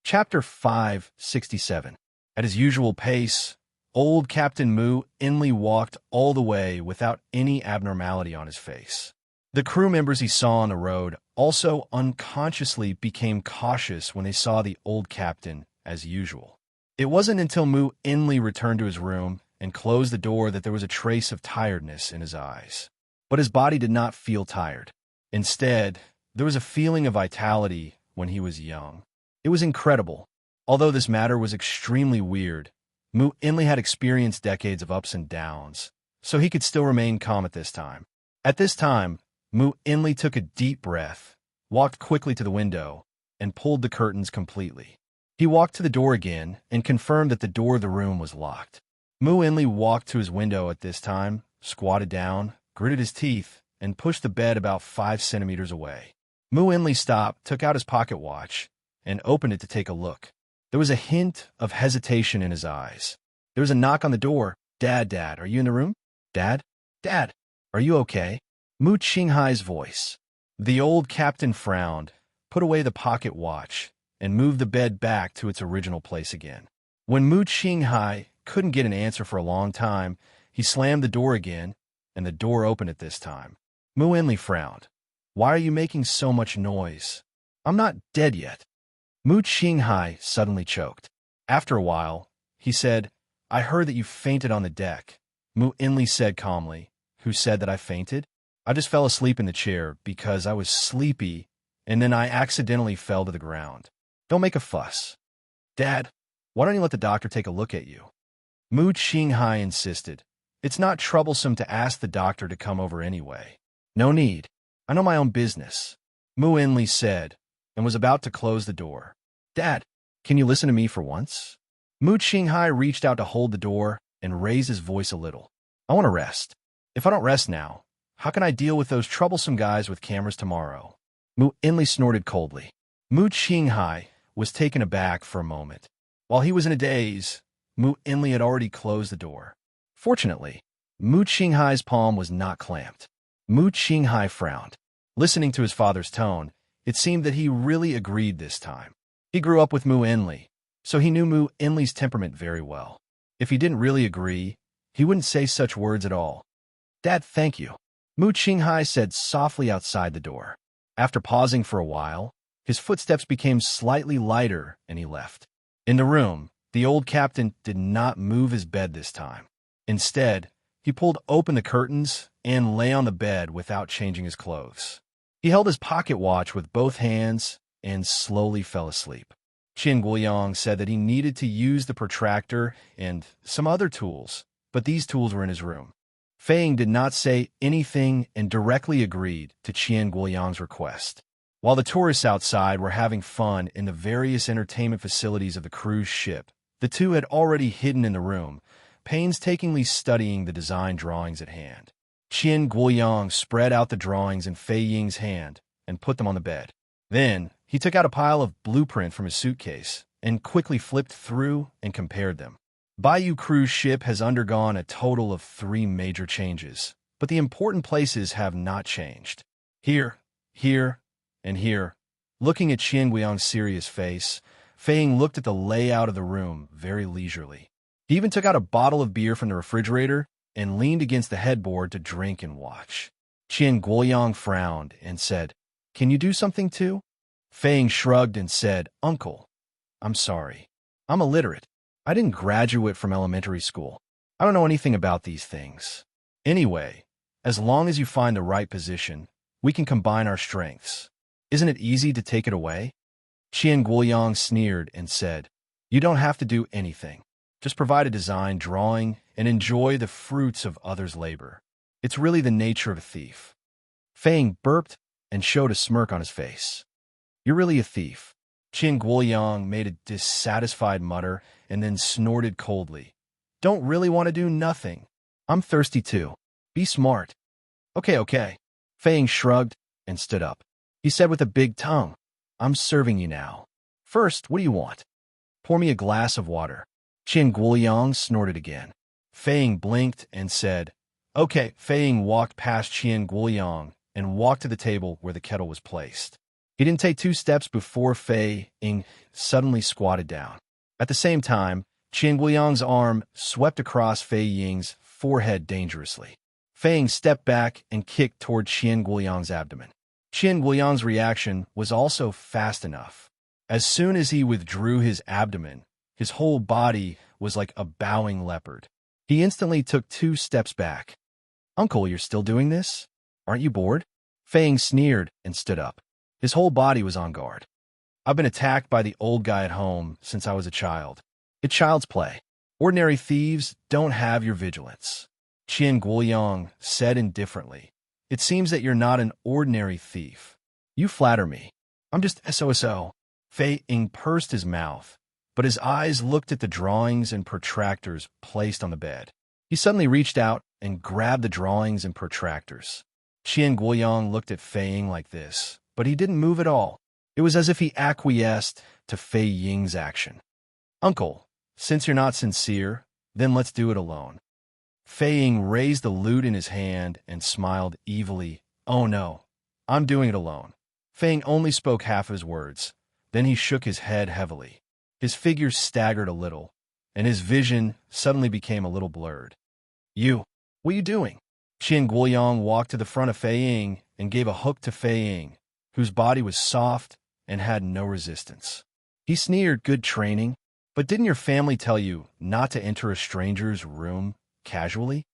Chapter 567. At his usual pace, old Captain Mu Inli walked all the way without any abnormality on his face. The crew members he saw on the road also unconsciously became cautious when they saw the old captain as usual. It wasn't until Mu Inli returned to his room and closed the door that there was a trace of tiredness in his eyes. But his body did not feel tired. Instead, there was a feeling of vitality when he was young. It was incredible. Although this matter was extremely weird, Mu Inli had experienced decades of ups and downs, so he could still remain calm at this time. At this time, Mu Inli took a deep breath, walked quickly to the window, and pulled the curtains completely. He walked to the door again and confirmed that the door of the room was locked. Mu Inli walked to his window at this time, squatted down, gritted his teeth, and pushed the bed about 5 centimeters away. Mu Inli stopped, took out his pocket watch, and opened it to take a look. There was a hint of hesitation in his eyes. There was a knock on the door. Dad, are you in the room? Dad, are you okay?" Mu Qinghai's voice. The old captain frowned, put away the pocket watch, and moved the bed back to its original place again. When Mu Qinghai couldn't get an answer for a long time, he slammed the door again, and the door opened at this time. Mu Inli frowned. "Why are you making so much noise? I'm not dead yet." Mu Qinghai suddenly choked. After a while, he said, "I heard that you fainted on the deck." Mu Inli said calmly, "Who said that I fainted? I just fell asleep in the chair because I was sleepy, and then I accidentally fell to the ground. Don't make a fuss." "Dad, why don't you let the doctor take a look at you?" Mu Qinghai insisted. It's not troublesome to ask the doctor to come over anyway. No need. I know my own business, Mu Inli said, and was about to close the door. Dad, can you listen to me for once? Mu Qinghai reached out to hold the door and raised his voice a little. I want to rest. If I don't rest now, how can I deal with those troublesome guys with cameras tomorrow? Mu Inli snorted coldly. Mu Qinghai was taken aback for a moment. While he was in a daze, Mu Inli had already closed the door. Fortunately, Mu Qinghai's palm was not clamped. Mu Qinghai frowned. Listening to his father's tone, it seemed that he really agreed this time. He grew up with Mu Inli, so he knew Mu Inli's temperament very well. If he didn't really agree, he wouldn't say such words at all. Dad, thank you, Mu Qinghai said softly outside the door. After pausing for a while, his footsteps became slightly lighter and he left. In the room, the old captain did not move his bed this time. Instead, he pulled open the curtains and lay on the bed without changing his clothes. He held his pocket watch with both hands and slowly fell asleep. Qin Guoyang said that he needed to use the protractor and some other tools, but these tools were in his room. Fei Ying did not say anything and directly agreed to Qin Guoyang's request. While the tourists outside were having fun in the various entertainment facilities of the cruise ship, the two had already hidden in the room, painstakingly studying the design drawings at hand. Qin Guoyang spread out the drawings in Fei Ying's hand and put them on the bed. Then, he took out a pile of blueprint from his suitcase and quickly flipped through and compared them. Bayou cruise ship has undergone a total of 3 major changes, but the important places have not changed. Here, and here. Looking at Qin Guoyang's serious face, Fei Ying looked at the layout of the room very leisurely. He even took out a bottle of beer from the refrigerator and leaned against the headboard to drink and watch. Qin Guoyang frowned and said, "Can you do something too?" Fei Ying shrugged and said, "Uncle, I'm sorry. I'm illiterate. I didn't graduate from elementary school. I don't know anything about these things. Anyway, as long as you find the right position, we can combine our strengths. Isn't it easy to take it away?" Qin Guoyang sneered and said, "You don't have to do anything. Just provide a design drawing and enjoy the fruits of others' labor. It's really the nature of a thief." Fei Ying burped and showed a smirk on his face. "You're really a thief." Qin Guoyang made a dissatisfied mutter and then snorted coldly. "Don't really want to do nothing. I'm thirsty too. Be smart." Okay. Fei Ying shrugged and stood up. He said with a big tongue, "I'm serving you now. First, what do you want?" "Pour me a glass of water." Qin Guoyang snorted again. Fei Ying blinked and said, "Okay." Fei Ying walked past Qin Guoyang and walked to the table where the kettle was placed. He didn't take 2 steps before Fei Ying suddenly squatted down. At the same time, Qin Guoyang's arm swept across Fei Ying's forehead dangerously. Fei Ying stepped back and kicked toward Qin Guoyang's abdomen. Qin Guoyang's reaction was also fast enough. As soon as he withdrew his abdomen, his whole body was like a bowing leopard. He instantly took 2 steps back. "Uncle, you're still doing this? Aren't you bored?" Fei Ying sneered and stood up. His whole body was on guard. "I've been attacked by the old guy at home since I was a child. It's child's play. Ordinary thieves don't have your vigilance." Qin Guoyang said indifferently, "It seems that you're not an ordinary thief. You flatter me. I'm just SOSO. Fei Ying pursed his mouth, but his eyes looked at the drawings and protractors placed on the bed. He suddenly reached out and grabbed the drawings and protractors. Qin Guoyang looked at Fei Ying like this, but he didn't move at all. It was as if he acquiesced to Fei Ying's action. "Uncle, since you're not sincere, then let's do it alone." Fei Ying raised the lute in his hand and smiled evilly. "Oh no, I'm doing it alone." Fei Ying only spoke half his words. Then he shook his head heavily. His figure staggered a little, and his vision suddenly became a little blurred. What are you doing?" Qin Guoyang walked to the front of Fei Ying and gave a hook to Fei Ying, whose body was soft and had no resistance. He sneered, "Good training. But didn't your family tell you not to enter a stranger's room casually?"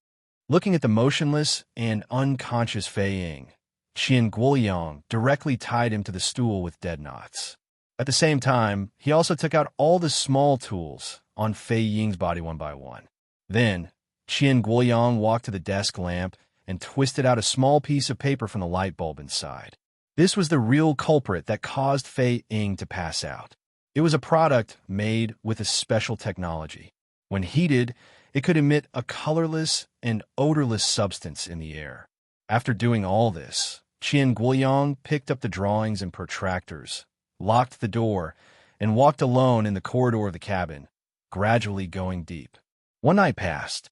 Looking at the motionless and unconscious Fei Ying, Qin Guoyang directly tied him to the stool with dead knots. At the same time, he also took out all the small tools on Fei Ying's body one by one. Then, Qian Guoyang walked to the desk lamp and twisted out a small piece of paper from the light bulb inside. This was the real culprit that caused Fei Ying to pass out. It was a product made with a special technology. When heated, it could emit a colorless and odorless substance in the air. After doing all this, Qian Guoyang picked up the drawings and protractors, locked the door, and walked alone in the corridor of the cabin, gradually going deep. One night passed.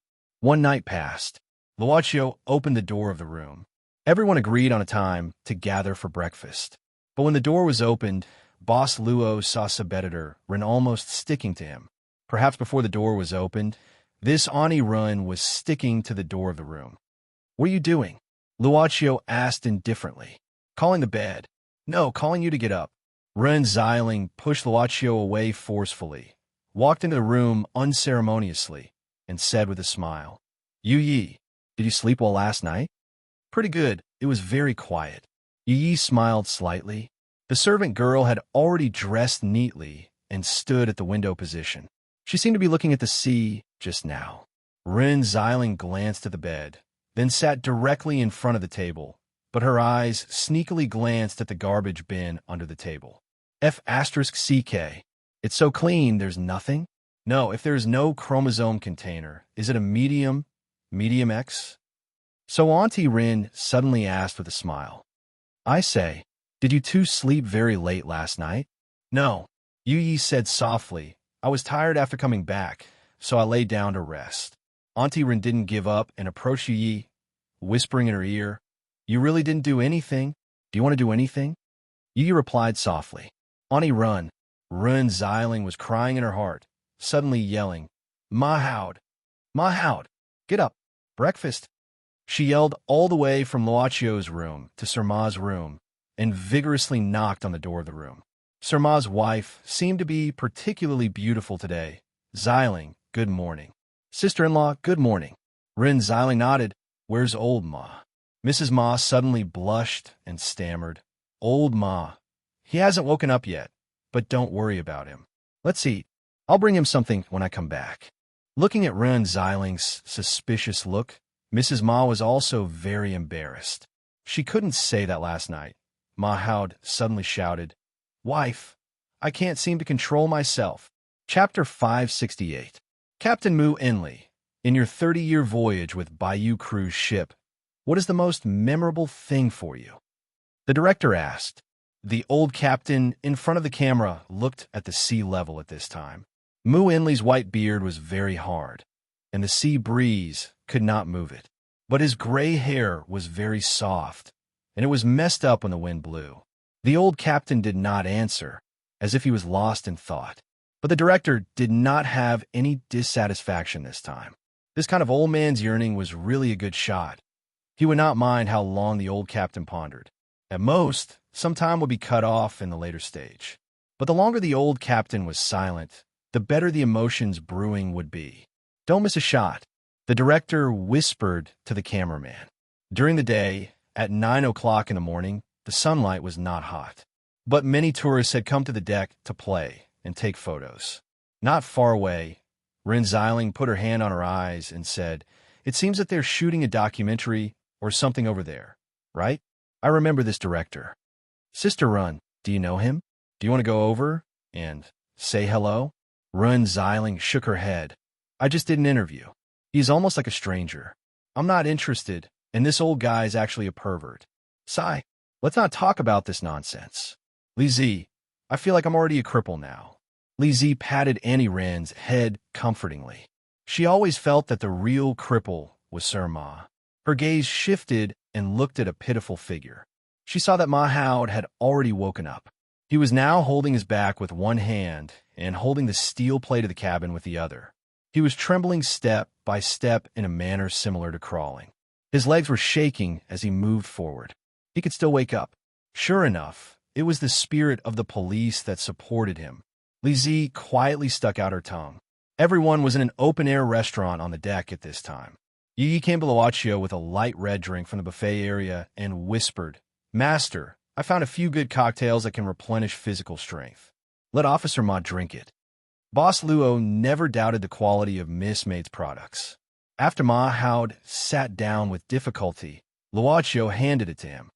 Luoqiu opened the door of the room. Everyone agreed on a time to gather for breakfast. But when the door was opened, Boss Luo saw sub-editor Ren almost sticking to him. Perhaps before the door was opened, this Ani Run was sticking to the door of the room. "What are you doing?" Luoqiu asked indifferently. "Calling the bed." "No, calling you to get up." Ren Xiling pushed Luoqiu away forcefully, walked into the room unceremoniously, and said with a smile, "Yu Yi, did you sleep well last night?" "Pretty good. It was very quiet." Yu Yi smiled slightly. The servant girl had already dressed neatly and stood at the window position. She seemed to be looking at the sea just now. Ren Xiling glanced at the bed, then sat directly in front of the table, but her eyes sneakily glanced at the garbage bin under the table. F*CK. It's so clean, there's nothing? No, if there is no chromosome container, is it a medium X? So Auntie Rin suddenly asked with a smile, "I say, did you two sleep very late last night?" "No," Yu Yi said softly. "I was tired after coming back, so I lay down to rest." Auntie Rin didn't give up and approached Yu Yi, whispering in her ear, "You really didn't do anything? Do you want to do anything?" Yu Yi replied softly, "Auntie Run." Ren Xiling was crying in her heart, suddenly yelling, "Ma Haud, get up, breakfast." She yelled all the way from Luoqiu's room to Sirma's room and vigorously knocked on the door of the room. Sirma's wife seemed to be particularly beautiful today. "Xiling, good morning." "Sister-in-law, good morning." Ren Xiling nodded. "Where's old Ma?" Mrs. Ma suddenly blushed and stammered, "Old Ma. He hasn't woken up yet, but don't worry about him. Let's eat. I'll bring him something when I come back." Looking at Ren Xiling's suspicious look, Mrs. Ma was also very embarrassed. She couldn't say that last night. Ma Haud suddenly shouted, "Wife, I can't seem to control myself." Chapter 568. Captain Mu Enli, in your 30-year voyage with Bayou cruise ship, what is the most memorable thing for you? The director asked. The old captain in front of the camera looked at the sea level at this time. Mu Enli's white beard was very hard, and the sea breeze could not move it. But his gray hair was very soft, and it was messed up when the wind blew. The old captain did not answer, as if he was lost in thought. But the director did not have any dissatisfaction this time. This kind of old man's yearning was really a good shot. He would not mind how long the old captain pondered. At most, some time would be cut off in the later stage. But the longer the old captain was silent, the better the emotions brewing would be. "Don't miss a shot," the director whispered to the cameraman. During the day, at 9 o'clock in the morning, the sunlight was not hot. But many tourists had come to the deck to play and take photos. Not far away, Ren Xiling put her hand on her eyes and said, "It seems that they're shooting a documentary or something over there, right? I remember this director. Sister Run, do you know him? Do you want to go over and say hello?" Ren Xiling shook her head. "I just did an interview. He's almost like a stranger. I'm not interested, and this old guy is actually a pervert. Sigh, let's not talk about this nonsense. Li Zi, I feel like I'm already a cripple now." Li Zi patted Annie Ren's head comfortingly. She always felt that the real cripple was Sir Ma. Her gaze shifted and looked at a pitiful figure. She saw that Ma Haud had already woken up. He was now holding his back with one hand and holding the steel plate of the cabin with the other. He was trembling step by step in a manner similar to crawling. His legs were shaking as he moved forward. He could still wake up. Sure enough, it was the spirit of the police that supported him. Li Zi quietly stuck out her tongue. Everyone was in an open-air restaurant on the deck at this time. Yu Yi came to Luoqiu with a light red drink from the buffet area and whispered, "Master, I found a few good cocktails that can replenish physical strength. Let Officer Ma drink it." Boss Luo never doubted the quality of Miss Mate's products. After Ma Haud sat down with difficulty, Luocho handed it to him.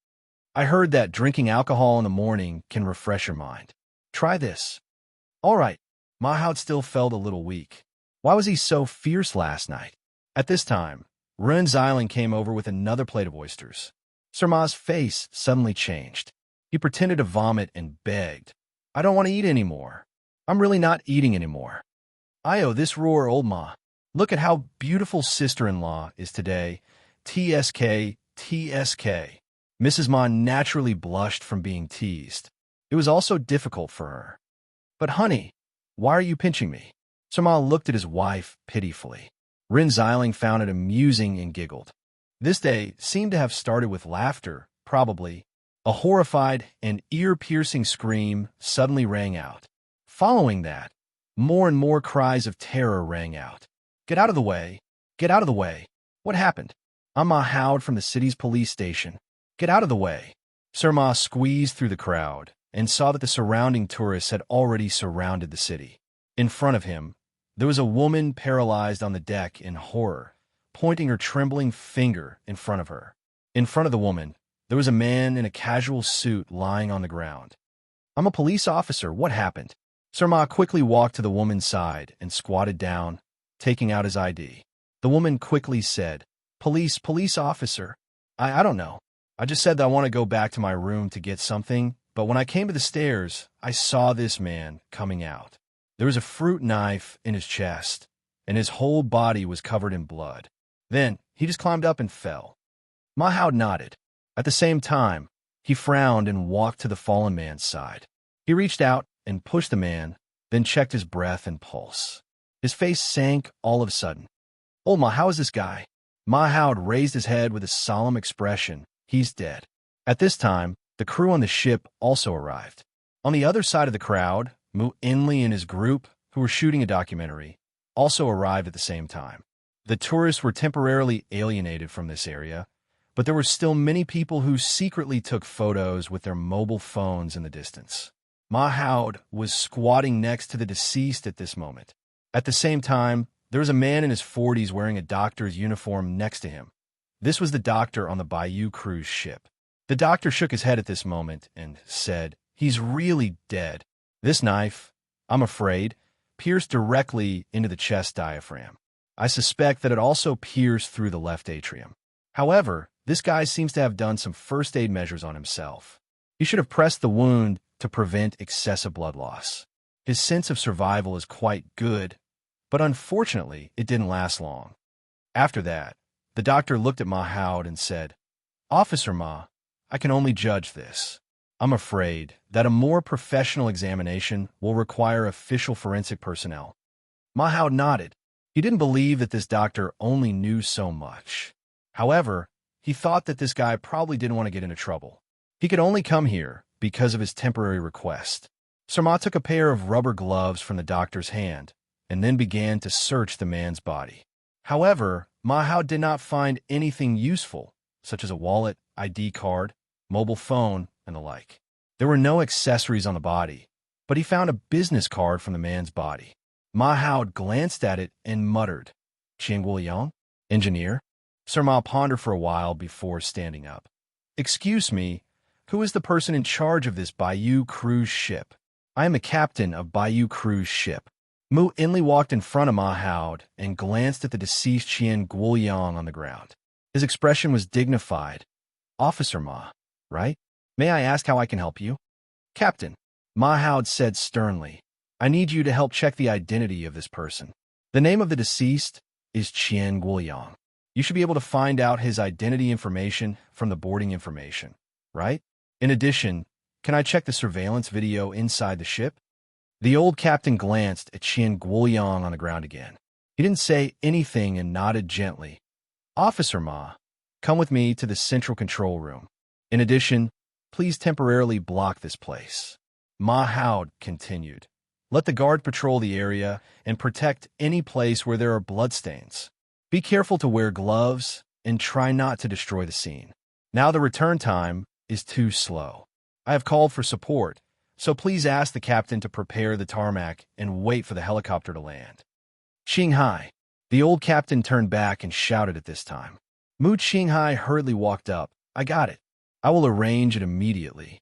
I heard that drinking alcohol in the morning can refresh your mind. Try this. All right. Ma Haud still felt a little weak. Why was he so fierce last night? At this time, Ren Xiling came over with another plate of oysters. Sir Ma's face suddenly changed. He pretended to vomit and begged, I don't want to eat anymore. I'm really not eating anymore. Io, this roar, old Ma. Look at how beautiful sister-in-law is today. TSK, TSK. Mrs. Ma naturally blushed from being teased. It was also difficult for her. But honey, why are you pinching me? Sir Ma looked at his wife pitifully. Ren Xiling found it amusing and giggled. This day seemed to have started with laughter, probably. A horrified and ear-piercing scream suddenly rang out. Following that, more and more cries of terror rang out. Get out of the way! Get out of the way! What happened? I'm Ma Haud from the city's police station. Get out of the way! Sir Ma squeezed through the crowd and saw that the surrounding tourists had already surrounded the city. In front of him, there was a woman paralyzed on the deck in horror, pointing her trembling finger in front of her. In front of the woman, there was a man in a casual suit lying on the ground. I'm a police officer. What happened? Sir Ma quickly walked to the woman's side and squatted down, taking out his ID. The woman quickly said, police officer. I don't know. I just said that I want to go back to my room to get something, but when I came to the stairs, I saw this man coming out. There was a fruit knife in his chest, and his whole body was covered in blood. Then, he just climbed up and fell. Ma Haud nodded. At the same time, he frowned and walked to the fallen man's side. He reached out and pushed the man, then checked his breath and pulse. His face sank all of a sudden. Old Ma, how is this guy? Ma Haud raised his head with a solemn expression. He's dead. At this time, the crew on the ship also arrived. On the other side of the crowd, Mu Inley and his group, who were shooting a documentary, also arrived at the same time. The tourists were temporarily alienated from this area, but there were still many people who secretly took photos with their mobile phones in the distance. Ma Haud was squatting next to the deceased at this moment. At the same time, there was a man in his 40s wearing a doctor's uniform next to him. This was the doctor on the Bayou cruise ship. The doctor shook his head at this moment and said, he's really dead. This knife, I'm afraid, pierced directly into the chest diaphragm. I suspect that it also pierced through the left atrium. However, this guy seems to have done some first aid measures on himself. He should have pressed the wound to prevent excessive blood loss. His sense of survival is quite good, but unfortunately, it didn't last long. After that, the doctor looked at Ma Haud and said, Officer Ma, I can only judge this. I'm afraid that a more professional examination will require official forensic personnel. Ma Haud nodded. He didn't believe that this doctor only knew so much. However, he thought that this guy probably didn't want to get into trouble. He could only come here because of his temporary request. Sir Ma took a pair of rubber gloves from the doctor's hand and then began to search the man's body. However, Ma Haud did not find anything useful, such as a wallet, ID card, mobile phone, and the like. There were no accessories on the body, but he found a business card from the man's body. Ma Haud glanced at it and muttered, Qian Guoyang? Engineer? Sir Ma pondered for a while before standing up. Excuse me, who is the person in charge of this Bayou cruise ship? I am the captain of Bayou cruise ship. Mu Inley walked in front of Ma Haud and glanced at the deceased Qian Guoyang on the ground. His expression was dignified. Officer Ma, right? May I ask how I can help you? Captain, Ma Haud said sternly, I need you to help check the identity of this person. The name of the deceased is Qian Guoyang. You should be able to find out his identity information from the boarding information, right? In addition, can I check the surveillance video inside the ship? The old captain glanced at Qian Guoyang on the ground again. He didn't say anything and nodded gently. Officer Ma, come with me to the central control room. In addition, please temporarily block this place. Ma Haud continued. Let the guard patrol the area and protect any place where there are bloodstains. Be careful to wear gloves and try not to destroy the scene. Now the return time is too slow. I have called for support, so please ask the captain to prepare the tarmac and wait for the helicopter to land. Qinghai, The old captain turned back and shouted at this time. Mu Qinghai hurriedly walked up. I got it. I will arrange it immediately.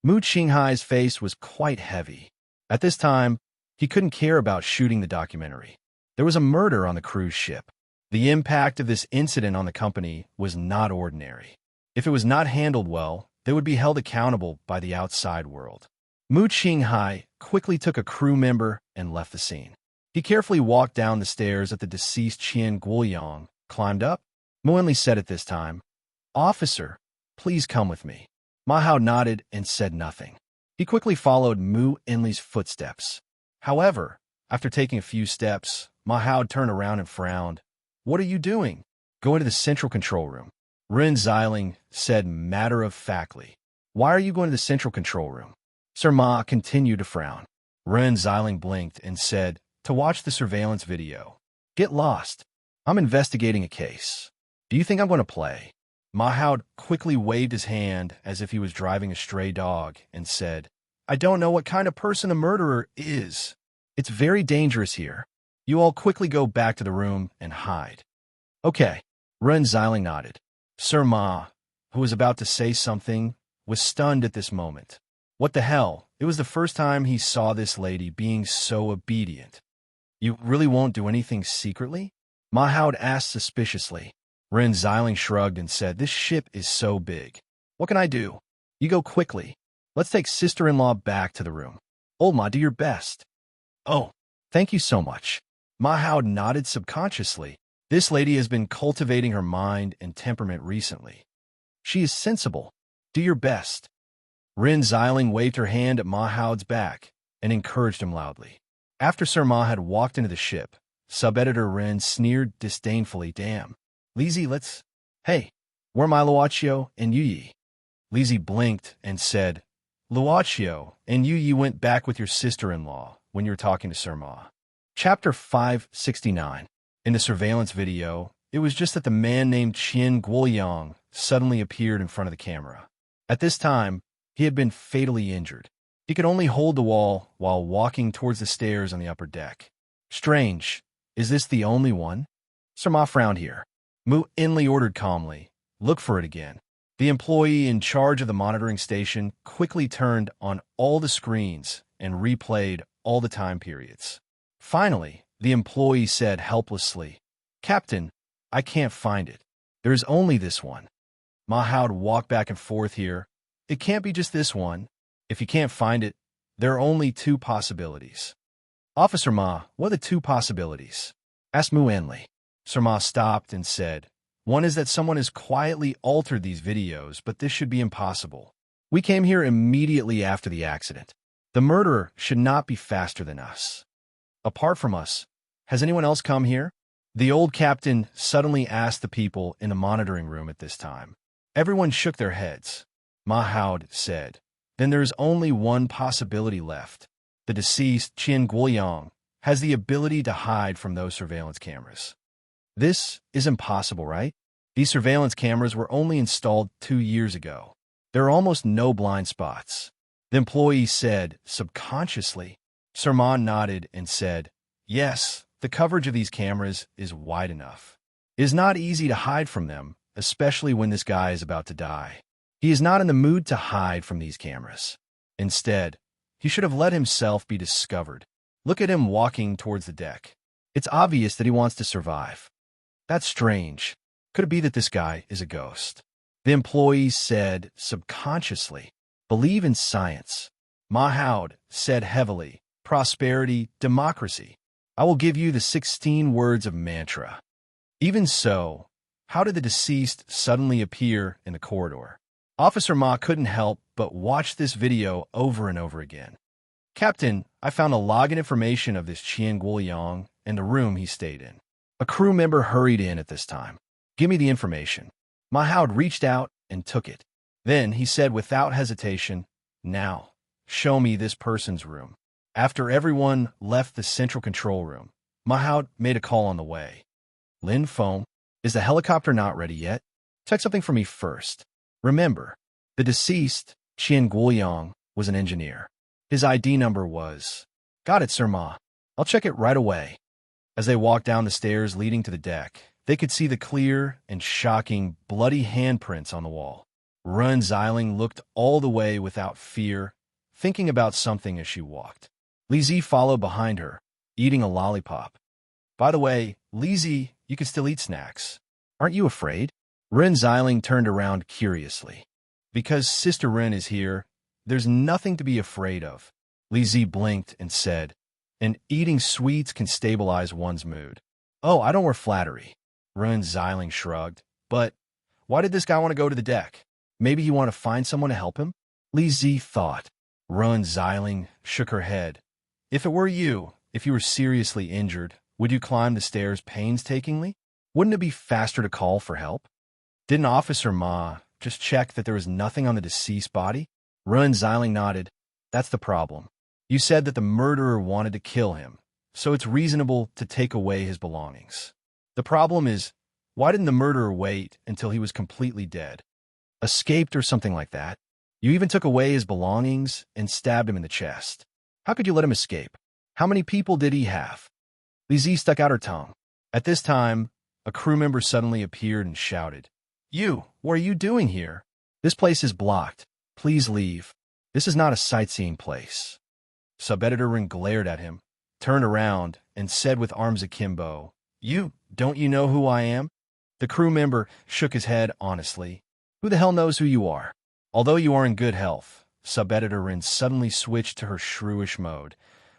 Mu Qinghai's face was quite heavy. At this time, he couldn't care about shooting the documentary. There was a murder on the cruise ship. The impact of this incident on the company was not ordinary. If it was not handled well, they would be held accountable by the outside world. Mu Qinghai quickly took a crew member and left the scene. He carefully walked down the stairs at the deceased Qian Guoyang, climbed up. Mu Enli said at this time, Officer, please come with me. Ma Hao nodded and said nothing. He quickly followed Mu Enli's footsteps. However, after taking a few steps, Ma Hao turned around and frowned. What are you doing? Go into the central control room. Ren Xiling said matter-of-factly. Why are you going to the central control room? Sir Ma continued to frown. Ren Xiling blinked and said, to watch the surveillance video. Get lost. I'm investigating a case. Do you think I'm going to play? Ma Hao quickly waved his hand as if he was driving a stray dog and said, I don't know what kind of person a murderer is. It's very dangerous here. You all quickly go back to the room and hide. Okay. Ren Xiling nodded. Sir Ma, who was about to say something, was stunned at this moment. What the hell? It was the first time he saw this lady being so obedient. You really won't do anything secretly? Ma Hao asked suspiciously. Ren Xiling shrugged and said, this ship is so big. What can I do? You go quickly. Let's take sister-in-law back to the room. Old Ma, do your best. Oh, thank you so much. Ma Hao nodded subconsciously. This lady has been cultivating her mind and temperament recently. She is sensible. Do your best. Ren Xiling waved her hand at Ma Hao's back and encouraged him loudly. After Sir Ma had walked into the ship, sub-editor Ren sneered disdainfully, damn. Lizzie, let's... Hey, where are my Luochio and Yuyi? Lizzie blinked and said, Luochio and Yuyi went back with your sister-in-law when you were talking to Sir Ma. Chapter 569. In the surveillance video, it was just that the man named Qian Guoyang suddenly appeared in front of the camera. At this time, he had been fatally injured. He could only hold the wall while walking towards the stairs on the upper deck. Strange. Is this the only one? Sir Ma frowned here. Mu Enli ordered calmly, look for it again. The employee in charge of the monitoring station quickly turned on all the screens and replayed all the time periods. Finally, the employee said helplessly, Captain, I can't find it. There's only this one. Ma Hao walked back and forth here. It can't be just this one. If you can't find it, there are only two possibilities. Officer Ma, what are the two possibilities? Asked Mu Enli. Sir Ma stopped and said, one is that someone has quietly altered these videos, but this should be impossible. We came here immediately after the accident. The murderer should not be faster than us. Apart from us, has anyone else come here? The old captain suddenly asked the people in the monitoring room at this time. Everyone shook their heads. Ma Hao said, then there is only one possibility left. The deceased, Qian Guoyang, has the ability to hide from those surveillance cameras. This is impossible, right? These surveillance cameras were only installed 2 years ago. There are almost no blind spots. The employee said, subconsciously. Sir Ma nodded and said, yes, the coverage of these cameras is wide enough. It is not easy to hide from them, especially when this guy is about to die. He is not in the mood to hide from these cameras. Instead, he should have let himself be discovered. Look at him walking towards the deck. It's obvious that he wants to survive. That's strange. Could it be that this guy is a ghost? The employee said subconsciously, believe in science. Ma Hao said heavily, prosperity, democracy. I will give you the 16 words of mantra. Even so, how did the deceased suddenly appear in the corridor? Officer Ma couldn't help but watch this video over and over again. Captain, I found a login information of this Qian Guoyang and the room he stayed in. A crew member hurried in at this time. Give me the information. Ma Hao reached out and took it. Then he said without hesitation, now, show me this person's room. After everyone left the central control room, Ma Hao made a call on the way. Lin Feng, is the helicopter not ready yet? Check something for me first. Remember, the deceased, Qian Guoyang, was an engineer. His ID number was... Got it, Sir Ma. I'll check it right away. As they walked down the stairs leading to the deck, they could see the clear and shocking bloody handprints on the wall. Run Xiling looked all the way without fear, thinking about something as she walked. Lizzie followed behind her, eating a lollipop. By the way, Lizzie, you can still eat snacks. Aren't you afraid? Ren Xiling turned around curiously. Because Sister Ren is here, there's nothing to be afraid of. Lizzie blinked and said, and eating sweets can stabilize one's mood. Oh, I don't wear flattery. Ren Xiling shrugged. But why did this guy want to go to the deck? Maybe he wanted to find someone to help him? Lizzie thought. Ren Xiling shook her head. If it were you, if you were seriously injured, would you climb the stairs painstakingly? Wouldn't it be faster to call for help? Didn't Officer Ma just check that there was nothing on the deceased body? Ren Xiling nodded. That's the problem. You said that the murderer wanted to kill him, so it's reasonable to take away his belongings. The problem is, why didn't the murderer wait until he was completely dead? Escaped or something like that? You even took away his belongings and stabbed him in the chest. How could you let him escape? How many people did he have? Lizzie stuck out her tongue. At this time, a crew member suddenly appeared and shouted, You, what are you doing here? This place is blocked. Please leave. This is not a sightseeing place. Sub-editor Rin glared at him, turned around, and said with arms akimbo, Don't you know who I am? The crew member shook his head honestly. Who the hell knows who you are? Although you are in good health, Sub-editor Rin suddenly switched to her shrewish mode,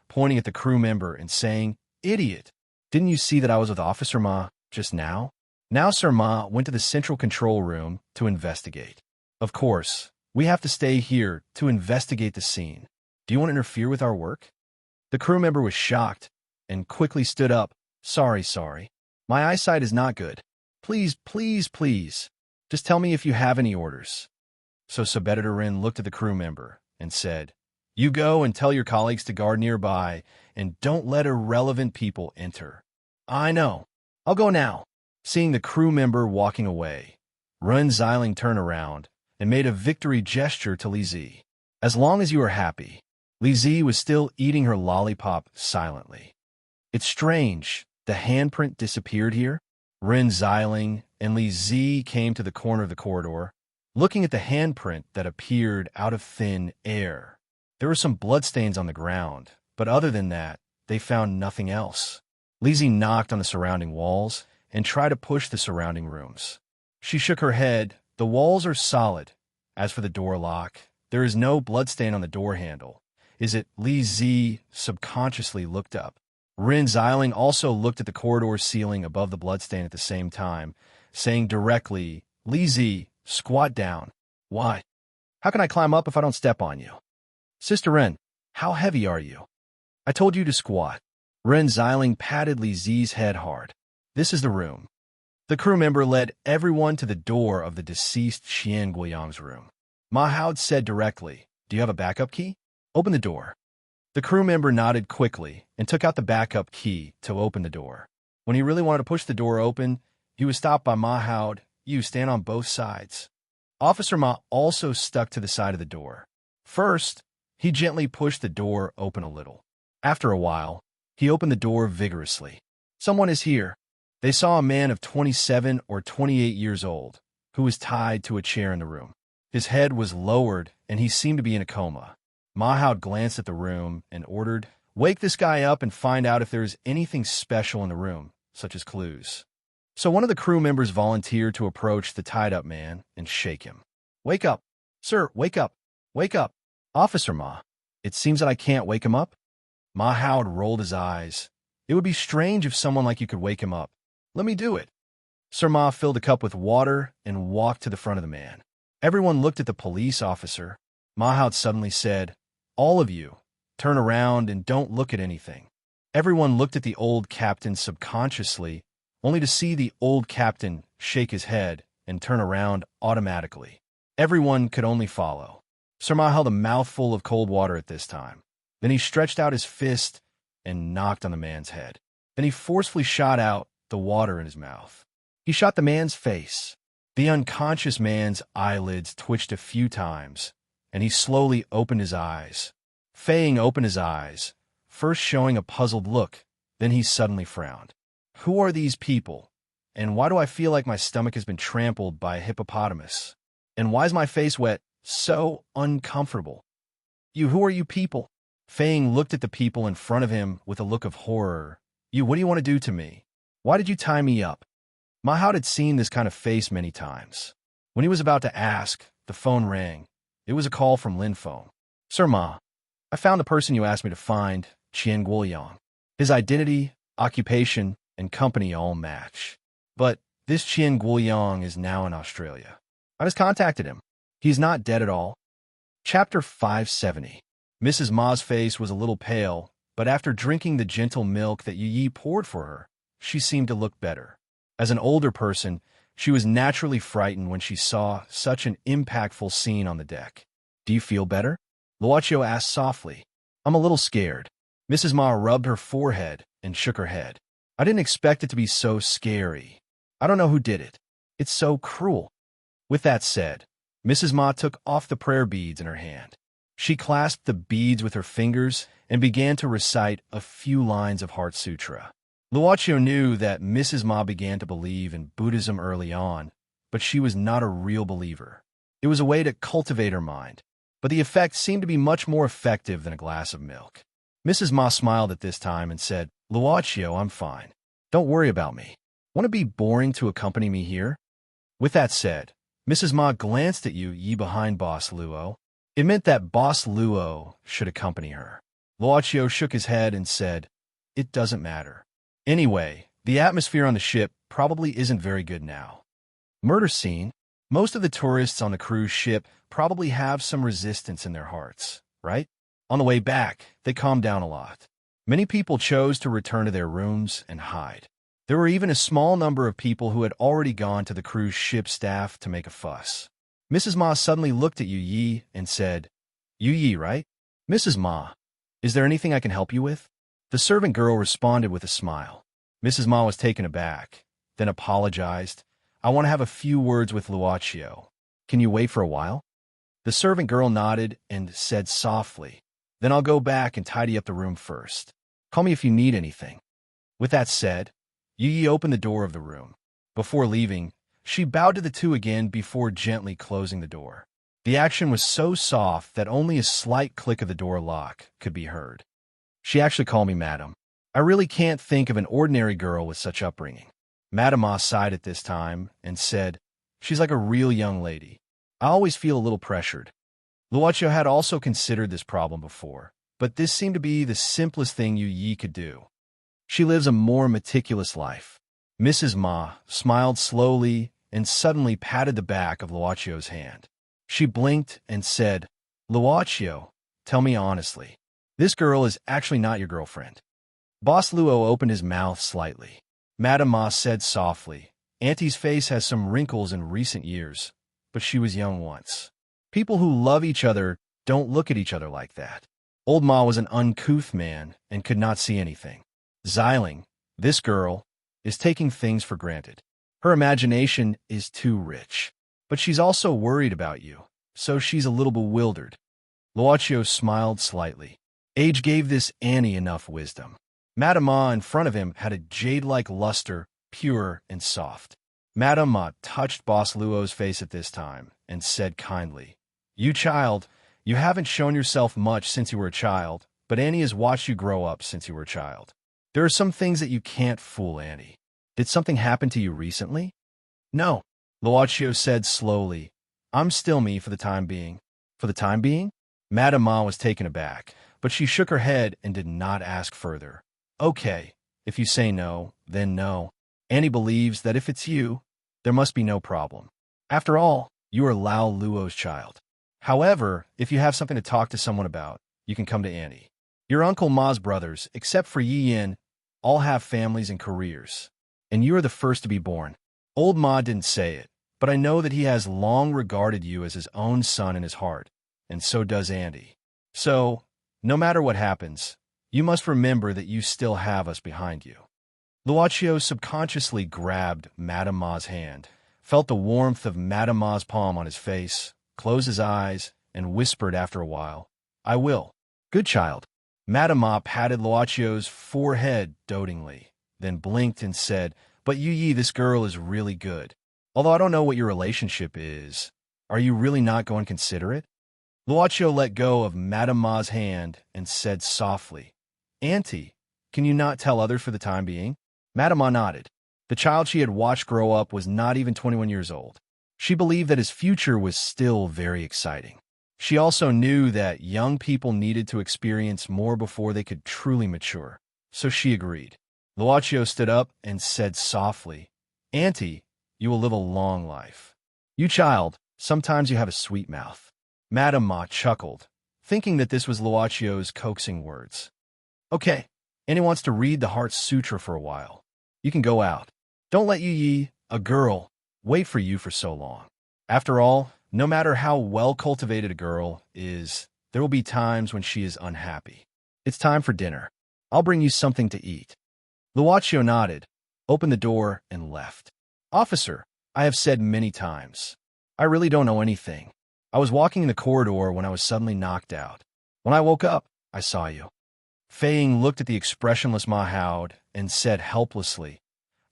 pointing at the crew member and saying, Idiot! Didn't you see that I was with Officer Ma just now? Now Sir Ma went to the central control room to investigate. Of course, we have to stay here to investigate the scene. Do you want to interfere with our work? The crew member was shocked and quickly stood up. Sorry. My eyesight is not good. Please. Just tell me if you have any orders. So Sub-editor Rin looked at the crew member and said, You go and tell your colleagues to guard nearby and don't let irrelevant people enter. I know. I'll go now. Seeing the crew member walking away, Ren Xiling turned around and made a victory gesture to Lizzie. As long as you are happy. Lizzie was still eating her lollipop silently. It's strange. The handprint disappeared here. Ren Xiling and Lizzie came to the corner of the corridor, looking at the handprint that appeared out of thin air. There were some bloodstains on the ground, but other than that, they found nothing else. Lizzie knocked on the surrounding walls and tried to push the surrounding rooms. She shook her head. The walls are solid. As for the door lock, there is no bloodstain on the door handle. Is it? Lizzie subconsciously looked up. Ren Xiling also looked at the corridor ceiling above the bloodstain at the same time, saying directly, Lizzie, squat down. Why? How can I climb up if I don't step on you? Sister Ren, how heavy are you? I told you to squat. Ren Xiling patted Lizzie's head hard. This is the room. The crew member led everyone to the door of the deceased Xian Guiyang's room. Ma Hao said directly, Do you have a backup key? Open the door. The crew member nodded quickly and took out the backup key to open the door. When he really wanted to push the door open, he was stopped by Ma Hao. You stand on both sides. Officer Ma also stuck to the side of the door. First, he gently pushed the door open a little. After a while, he opened the door vigorously. Someone is here. They saw a man of 27 or 28 years old, who was tied to a chair in the room. His head was lowered, and he seemed to be in a coma. Ma Hao glanced at the room and ordered, Wake this guy up and find out if there is anything special in the room, such as clues. So one of the crew members volunteered to approach the tied-up man and shake him. Wake up. Sir, wake up. Wake up. Officer Ma, it seems that I can't wake him up. Ma Hao rolled his eyes. It would be strange if someone like you could wake him up. Let me do it. Sir Ma filled a cup with water and walked to the front of the man. Everyone looked at the police officer. Ma Hao suddenly said, All of you, turn around and don't look at anything. Everyone looked at the old captain subconsciously, only to see the old captain shake his head and turn around automatically. Everyone could only follow. Sir Ma held a mouthful of cold water at this time. Then he stretched out his fist and knocked on the man's head. Then he forcefully shot out the water in his mouth. He shot the man's face. The unconscious man's eyelids twitched a few times, and he slowly opened his eyes. Fang opened his eyes, first showing a puzzled look, Then he suddenly frowned. Who are these people? And why do I feel like my stomach has been trampled by a hippopotamus? And why is my face wet? So uncomfortable. Who are you people? Fang looked at the people in front of him with a look of horror. What do you want to do to me? Why did you tie me up? Mahout had seen this kind of face many times. When he was about to ask, the phone rang. It was a call from Lin Phone. Sir Ma, I found the person you asked me to find, Qian Guoyang. His identity, occupation, and company all match. But this Qian Guoyang is now in Australia. I just contacted him. He's not dead at all. Chapter 570. Mrs. Ma's face was a little pale, but after drinking the gentle milk that Yi poured for her, she seemed to look better. As an older person, she was naturally frightened when she saw such an impactful scene on the deck. Do you feel better? Luochio asked softly. I'm a little scared. Mrs. Ma rubbed her forehead and shook her head. I didn't expect it to be so scary. I don't know who did it. It's so cruel. With that said, Mrs. Ma took off the prayer beads in her hand. She clasped the beads with her fingers and began to recite a few lines of Heart Sutra. Luochio knew that Mrs. Ma began to believe in Buddhism early on, but she was not a real believer. It was a way to cultivate her mind, but the effect seemed to be much more effective than a glass of milk. Mrs. Ma smiled at this time and said, Luochio, I'm fine. Don't worry about me. Want to be boring to accompany me here? With that said, Mrs. Ma glanced at Yi behind Boss Luo. It meant that Boss Luo should accompany her. Luochio shook his head and said, It doesn't matter. Anyway, the atmosphere on the ship probably isn't very good now. Murder scene. Most of the tourists on the cruise ship probably have some resistance in their hearts, right? On the way back, they calmed down a lot. Many people chose to return to their rooms and hide. There were even a small number of people who had already gone to the cruise ship staff to make a fuss. Mrs. Ma suddenly looked at Yi and said, Yi, right? Mrs. Ma, is there anything I can help you with? The servant girl responded with a smile. Mrs. Ma was taken aback, then apologized. I want to have a few words with Luochio. Can you wait for a while? The servant girl nodded and said softly, Then I'll go back and tidy up the room first. Call me if you need anything. With that said, Yi opened the door of the room. Before leaving, she bowed to the two again before gently closing the door. The action was so soft that only a slight click of the door lock could be heard. She actually called me Madam. I really can't think of an ordinary girl with such upbringing. Madame Ma sighed at this time and said, She's like a real young lady. I always feel a little pressured. Luochio had also considered this problem before, but this seemed to be the simplest thing Yi could do. She lives a more meticulous life. Mrs. Ma smiled slowly and suddenly patted the back of Luochio's hand. She blinked and said, Luochio, tell me honestly, this girl is actually not your girlfriend. Boss Luo opened his mouth slightly. Madame Ma said softly, Auntie's face has some wrinkles in recent years, but she was young once. People who love each other don't look at each other like that. Old Ma was an uncouth man and could not see anything. Xiling, this girl, is taking things for granted. Her imagination is too rich. But she's also worried about you, so she's a little bewildered. Luochio smiled slightly. Age gave this Annie enough wisdom. Madame Ma in front of him had a jade-like luster, pure and soft. Madame Ma touched Boss Luo's face at this time and said kindly, You child, you haven't shown yourself much since you were a child, but Annie has watched you grow up since you were a child. There are some things that you can't fool Annie. Did something happen to you recently? No, Luochio said slowly. I'm still me for the time being. For the time being? Madame Ma was taken aback, but she shook her head and did not ask further. Okay, if you say no, then no. Annie believes that if it's you, there must be no problem. After all, you are Lao Luo's child. However, if you have something to talk to someone about, you can come to Annie. Your Uncle Ma's brothers, except for Yi Yin, all have families and careers, and you are the first to be born. Old Ma didn't say it, but I know that he has long regarded you as his own son in his heart, and so does Andy. So, no matter what happens, you must remember that you still have us behind you. Luochio subconsciously grabbed Madame Ma's hand, felt the warmth of Madame Ma's palm on his face, closed his eyes, and whispered after a while, I will. Good child. Madame Ma patted Luacio's forehead dotingly, then blinked and said, "But Yi, this girl is really good. Although I don't know what your relationship is. Are you really not going to consider it?" Luacio let go of Madame Ma's hand and said softly, "Auntie, can you not tell others for the time being?" Madame Ma nodded. The child she had watched grow up was not even 21 years old. She believed that his future was still very exciting. She also knew that young people needed to experience more before they could truly mature. So she agreed. Luacio stood up and said softly, "Auntie, you will live a long life. You child, sometimes you have a sweet mouth." Madame Ma chuckled, thinking that this was Luacio's coaxing words. "Okay, Annie wants to read the Heart Sutra for a while. You can go out. Don't let Yi, a girl, wait for you for so long. After all, no matter how well-cultivated a girl is, there will be times when she is unhappy. It's time for dinner. I'll bring you something to eat." Luacio nodded, opened the door, and left. "Officer, I have said many times, I really don't know anything. I was walking in the corridor when I was suddenly knocked out. When I woke up, I saw you." Fei Ying looked at the expressionless Ma Haod and said helplessly,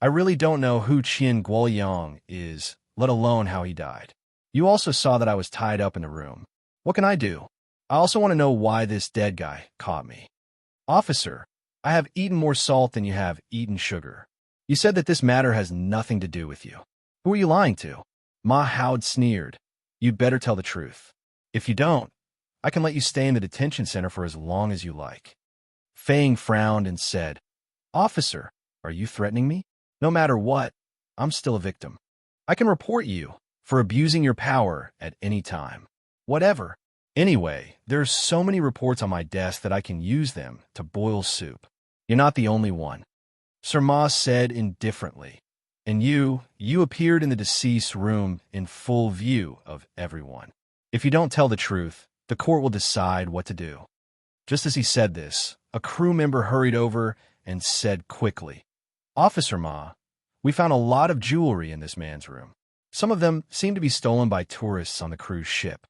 "I really don't know who Qian Guoyang is, let alone how he died. You also saw that I was tied up in the room. What can I do? I also want to know why this dead guy caught me." "Officer, I have eaten more salt than you have eaten sugar. You said that this matter has nothing to do with you. Who are you lying to?" Ma Haod sneered. "You'd better tell the truth. If you don't, I can let you stay in the detention center for as long as you like." Fei Ying frowned and said, "Officer, are you threatening me? No matter what, I'm still a victim. I can report you for abusing your power at any time. Whatever. Anyway, there's so many reports on my desk that I can use them to boil soup. You're not the only one." Sir Ma said indifferently, "And you appeared in the deceased's room in full view of everyone. If you don't tell the truth, the court will decide what to do." Just as he said this, a crew member hurried over and said quickly, "Officer Ma, we found a lot of jewelry in this man's room. Some of them seem to be stolen by tourists on the cruise ship."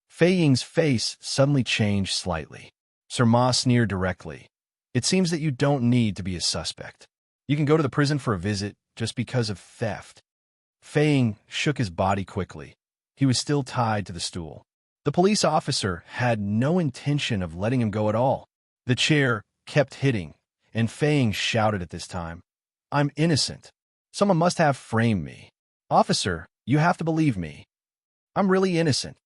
Fei Ying's face suddenly changed slightly. Sir Ma sneered directly. "It seems that you don't need to be a suspect. You can go to the prison for a visit just because of theft." Fei Ying shook his body quickly. He was still tied to the stool. The police officer had no intention of letting him go at all. The chair kept hitting, and Fei Ying shouted at this time, "I'm innocent. Someone must have framed me. Officer, you have to believe me. I'm really innocent."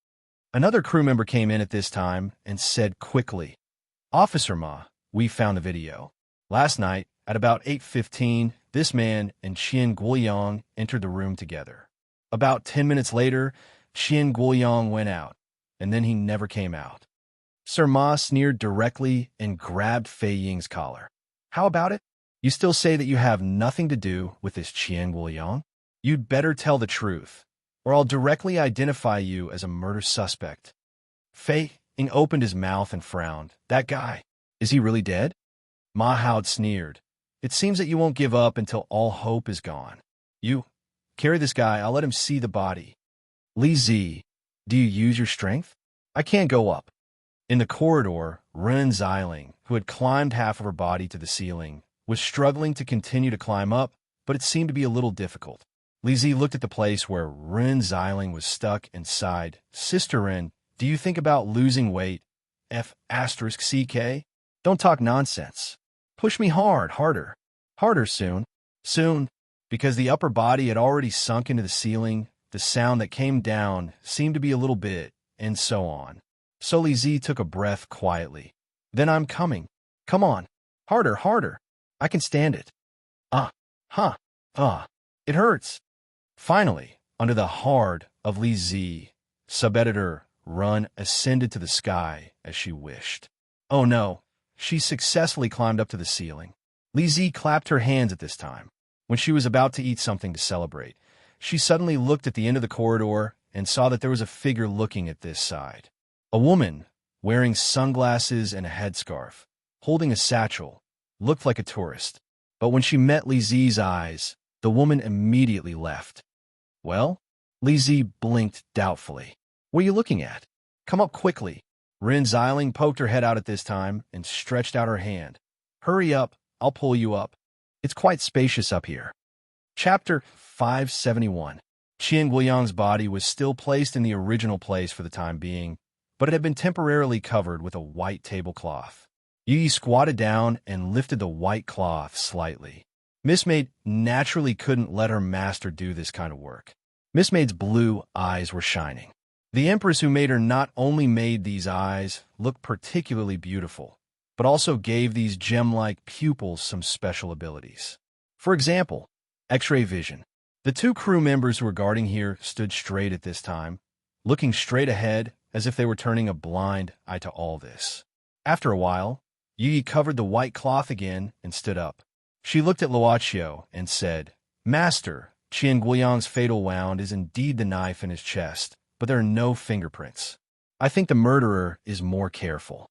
Another crew member came in at this time and said quickly, "Officer Ma, we found the video. Last night, at about 8:15, this man and Qian Guoyang entered the room together. About 10 minutes later, Qian Guoyang went out, and then he never came out." Sir Ma sneered directly and grabbed Fei Ying's collar. "How about it? You still say that you have nothing to do with this Qian Guoyang? You'd better tell the truth, or I'll directly identify you as a murder suspect." Fei Ying opened his mouth and frowned. "That guy, is he really dead?" Ma Haod sneered. "It seems that you won't give up until all hope is gone. You, carry this guy, I'll let him see the body. Li Zi, do you use your strength? I can't go up." In the corridor, Ren Xiling, who had climbed half of her body to the ceiling, was struggling to continue to climb up, but it seemed to be a little difficult. Li Zi looked at the place where Ren Xiling was stuck and sighed, "Sister Ren, do you think about losing weight? F***CK? Don't talk nonsense. Push me harder. Harder soon. Soon." Because the upper body had already sunk into the ceiling, the sound that came down seemed to be a little bit, and so on. So Li Zi took a breath quietly. "Then I'm coming. Come on. Harder. I can stand it. It hurts." Finally, under the hard of Li Zi, sub-editor Run ascended to the sky as she wished. Oh no, she successfully climbed up to the ceiling. Li Zi clapped her hands at this time. When she was about to eat something to celebrate, she suddenly looked at the end of the corridor and saw that there was a figure looking at this side. A woman, wearing sunglasses and a headscarf, holding a satchel, looked like a tourist. But when she met Li Zi's eyes, the woman immediately left. "Well?" Li Zi blinked doubtfully. "What are you looking at? Come up quickly. Rin Xiling poked her head out at this time and stretched out her hand. Hurry up, I'll pull you up. It's quite spacious up here. Chapter 571. Qian Guiyang's body was still placed in the original place for the time being, but it had been temporarily covered with a white tablecloth. Yi squatted down and lifted the white cloth slightly. Miss Maid naturally couldn't let her master do this kind of work. Miss Maid's blue eyes were shining. The empress who made her not only made these eyes look particularly beautiful, but also gave these gem-like pupils some special abilities. For example, X-ray vision. The two crew members who were guarding here stood straight at this time, looking straight ahead as if they were turning a blind eye to all this. After a while, Yi covered the white cloth again and stood up. She looked at Luochio and said, Master, Qian Guiyang's fatal wound is indeed the knife in his chest, but there are no fingerprints. I think the murderer is more careful.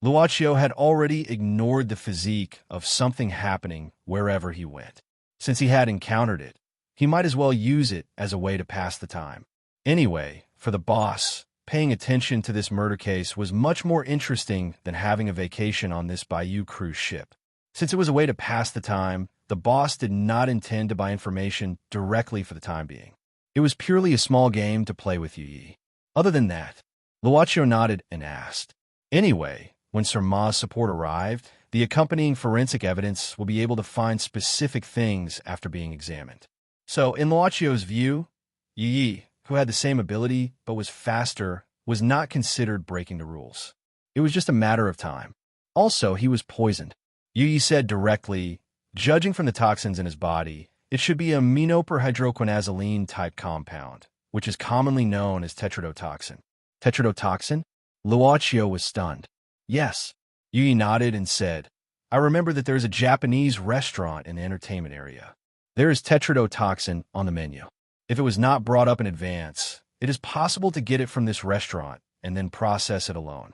Luochio had already ignored the physique of something happening wherever he went. Since he had encountered it, he might as well use it as a way to pass the time. Anyway, for the boss, paying attention to this murder case was much more interesting than having a vacation on this Bayou cruise ship. Since it was a way to pass the time, the boss did not intend to buy information directly for the time being. It was purely a small game to play with Yi. Other than that, Luochio nodded and asked, Anyway, when Sir Ma's support arrived, the accompanying forensic evidence will be able to find specific things after being examined. So, in Luochio's view, Yi, who had the same ability but was faster, was not considered breaking the rules. It was just a matter of time. Also, he was poisoned. Yi said directly, judging from the toxins in his body, it should be a aminoperhydroquinazoline type compound, which is commonly known as tetrodotoxin. Tetrodotoxin? Luochio was stunned. Yes. Yi nodded and said, I remember that there is a Japanese restaurant in the entertainment area. There is tetrodotoxin on the menu. If it was not brought up in advance, it is possible to get it from this restaurant and then process it alone.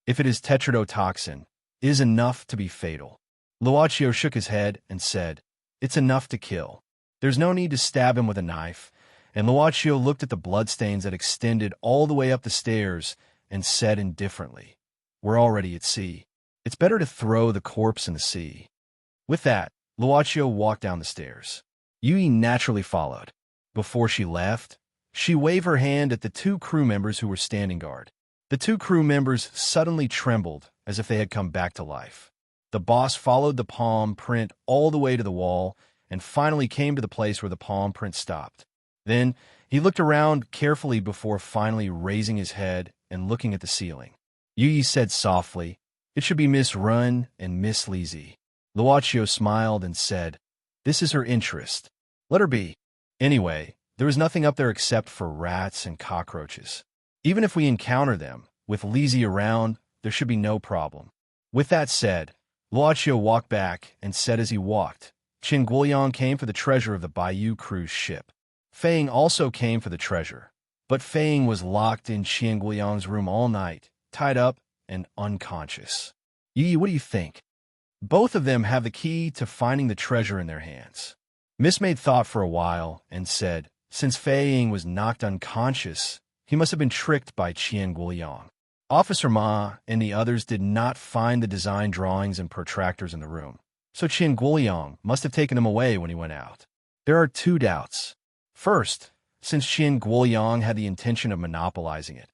If it is tetrodotoxin, it is enough to be fatal. Luochio shook his head and said, It's enough to kill. There's no need to stab him with a knife, and Luochio looked at the bloodstains that extended all the way up the stairs and said indifferently, We're already at sea. It's better to throw the corpse in the sea. With that, Luochio walked down the stairs. Yi naturally followed. Before she left, she waved her hand at the two crew members who were standing guard. The two crew members suddenly trembled as if they had come back to life. The boss followed the palm print all the way to the wall and finally came to the place where the palm print stopped. Then he looked around carefully before finally raising his head and looking at the ceiling. Yi said softly, It should be Miss Run and Miss Lizzie. Luochio smiled and said, This is her interest. Let her be. Anyway, there was nothing up there except for rats and cockroaches. Even if we encounter them, with Lizzie around, there should be no problem. With that said, Luochio walked back and said as he walked, Qian Guiyang came for the treasure of the Bayou cruise ship. Fei Ying also came for the treasure, but Fei Ying was locked in Qian Guiyang's room all night, tied up and unconscious. Yi, what do you think? Both of them have the key to finding the treasure in their hands. Miss Maid thought for a while and said, Since Fei Ying was knocked unconscious, he must have been tricked by Qian Guiyang. Officer Ma and the others did not find the design drawings and protractors in the room, so Qian Guiyang must have taken them away when he went out. There are two doubts. First, since Qian Guiyang had the intention of monopolizing it,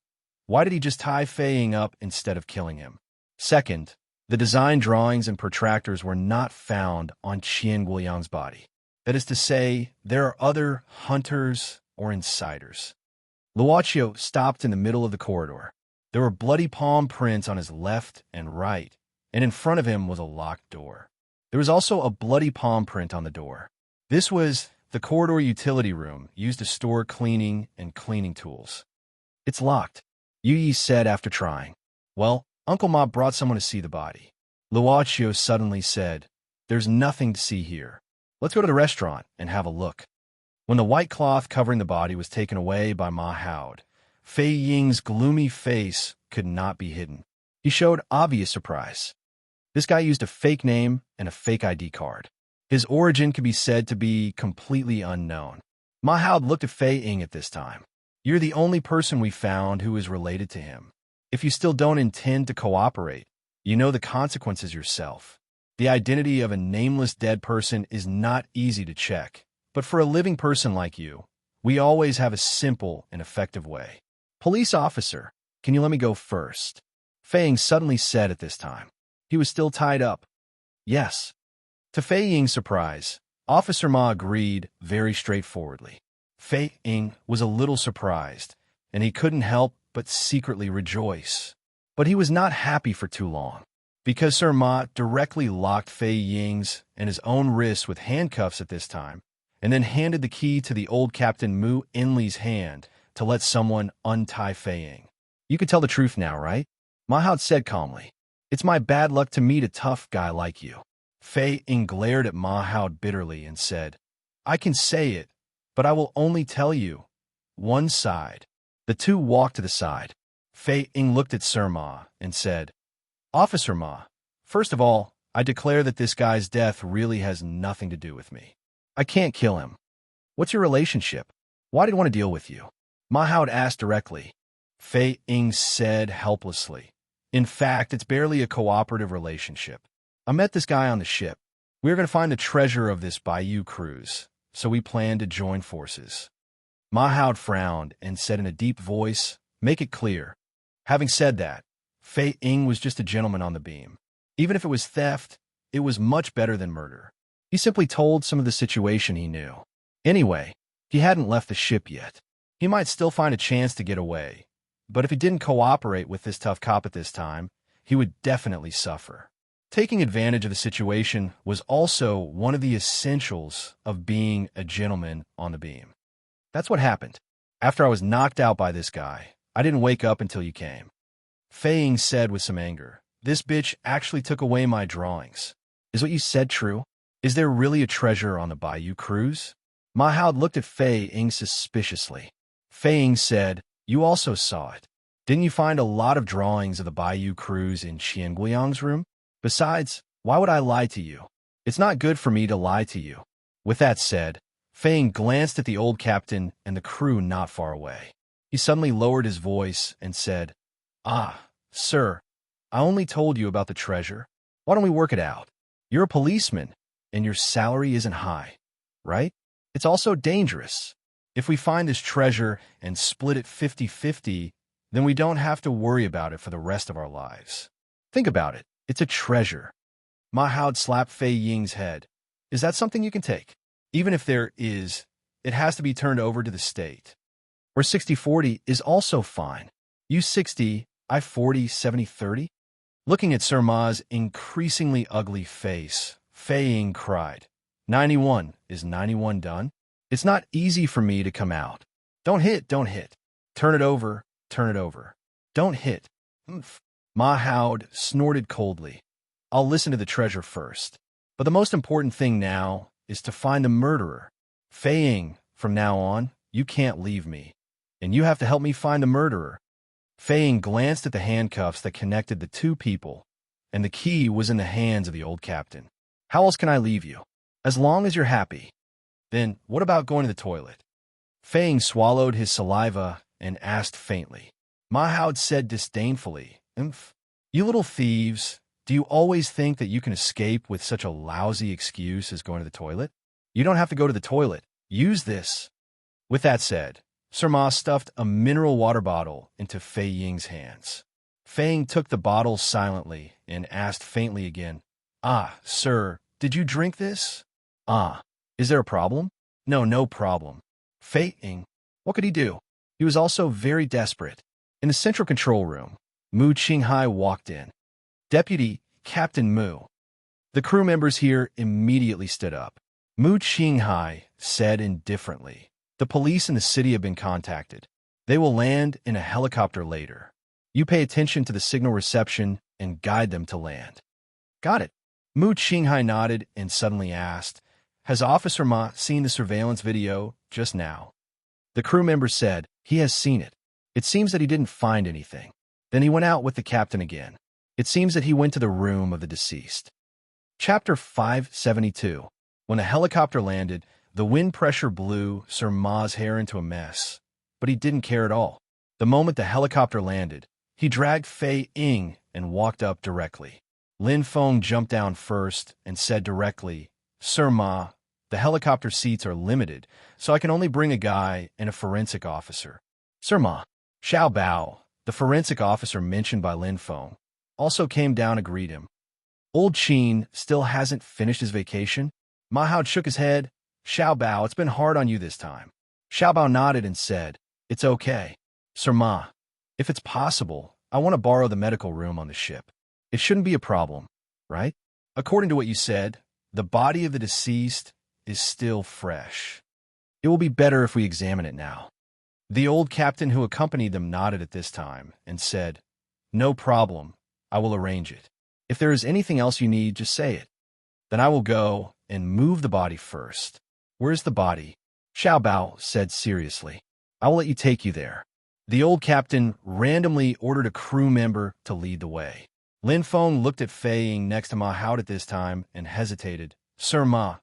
why did he just tie Fei Ying up instead of killing him? Second, the design drawings and protractors were not found on Qian Guiyang's body. That is to say, there are other hunters or insiders. Luochio stopped in the middle of the corridor. There were bloody palm prints on his left and right, and in front of him was a locked door. There was also a bloody palm print on the door. This was the corridor utility room used to store cleaning and cleaning tools. It's locked, Yi said after trying. Well, Uncle Ma brought someone to see the body. Luochio suddenly said, There's nothing to see here. Let's go to the restaurant and have a look. When the white cloth covering the body was taken away by Ma Howd, Fei Ying's gloomy face could not be hidden. He showed obvious surprise. This guy used a fake name and a fake ID card. His origin could be said to be completely unknown. Ma Howd looked at Fei Ying at this time. You're the only person we found who is related to him. If you still don't intend to cooperate, you know the consequences yourself. The identity of a nameless dead person is not easy to check, but for a living person like you, we always have a simple and effective way. Police officer, can you let me go first? Fei Ying suddenly said at this time. He was still tied up. Yes. To Fei Ying's surprise, Officer Ma agreed very straightforwardly. Fei Ying was a little surprised, and he couldn't help but secretly rejoice. But he was not happy for too long, because Sir Ma directly locked Fei Ying's and his own wrists with handcuffs at this time, and then handed the key to the old Captain Mu Enli's hand to let someone untie Fei Ying. You can tell the truth now, right? Ma Hao said calmly. It's my bad luck to meet a tough guy like you. Fei Ying glared at Ma Hao bitterly and said, I can say it, but I will only tell you one side. The two walked to the side. Fei Ying looked at Sir Ma and said, Officer Ma, first of all, I declare that this guy's death really has nothing to do with me. I can't kill him. What's your relationship? Why did he want to deal with you? Ma Hao asked directly. Fei Ying said helplessly. In fact, it's barely a cooperative relationship. I met this guy on the ship. We were going to find the treasure of this Bayou cruise, so we planned to join forces. Ma Hao frowned and said in a deep voice, Make it clear. Having said that, Fei Ying was just a gentleman on the beam. Even if it was theft, it was much better than murder. He simply told some of the situation he knew. Anyway, he hadn't left the ship yet. He might still find a chance to get away, but if he didn't cooperate with this tough cop at this time, he would definitely suffer. Taking advantage of the situation was also one of the essentials of being a gentleman on the beam. That's what happened. After I was knocked out by this guy, I didn't wake up until you came. Fei Ying said with some anger, This bitch actually took away my drawings. Is what you said true? Is there really a treasure on the Bayou cruise? Ma Hao looked at Fei Ying suspiciously. Fei Ying said, You also saw it. Didn't you find a lot of drawings of the Bayou cruise in Qian Guiyang's room? Besides, why would I lie to you? It's not good for me to lie to you. With that said, Fei Ying glanced at the old captain and the crew not far away. He suddenly lowered his voice and said, Sir, I only told you about the treasure. Why don't we work it out? You're a policeman, and your salary isn't high, right? It's also dangerous. If we find this treasure and split it 50-50, then we don't have to worry about it for the rest of our lives. Think about it. It's a treasure. Ma Hao slapped Fei Ying's head. Is that something you can take? Even if there is, it has to be turned over to the state. Or 60-40 is also fine. You 60, I 40, 70-30? Looking at Sir Ma's increasingly ugly face, Fei Ying cried, 91, is 91 done? It's not easy for me to come out. Don't hit, don't hit. Turn it over, turn it over. Don't hit. Ma Hao snorted coldly. I'll listen to the treasure first. But the most important thing now is to find the murderer. Fei Ying, from now on, you can't leave me. And you have to help me find the murderer. Fei Ying glanced at the handcuffs that connected the two people, and the key was in the hands of the old captain. How else can I leave you? As long as you're happy. Then, what about going to the toilet? Fei Ying swallowed his saliva and asked faintly. Ma Hao said disdainfully, You little thieves, do you always think that you can escape with such a lousy excuse as going to the toilet? You don't have to go to the toilet. Use this. With that said, Sir Ma stuffed a mineral water bottle into Fei Ying's hands. Fei Ying took the bottle silently and asked faintly again, Sir, did you drink this? Is there a problem? No, no problem. Fei Ying, what could he do? He was also very desperate. In the central control room, Mu Qinghai walked in. Deputy Captain Mu. The crew members here immediately stood up. Mu Qinghai said indifferently, The police in the city have been contacted. They will land in a helicopter later. You pay attention to the signal reception and guide them to land. Got it. Mu Qinghai nodded and suddenly asked, Has Officer Ma seen the surveillance video just now? The crew member said, He has seen it. It seems that he didn't find anything. Then he went out with the captain again. It seems that he went to the room of the deceased. Chapter 572. When the helicopter landed, the wind pressure blew Sir Ma's hair into a mess, but he didn't care at all. The moment the helicopter landed, He dragged Fei Ying and walked up directly. Lin Feng jumped down first and said directly, "Sir Ma, the helicopter seats are limited, so I can only bring a guy and a forensic officer." Sir Ma, Xiao Bao, the forensic officer mentioned by Lin Feng, also came down to greet him. Old Qin still hasn't finished his vacation? Ma Hao shook his head. "Xiao Bao, it's been hard on you this time." Xiao Bao nodded and said, "It's okay. Sir Ma, if it's possible, I want to borrow the medical room on the ship. It shouldn't be a problem, right? According to what you said, the body of the deceased is still fresh. It will be better if we examine it now." The old captain who accompanied them nodded at this time and said, "No problem. I will arrange it. If there is anything else you need, just say it. Then I will go and move the body first." "Where's the body?" Xiao Bao said seriously. "I will let you take you there." The old captain randomly ordered a crew member to lead the way. Lin Feng looked at Fei Ying next to Ma Hao at this time and hesitated. "Sir Ma,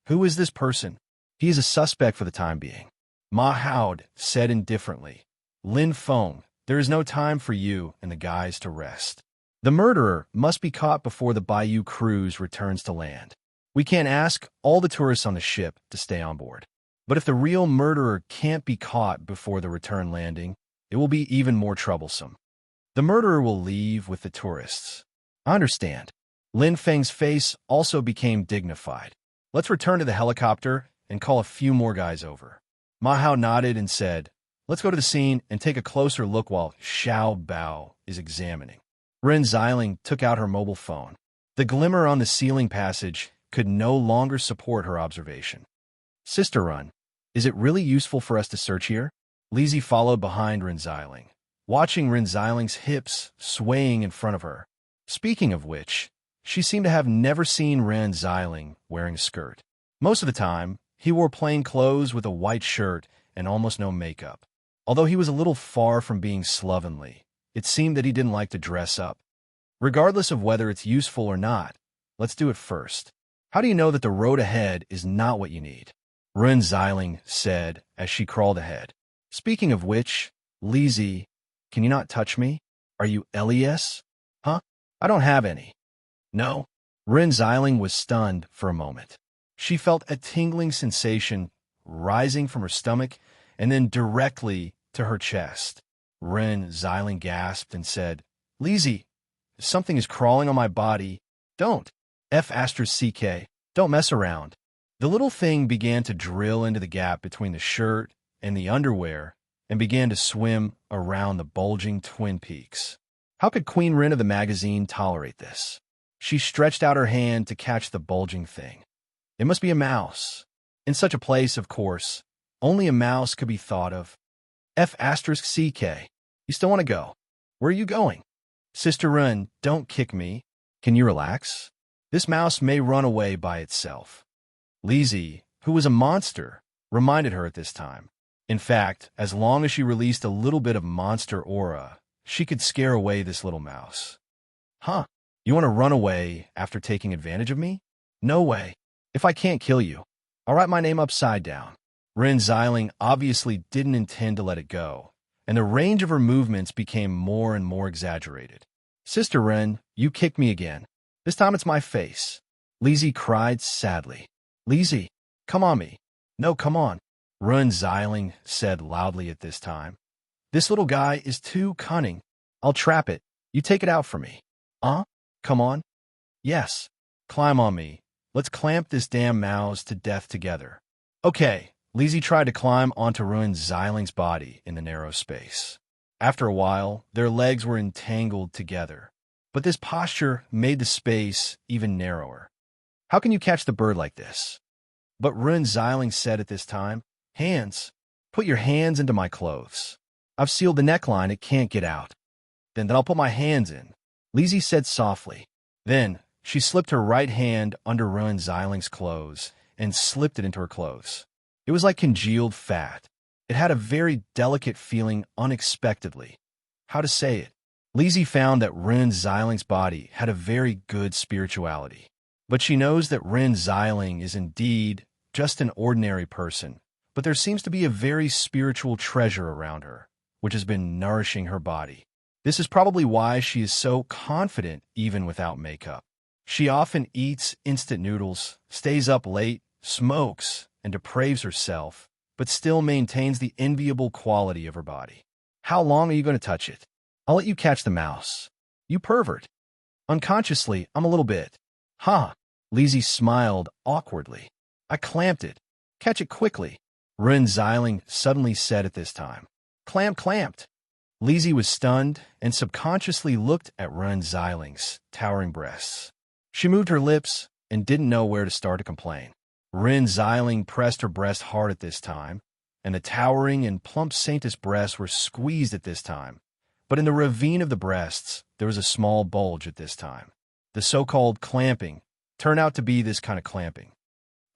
who is this person?" "He is a suspect for the time being." Ma Hao said indifferently. "Lin Feng, there is no time for you and the guys to rest. The murderer must be caught before the Bayou cruise returns to land. We can't ask all the tourists on the ship to stay on board. But if the real murderer can't be caught before the return landing, it will be even more troublesome. The murderer will leave with the tourists." "I understand." Lin Feng's face also became dignified. "Let's return to the helicopter and call a few more guys over." Ma Hao nodded and said, "Let's go to the scene and take a closer look while Xiao Bao is examining." Ren Xiling took out her mobile phone. The glimmer on the ceiling passage could no longer support her observation. "Sister Run, is it really useful for us to search here?" Lizzie followed behind Ren Xiling, watching Ren Xiling's hips swaying in front of her. Speaking of which, she seemed to have never seen Ren Xiling wearing a skirt. Most of the time, he wore plain clothes with a white shirt and almost no makeup. Although he was a little far from being slovenly, it seemed that he didn't like to dress up. Regardless of whether it's useful or not, let's do it first. How do you know that the road ahead is not what you need? Ren Xiling said as she crawled ahead. Speaking of which, Lizzie, can you not touch me? Are you LES? Huh? I don't have any. No? Ren Xiling was stunned for a moment. She felt a tingling sensation rising from her stomach and then directly to her chest. Ren Xiling gasped and said, Lizzie, something is crawling on my body. Don't. F***, don't mess around. The little thing began to drill into the gap between the shirt and the underwear and began to swim around the bulging twin peaks. How could Queen Ren of the magazine tolerate this? She stretched out her hand to catch the bulging thing. It must be a mouse. In such a place, of course, only a mouse could be thought of. F***, you still want to go? Where are you going? Sister Ren, don't kick me. Can you relax? This mouse may run away by itself. Lizzie, who was a monster, reminded her at this time. In fact, as long as she released a little bit of monster aura, she could scare away this little mouse. Huh? You want to run away after taking advantage of me? No way. If I can't kill you, I'll write my name upside down. Ren Xiling obviously didn't intend to let it go, and the range of her movements became more and more exaggerated. Sister Ren, you kicked me again. This time it's my face. Lizzie cried sadly. Lizzie, come on me. No, come on. Ren Xiling said loudly at this time. This little guy is too cunning. I'll trap it. You take it out for me. Come on. Yes. Climb on me. Let's clamp this damn mouse to death together. Okay. Lizzie tried to climb onto Ren Xiling's body in the narrow space. After a while, their legs were entangled together. But this posture made the space even narrower. How can you catch the bird like this? But Ren Xiling said at this time, Hands. Put your hands into my clothes. I've sealed the neckline, it can't get out. Then I'll put my hands in. Lizzie said softly. Then she slipped her right hand under Ren Xiling's clothes and slipped it into her clothes. It was like congealed fat. It had a very delicate feeling unexpectedly. How to say it? Lizzie found that Ren Xiling's body had a very good spirituality. But she knows that Ren Xiling is indeed just an ordinary person. But there seems to be a very spiritual treasure around her, which has been nourishing her body. This is probably why she is so confident even without makeup. She often eats instant noodles, stays up late, smokes, and depraves herself, but still maintains the enviable quality of her body. How long are you going to touch it? I'll let you catch the mouse. You pervert. Unconsciously, I'm a little bit. Huh. Lizzie smiled awkwardly. I clamped it. Catch it quickly. Rin Xiling suddenly said at this time. Clamped. Lizzie was stunned and subconsciously looked at Rin Xiling's towering breasts. She moved her lips and didn't know where to start to complain. Rin Xiling pressed her breast hard at this time, and the towering and plump saintess breasts were squeezed at this time. But in the ravine of the breasts, there was a small bulge at this time. The so-called clamping turned out to be this kind of clamping.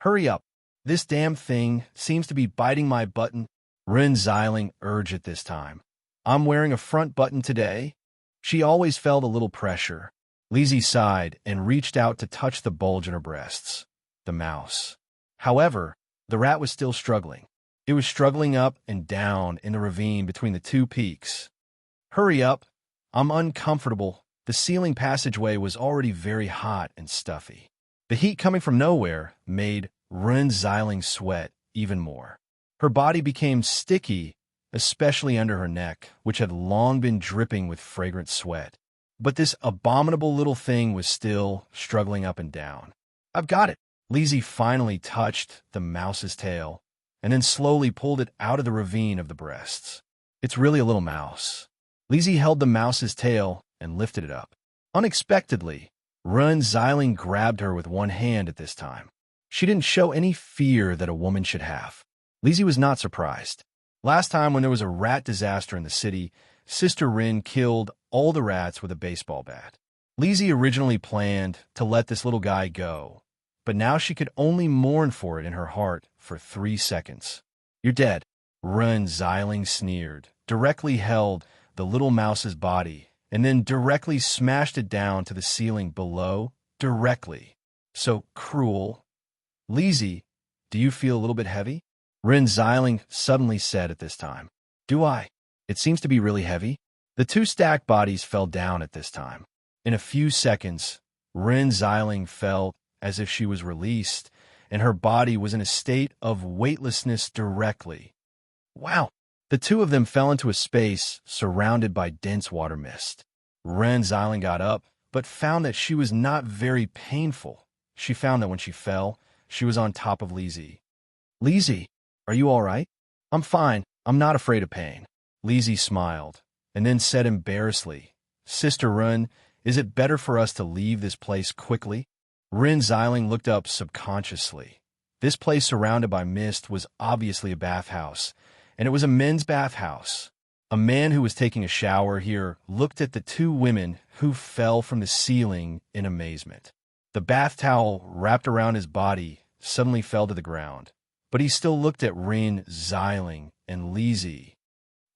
Hurry up. This damn thing seems to be biting my button, Rin Xiling urged at this time. I'm wearing a front button today. She always felt a little pressure. Lizzie sighed and reached out to touch the bulge in her breasts. The mouse. However, the rat was still struggling. It was struggling up and down in the ravine between the two peaks. Hurry up. I'm uncomfortable. The ceiling passageway was already very hot and stuffy. The heat coming from nowhere made Rin Xiling sweat even more. Her body became sticky, especially under her neck, which had long been dripping with fragrant sweat. But this abominable little thing was still struggling up and down. I've got it. Lizzie finally touched the mouse's tail and then slowly pulled it out of the ravine of the breasts. It's really a little mouse. Lizzie held the mouse's tail and lifted it up. Unexpectedly, Rin Xiling grabbed her with one hand at this time. She didn't show any fear that a woman should have. Lizzie was not surprised. Last time when there was a rat disaster in the city, Sister Rin killed all the rats with a baseball bat. Lizzie originally planned to let this little guy go, but now she could only mourn for it in her heart for 3 seconds. You're dead, Rin Xiling sneered, directly held the little mouse's body, and then directly smashed it down to the ceiling below, directly. So cruel. Lizzie, do you feel a little bit heavy? Rin Xiling suddenly said at this time. Do I? It seems to be really heavy. The two stacked bodies fell down at this time. In a few seconds, Rin Xiling felt as if she was released, and her body was in a state of weightlessness directly. Wow! The two of them fell into a space surrounded by dense water mist. Rin Xiling got up, but found that she was not very painful. She found that when she fell, she was on top of Lizzie. Lizzie, are you all right? I'm fine. I'm not afraid of pain. Lizzie smiled, and then said embarrassedly, Sister Rin, is it better for us to leave this place quickly? Rin Xiling looked up subconsciously. This place surrounded by mist was obviously a bathhouse, and it was a men's bathhouse. A man who was taking a shower here looked at the two women who fell from the ceiling in amazement. The bath towel wrapped around his body suddenly fell to the ground, but he still looked at Rin Xiling and Lizzie.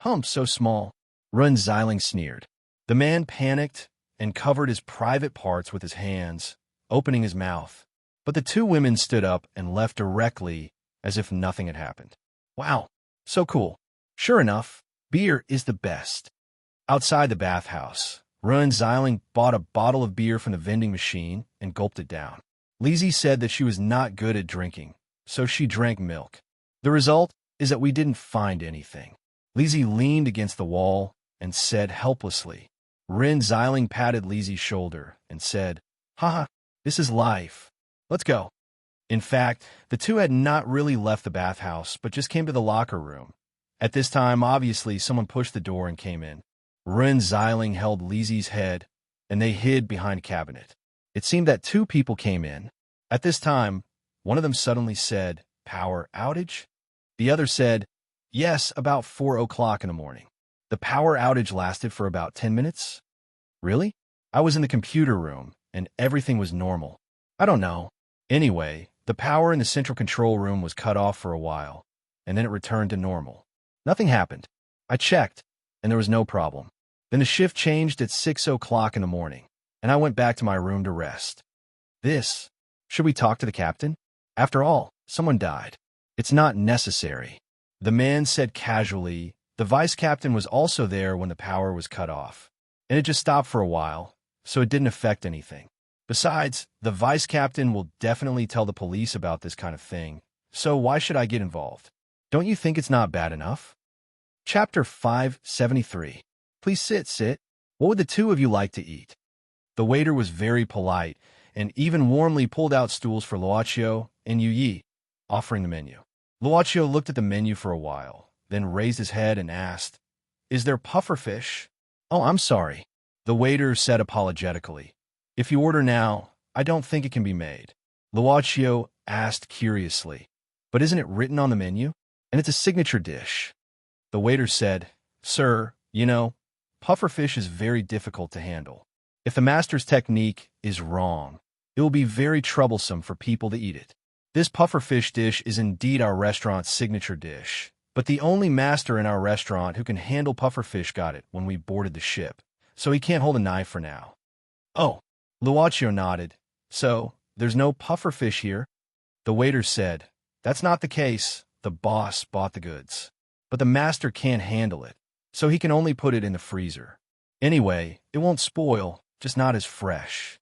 Hump so small, Rin Xiling sneered. The man panicked and covered his private parts with his hands, opening his mouth. But the two women stood up and left directly as if nothing had happened. Wow, so cool. Sure enough, beer is the best. Outside the bathhouse, Rin Xiling bought a bottle of beer from the vending machine and gulped it down. Lizzie said that she was not good at drinking, so she drank milk. The result is that we didn't find anything. Lizzie leaned against the wall and said helplessly. Rin Xiling patted Lizzie's shoulder and said, Haha, this is life. Let's go. In fact, the two had not really left the bathhouse, but just came to the locker room. At this time, obviously, someone pushed the door and came in. Rin Xiling held Lizzie's head, and they hid behind a cabinet. It seemed that two people came in. At this time, one of them suddenly said, Power outage? The other said, Yes, about 4 o'clock in the morning. The power outage lasted for about 10 minutes. Really? I was in the computer room, and everything was normal. I don't know. Anyway, the power in the central control room was cut off for a while, and then it returned to normal. Nothing happened. I checked, and there was no problem. Then the shift changed at 6 o'clock in the morning, and I went back to my room to rest. Should we talk to the captain? After all, someone died. It's not necessary. The man said casually. The vice captain was also there when the power was cut off. and it just stopped for a while, so it didn't affect anything. Besides, the vice captain will definitely tell the police about this kind of thing, so why should I get involved? Don't you think it's not bad enough? Chapter 573. Please sit. What would the two of you like to eat? The waiter was very polite and even warmly pulled out stools for Luocio and Yi, offering the menu. Luocio looked at the menu for a while, then raised his head and asked, "Is there pufferfish?" "Oh, I'm sorry," the waiter said apologetically. "If you order now, I don't think it can be made." Luocio asked curiously, "But isn't it written on the menu? And it's a signature dish." The waiter said, "Sir, pufferfish is very difficult to handle. If the master's technique is wrong, it will be very troublesome for people to eat it. This pufferfish dish is indeed our restaurant's signature dish, but the only master in our restaurant who can handle pufferfish got it when we boarded the ship, so he can't hold a knife for now." "Oh," Luocio nodded. "So, there's no pufferfish here?" The waiter said, "That's not the case. The boss bought the goods. But the master can't handle it, so he can only put it in the freezer. Anyway, it won't spoil, just not as fresh."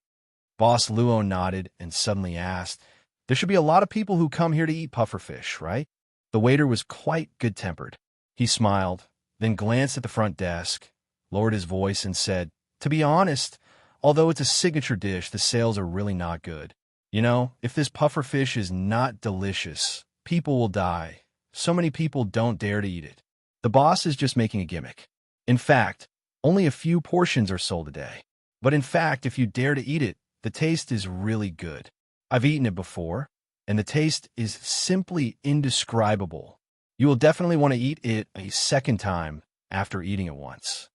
Boss Luo nodded and suddenly asked, "There should be a lot of people who come here to eat pufferfish, right?" The waiter was quite good-tempered. He smiled, then glanced at the front desk, lowered his voice, and said, "To be honest, although it's a signature dish, the sales are really not good. If this pufferfish is not delicious, people will die. So many people don't dare to eat it. The boss is just making a gimmick. In fact, only a few portions are sold a day. But in fact, if you dare to eat it, the taste is really good. I've eaten it before, and the taste is simply indescribable. You will definitely want to eat it a second time after eating it once."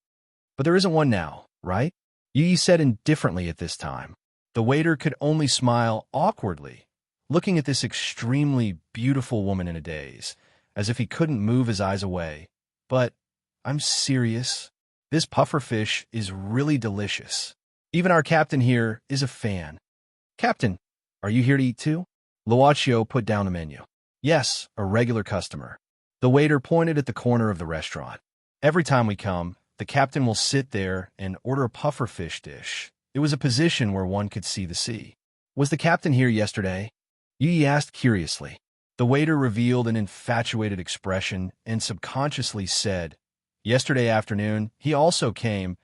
"But there isn't one now, right?" Yi said indifferently at this time. The waiter could only smile awkwardly, looking at this extremely beautiful woman in a daze, as if he couldn't move his eyes away. "But I'm serious. This pufferfish is really delicious. Even our captain here is a fan." "Captain, are you here to eat too?" Luocio put down the menu. "Yes, a regular customer." The waiter pointed at the corner of the restaurant. "Every time we come, the captain will sit there and order a pufferfish dish." It was a position where one could see the sea. "Was the captain here yesterday?" Yi asked curiously. The waiter revealed an infatuated expression and subconsciously said, "Yesterday afternoon, he also came,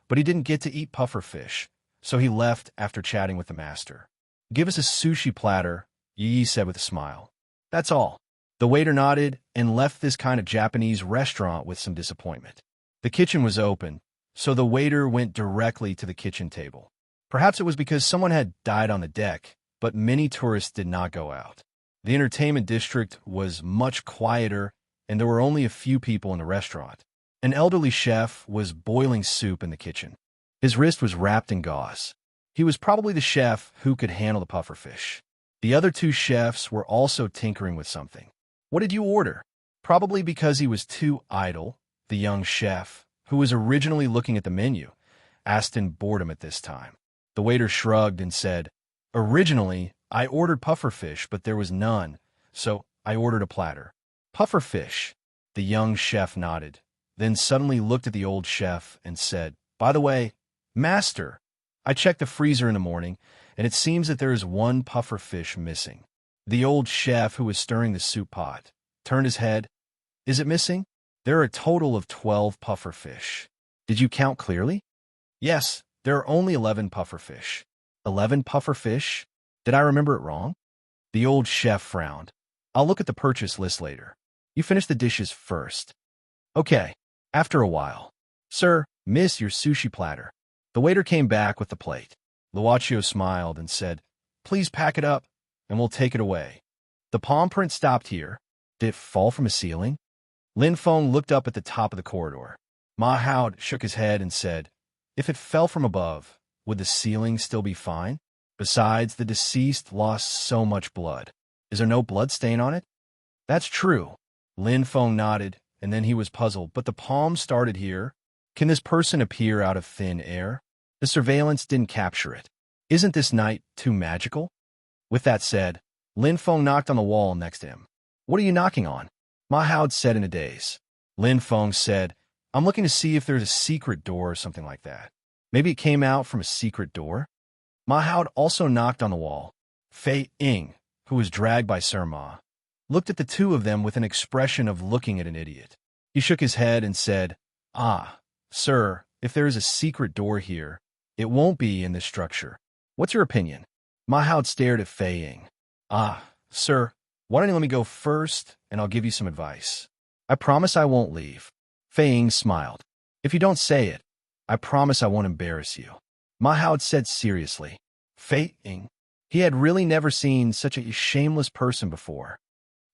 but he didn't get to eat pufferfish, so he left after chatting with the master." "Give us a sushi platter," Yi said with a smile. "That's all." The waiter nodded and left this kind of Japanese restaurant with some disappointment. The kitchen was open, so the waiter went directly to the kitchen table. Perhaps it was because someone had died on the deck, but many tourists did not go out. The entertainment district was much quieter, and there were only a few people in the restaurant. An elderly chef was boiling soup in the kitchen. His wrist was wrapped in gauze. He was probably the chef who could handle the pufferfish. The other two chefs were also tinkering with something. "What did you order?" Probably because he was too idle, the young chef, who was originally looking at the menu, asked in boredom at this time. The waiter shrugged and said, "Originally, I ordered pufferfish, but there was none, so I ordered a platter." "Pufferfish?" The young chef nodded, then suddenly looked at the old chef and said, "By the way, master, I checked the freezer in the morning, and it seems that there is one pufferfish missing." The old chef, who was stirring the soup pot, turned his head. "Is it missing?" "There are a total of 12 pufferfish." "Did you count clearly?" "Yes, there are only 11 pufferfish." 11 pufferfish? Did I remember it wrong?" The old chef frowned. "I'll look at the purchase list later. You finish the dishes first." "Okay." After a while, "Sir, miss, your sushi platter." The waiter came back with the plate. Luocio smiled and said, "Please pack it up, and we'll take it away." The palm print stopped here. Did it fall from a ceiling? Lin Feng looked up at the top of the corridor. Ma Hao shook his head and said, "If it fell from above, would the ceiling still be fine? Besides, the deceased lost so much blood. Is there no blood stain on it?" "That's true." Lin Feng nodded, and then he was puzzled. "But the palm started here. Can this person appear out of thin air? The surveillance didn't capture it. Isn't this night too magical?" With that said, Lin Feng knocked on the wall next to him. "What are you knocking on?" Ma Hao said in a daze. Lin Feng said, "I'm looking to see if there's a secret door or something like that." Maybe it came out from a secret door? Ma Hao also knocked on the wall. Fei Ying, who was dragged by Sir Ma, looked at the two of them with an expression of looking at an idiot. He shook his head and said, "Ah, sir, if there is a secret door here, it won't be in this structure. What's your opinion?" Ma Hao stared at Fei Ying. "Ah, sir, why don't you let me go first, and I'll give you some advice. I promise I won't leave." Fei Ying smiled. "If you don't say it, I promise I won't embarrass you," Ma Hao said seriously. Fei Ying. He had really never seen such a shameless person before.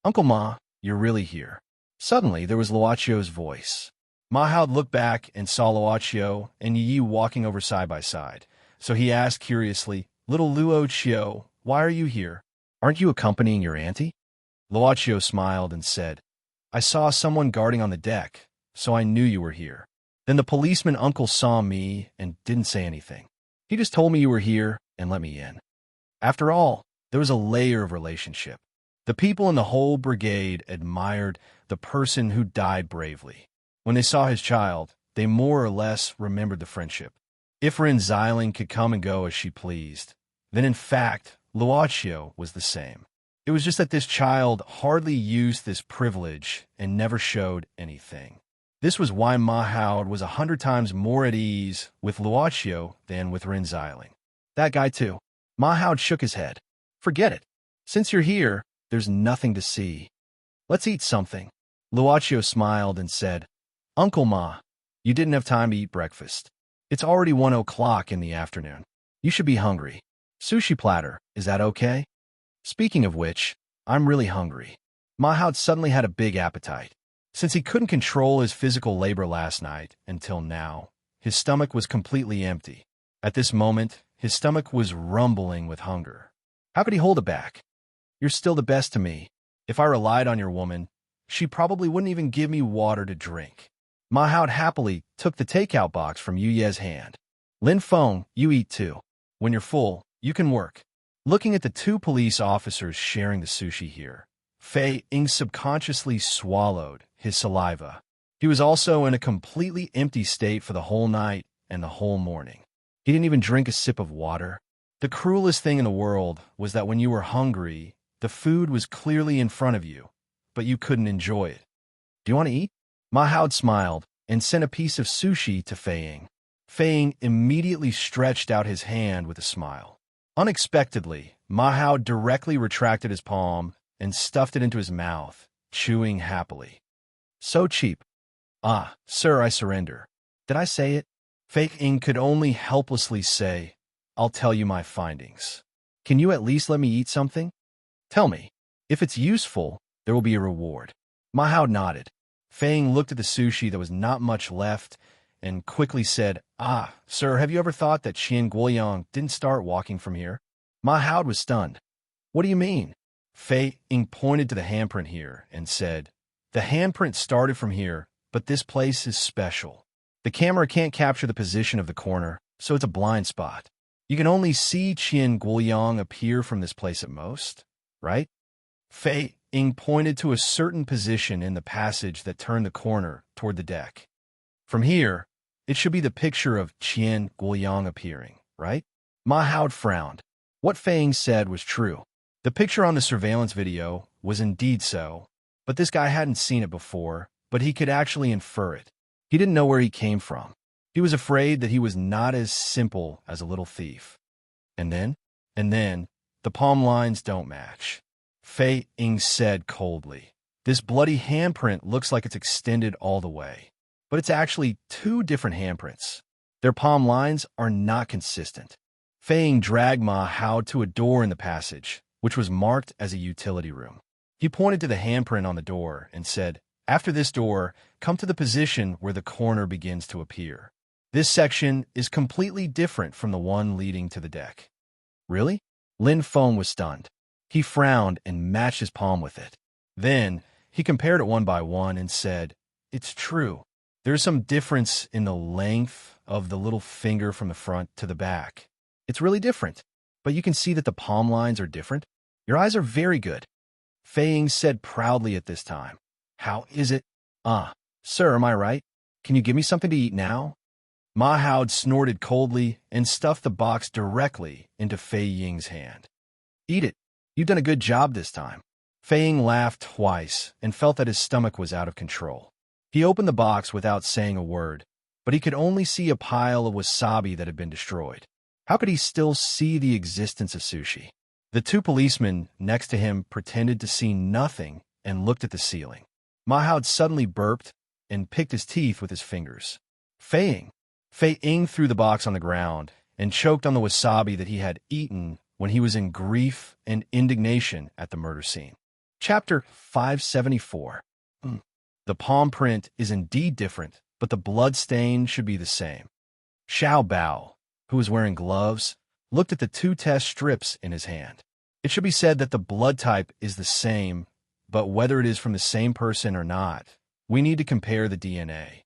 "Uncle Ma, you're really here." Suddenly, there was Luochio's voice. Ma Hao looked back and saw Luochio and Yi walking over side by side. So he asked curiously, "Little Luochio, why are you here? Aren't you accompanying your auntie?" Luochio smiled and said, "I saw someone guarding on the deck, so I knew you were here. Then the policeman uncle saw me and didn't say anything. He just told me you were here and let me in." After all, there was a layer of relationship. The people in the whole brigade admired the person who died bravely. When they saw his child, they more or less remembered the friendship. If Rin Xiling could come and go as she pleased, then in fact, Luochio was the same. It was just that this child hardly used this privilege and never showed anything. This was why Ma Hao was 100 times more at ease with Luochio than with Rin Xiling. That guy too. Ma Hao shook his head. "Forget it. Since you're here, there's nothing to see. Let's eat something." Luochio smiled and said, "Uncle Ma, you didn't have time to eat breakfast. It's already 1 o'clock in the afternoon. You should be hungry. Sushi platter, is that okay? Speaking of which, I'm really hungry." Ma Hao suddenly had a big appetite. Since he couldn't control his physical labor last night until now, his stomach was completely empty. At this moment, his stomach was rumbling with hunger. How could he hold it back? "You're still the best to me. If I relied on your woman, she probably wouldn't even give me water to drink." Ma Hao happily took the takeout box from Yu Ye's hand. "Lin Feng, you eat too. When you're full, you can work." Looking at the two police officers sharing the sushi here, Fei Ying subconsciously swallowed his saliva. He was also in a completely empty state for the whole night and the whole morning. He didn't even drink a sip of water. The cruelest thing in the world was that when you were hungry, the food was clearly in front of you, but you couldn't enjoy it. "Do you want to eat?" Ma Hao smiled and sent a piece of sushi to Fei Ying. Fei Ying immediately stretched out his hand with a smile. Unexpectedly, Ma Hao directly retracted his palm and stuffed it into his mouth, chewing happily. "So cheap." "Ah, sir, I surrender." "Did I say it?" Fei Ying could only helplessly say, "I'll tell you my findings. Can you at least let me eat something? Tell me. If it's useful, there will be a reward." Ma Hao nodded. Fei Ying looked at the sushi that was not much left and quickly said, "Ah, sir, have you ever thought that Qian Guoyang didn't start walking from here?" Ma Hao was stunned. "What do you mean?" Fei Ying pointed to the handprint here and said, "The handprint started from here, but this place is special. The camera can't capture the position of the corner, so it's a blind spot. You can only see Qian Guoyang appear from this place at most, right?" Fei Ying pointed to a certain position in the passage that turned the corner toward the deck. "From here, it should be the picture of Qian Guoyang appearing, right?" Ma Hao frowned. What Fei Ying said was true. The picture on the surveillance video was indeed so, but this guy hadn't seen it before, but he could actually infer it. He didn't know where he came from. He was afraid that he was not as simple as a little thief. And then, the palm lines don't match. Fei Ying said coldly, "This bloody handprint looks like it's extended all the way, but it's actually two different handprints. Their palm lines are not consistent." Fei Ying dragged Ma Hao to a door in the passage, which was marked as a utility room. He pointed to the handprint on the door and said, "After this door, come to the position where the corner begins to appear. This section is completely different from the one leading to the deck." "Really?" Lin Feng was stunned. He frowned and matched his palm with it. Then, he compared it one by one and said, "It's true. There's some difference in the length of the little finger from the front to the back. It's really different, but you can see that the palm lines are different. Your eyes are very good." Fei Ying said proudly at this time, "How is it?" "Ah, sir, am I right? Can you give me something to eat now?" Mahoud snorted coldly and stuffed the box directly into Fei Ying's hand. "Eat it. You've done a good job this time." Fei Ying laughed twice and felt that his stomach was out of control. He opened the box without saying a word, but he could only see a pile of wasabi that had been destroyed. How could he still see the existence of sushi? The two policemen next to him pretended to see nothing and looked at the ceiling. Mahoud suddenly burped and picked his teeth with his fingers. Fei Ying threw the box on the ground and choked on the wasabi that he had eaten when he was in grief and indignation at the murder scene. Chapter 574. The palm print is indeed different, but the blood stain should be the same. Xiao Bao, who was wearing gloves, looked at the two test strips in his hand. It should be said that the blood type is the same, but whether it is from the same person or not, we need to compare the DNA.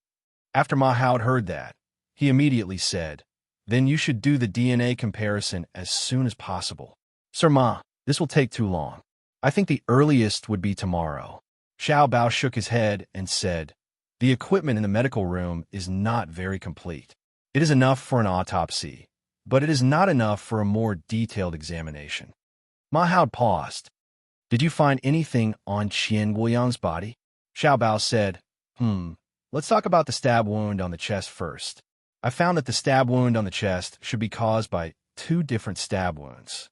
After Mahoud heard that, he immediately said, "Then you should do the DNA comparison as soon as possible." "Sir Ma, this will take too long. I think the earliest would be tomorrow." Xiao Bao shook his head and said, "The equipment in the medical room is not very complete. It is enough for an autopsy, but it is not enough for a more detailed examination." Mahoud paused. "Did you find anything on Qian Guoyang's body?" Xiao Bao said, Let's talk about the stab wound on the chest first. I found that the stab wound on the chest should be caused by two different stab wounds."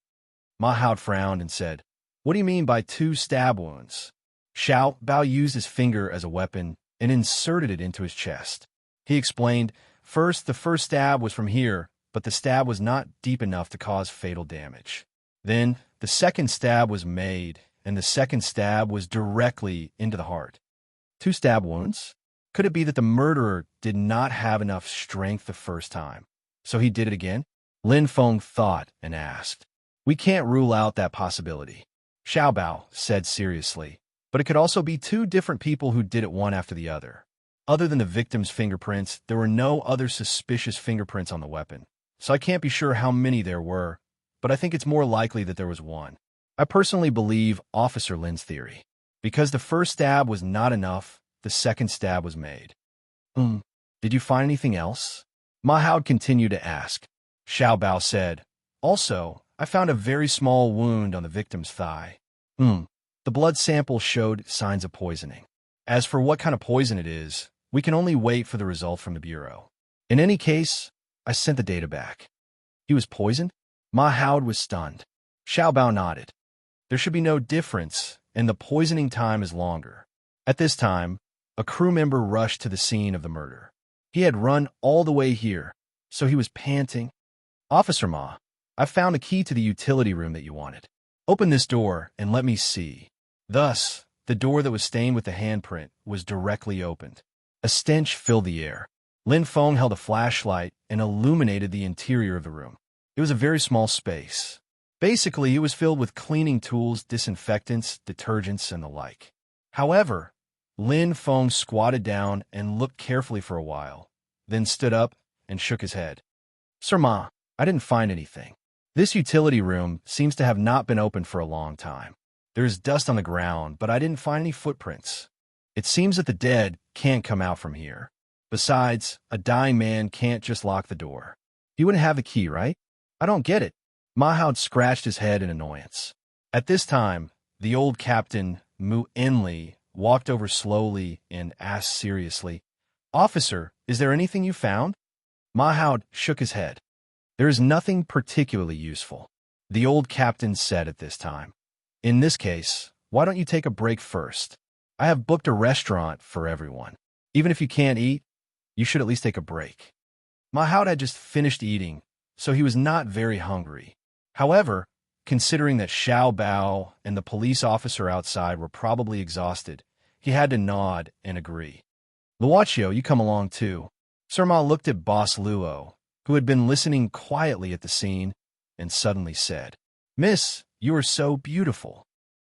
Mahoud frowned and said, "What do you mean by two stab wounds?" Xiao Bao used his finger as a weapon and inserted it into his chest. He explained, "First, the first stab was from here, but the stab was not deep enough to cause fatal damage. Then, the second stab was made, and the second stab was directly into the heart." Two stab wounds? Could it be that the murderer did not have enough strength the first time, so he did it again? Lin Feng thought and asked. "We can't rule out that possibility," Xiao Bao said seriously, "but it could also be two different people who did it one after the other. Other than the victim's fingerprints, there were no other suspicious fingerprints on the weapon, so I can't be sure how many there were, but I think it's more likely that there was one. I personally believe Officer Lin's theory. Because the first stab was not enough, the second stab was made." Did you find anything else?" Mahoud continued to ask. Xiao Bao said, "Also, I found a very small wound on the victim's thigh." The blood sample showed signs of poisoning. As for what kind of poison it is, we can only wait for the result from the Bureau. In any case, I sent the data back." "He was poisoned?" Mahoud was stunned. Xiao Bao nodded. "There should be no difference, and the poisoning time is longer." At this time, a crew member rushed to the scene of the murder. He had run all the way here, so he was panting. "Officer Ma, I found the key to the utility room that you wanted. Open this door and let me see." Thus, the door that was stained with the handprint was directly opened. A stench filled the air. Lin Feng held a flashlight and illuminated the interior of the room. It was a very small space. Basically, it was filled with cleaning tools, disinfectants, detergents, and the like. However, Lin Feng squatted down and looked carefully for a while, then stood up and shook his head. "Sir Ma, I didn't find anything. This utility room seems to have not been open for a long time. There is dust on the ground, but I didn't find any footprints. It seems that the dead can't come out from here. Besides, a dying man can't just lock the door. You wouldn't have the key, right? I don't get it." Mahoud scratched his head in annoyance. At this time, the old captain, Mu Enli, walked over slowly and asked seriously, "Officer, is there anything you found?" Mahoud shook his head. "There is nothing particularly useful," the old captain said at this time. "In this case, why don't you take a break first? I have booked a restaurant for everyone. Even if you can't eat, you should at least take a break." Mahoud had just finished eating, so he was not very hungry. However, considering that Xiao Bao and the police officer outside were probably exhausted, he had to nod and agree. "Luochio, you come along too." Sir Ma looked at Boss Luo, who had been listening quietly at the scene, and suddenly said, "Miss, you are so beautiful."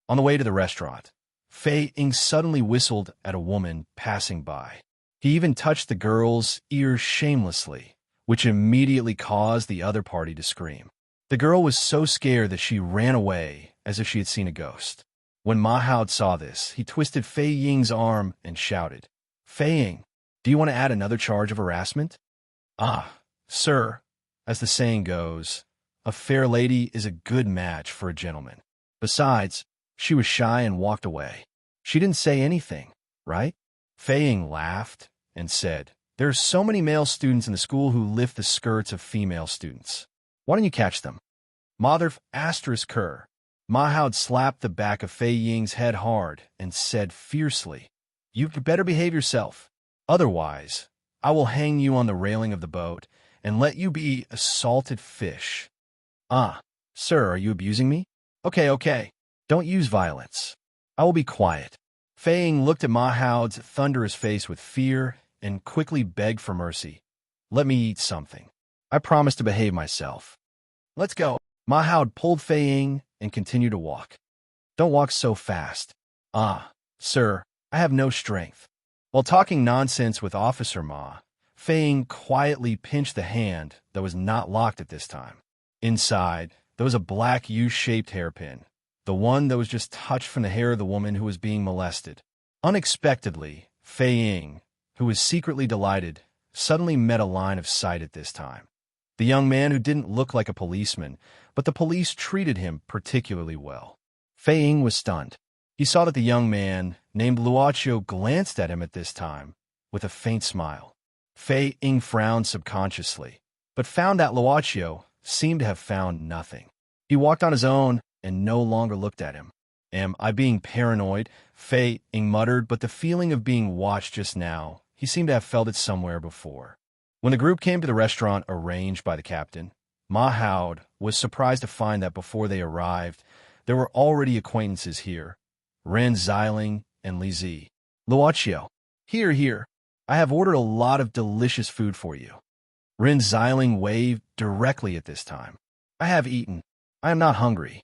On the way to the restaurant, Fei Ying suddenly whistled at a woman passing by. He even touched the girl's ears shamelessly, which immediately caused the other party to scream. The girl was so scared that she ran away as if she had seen a ghost. When Mahoud saw this, he twisted Fei Ying's arm and shouted, "Fei Ying, do you want to add another charge of harassment?" Ah, sir, as the saying goes, a fair lady is a good match for a gentleman. Besides, she was shy and walked away. She didn't say anything, right? Fei Ying laughed and said, there are so many male students in the school who lift the skirts of female students. Why don't you catch them? Mother asterisk her. Mahoud slapped the back of Fei Ying's head hard and said fiercely, you better behave yourself. Otherwise, I will hang you on the railing of the boat and let you be a salted fish. Ah, sir, are you abusing me? Okay. Don't use violence. I will be quiet. Fei Ying looked at Mahoud's thunderous face with fear and quickly begged for mercy. Let me eat something. I promise to behave myself. Let's go. Mahoud pulled Fei Ying and continued to walk. Don't walk so fast. Ah, sir, I have no strength. While talking nonsense with Officer Ma, Fei Ying quietly pinched the hand that was not locked at this time. Inside, there was a black U-shaped hairpin, the one that was just touched from the hair of the woman who was being molested. Unexpectedly, Fei Ying, who was secretly delighted, suddenly met a line of sight at this time. The young man who didn't look like a policeman, but the police treated him particularly well. Fei Ying was stunned. He saw that the young man, named Luochio, glanced at him at this time with a faint smile. Fei Ying frowned subconsciously, but found that Luochio seemed to have found nothing. He walked on his own and no longer looked at him. Am I being paranoid? Fei Ying muttered, but the feeling of being watched just now, he seemed to have felt it somewhere before. When the group came to the restaurant arranged by the captain, Mahoud was surprised to find that before they arrived, there were already acquaintances here, Ren Xiling and Li Zi. Luochio, here. I have ordered a lot of delicious food for you. Ren Xiling waved directly at this time. I have eaten. I am not hungry.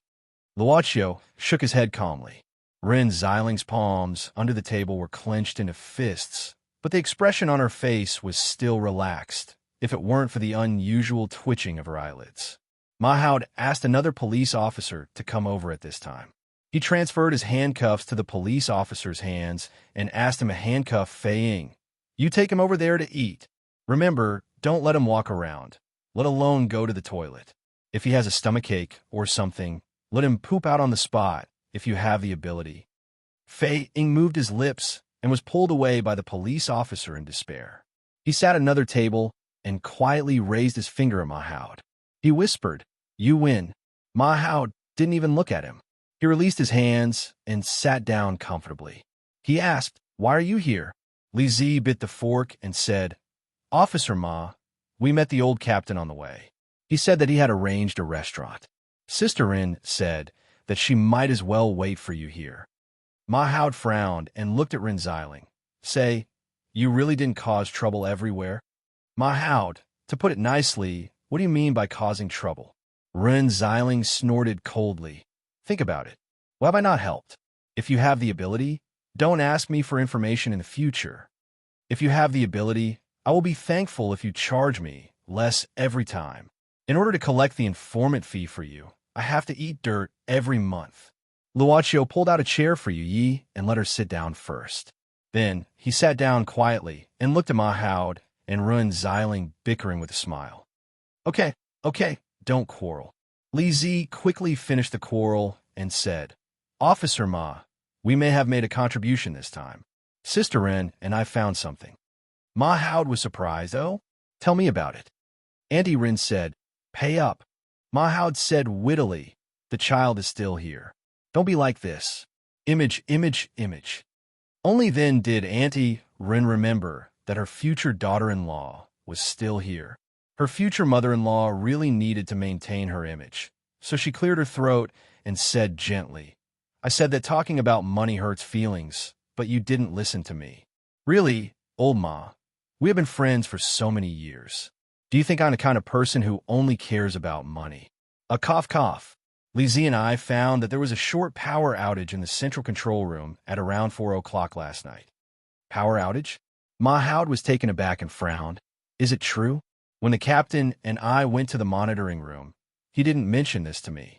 Luochio shook his head calmly. Ren Xiling's palms under the table were clenched into fists, but the expression on her face was still relaxed, if it weren't for the unusual twitching of her eyelids. Mahoud asked another police officer to come over at this time. He transferred his handcuffs to the police officer's hands and asked him to handcuff Fei Ying. You take him over there to eat. Remember, don't let him walk around, let alone go to the toilet. If he has a stomachache or something, let him poop out on the spot if you have the ability. Fei Ying moved his lips and was pulled away by the police officer in despair. He sat at another table and quietly raised his finger at Mahoud. He whispered, you win. Mahoud didn't even look at him. He released his hands and sat down comfortably. He asked, why are you here? Li Zi bit the fork and said, Officer Ma, we met the old captain on the way. He said that he had arranged a restaurant. Sister Rin said that she might as well wait for you here. Mahoud frowned and looked at Ren Xiling. Say, you really didn't cause trouble everywhere? Mahoud, to put it nicely, what do you mean by causing trouble? Ren Xiling snorted coldly. Think about it. Why have I not helped? If you have the ability, don't ask me for information in the future. If you have the ability, I will be thankful if you charge me less every time. In order to collect the informant fee for you, I have to eat dirt every month. Luochio pulled out a chair for Yu Yi and let her sit down first. Then he sat down quietly and looked at Mahoud and Ren Xiling bickering with a smile. Okay, don't quarrel. Li Zi quickly finished the quarrel and said, Officer Ma, we may have made a contribution this time. Sister Ren and I found something. Mahoud was surprised. Oh, tell me about it. Auntie Rin said, pay up. Mahoud said wittily, the child is still here. Don't be like this. Image. Only then did Auntie Rin remember that her future daughter-in-law was still here. Her future mother-in-law really needed to maintain her image, so she cleared her throat and said gently, I said that talking about money hurts feelings, but you didn't listen to me. Really, old Ma, we have been friends for so many years. Do you think I'm the kind of person who only cares about money? A cough. Li Zi and I found that there was a short power outage in the central control room at around 4 o'clock last night. Power outage? Mahoud was taken aback and frowned. Is it true? When the captain and I went to the monitoring room, he didn't mention this to me.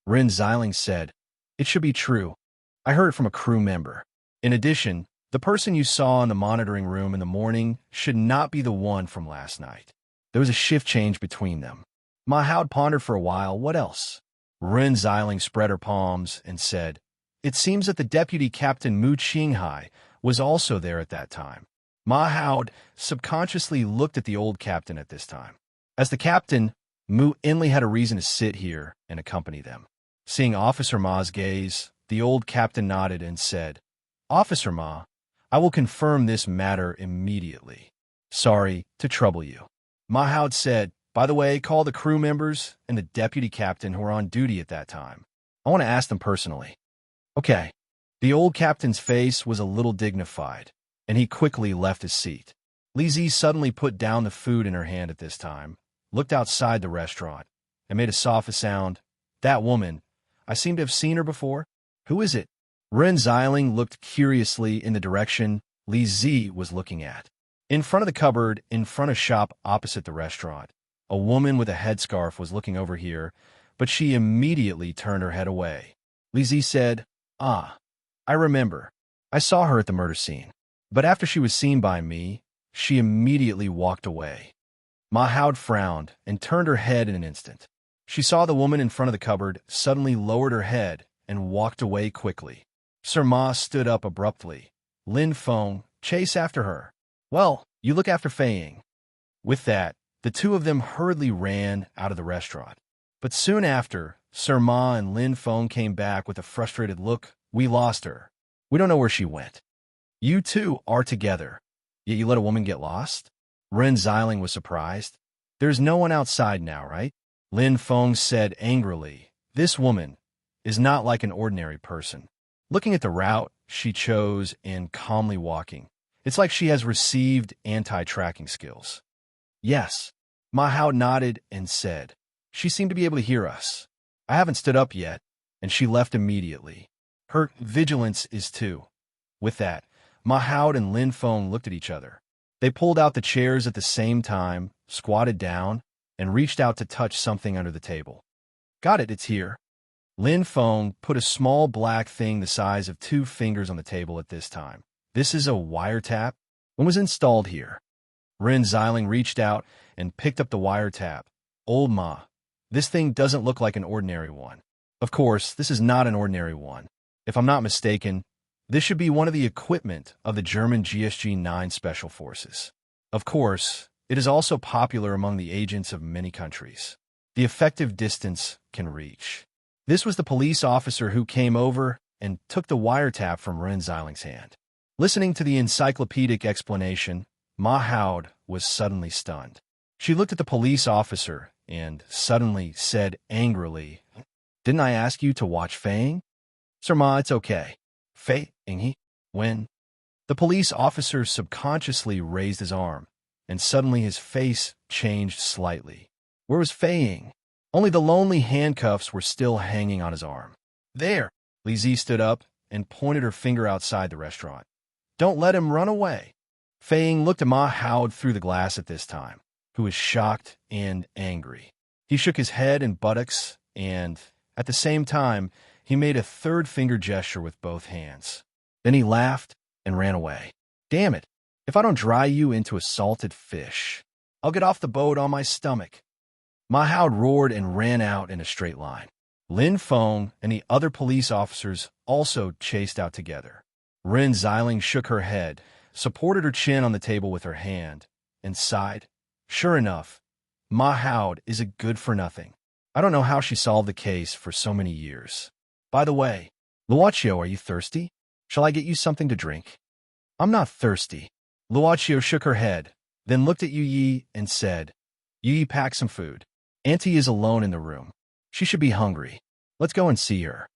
Ren Xiling said, it should be true. I heard it from a crew member. In addition, the person you saw in the monitoring room in the morning should not be the one from last night. There was a shift change between them. Ma Hao pondered for a while. What else? Ren Xiling spread her palms and said, "It seems that the deputy captain Mu Qinghai was also there at that time." Ma Hao subconsciously looked at the old captain at this time. As the captain, Mu Inley had a reason to sit here and accompany them. Seeing Officer Ma's gaze, the old captain nodded and said, "Officer Ma, I will confirm this matter immediately. Sorry to trouble you." Ma Hao said, "By the way, call the crew members and the deputy captain who were on duty at that time. I want to ask them personally." "Okay." The old captain's face was a little dignified, and he quickly left his seat. Li Zi suddenly put down the food in her hand at this time, looked outside the restaurant, and made a soft sound. "That woman, I seem to have seen her before. Who is it?" Ren Xiling looked curiously in the direction Li Zi was looking at. In front of the cupboard, in front of shop opposite the restaurant, a woman with a headscarf was looking over here, but she immediately turned her head away. Li Zi said, "Ah, I remember. I saw her at the murder scene. But after she was seen by me, she immediately walked away." Ma Hao frowned and turned her head in an instant. She saw the woman in front of the cupboard suddenly lowered her head and walked away quickly. Sir Ma stood up abruptly. Lin Feng chased after her. "Well, you look after Fei Ying." With that, the two of them hurriedly ran out of the restaurant. But soon after, Sir Ma and Lin Feng came back with a frustrated look. "We lost her. We don't know where she went." "You two are together, yet you let a woman get lost?" Ren Xiling was surprised. "There's no one outside now, right?" Lin Feng said angrily, "This woman is not like an ordinary person. Looking at the route she chose and calmly walking, it's like she has received anti-tracking skills." "Yes." Ma Hao nodded and said, "She seemed to be able to hear us. I haven't stood up yet," and she left immediately. "Her vigilance is too." With that, Ma Hao and Lin Feng looked at each other. They pulled out the chairs at the same time, squatted down, and reached out to touch something under the table. "Got it, it's here." Lin Feng put a small black thing the size of 2 fingers on the table at this time. "This is a wiretap? When was installed here?" Ren Xiling reached out and picked up the wiretap. "Old Ma, this thing doesn't look like an ordinary one." "Of course, this is not an ordinary one. If I'm not mistaken, this should be one of the equipment of the German GSG-9 Special Forces. Of course, it is also popular among the agents of many countries. The effective distance can reach." This was the police officer who came over and took the wiretap from Ren Xiling's hand. Listening to the encyclopedic explanation, Ma Hao was suddenly stunned. She looked at the police officer and suddenly said angrily, "Didn't I ask you to watch Fei Ying?" "Sir Ma, it's okay." "Fei Ying? When?" The police officer subconsciously raised his arm, and suddenly his face changed slightly. Where was Fei Ying? Only the lonely handcuffs were still hanging on his arm. "There!" Li Zi stood up and pointed her finger outside the restaurant. "Don't let him run away." Fei Ying looked at Ma Hao through the glass at this time, who was shocked and angry. He shook his head and buttocks, and, at the same time, he made a third finger gesture with both hands. Then he laughed and ran away. "Damn it! If I don't dry you into a salted fish, I'll get off the boat on my stomach." Ma Hao roared and ran out in a straight line. Lin Feng and the other police officers also chased out together. Ren Xiling shook her head, supported her chin on the table with her hand, and sighed. Sure enough, Ma Hao is a good-for-nothing. I don't know how she solved the case for so many years. By the way, Luochio, are you thirsty? Shall I get you something to drink? "I'm not thirsty." Luochio shook her head, then looked at Yu Yi and said, "Yu Yi, pack some food. Auntie is alone in the room. She should be hungry. Let's go and see her."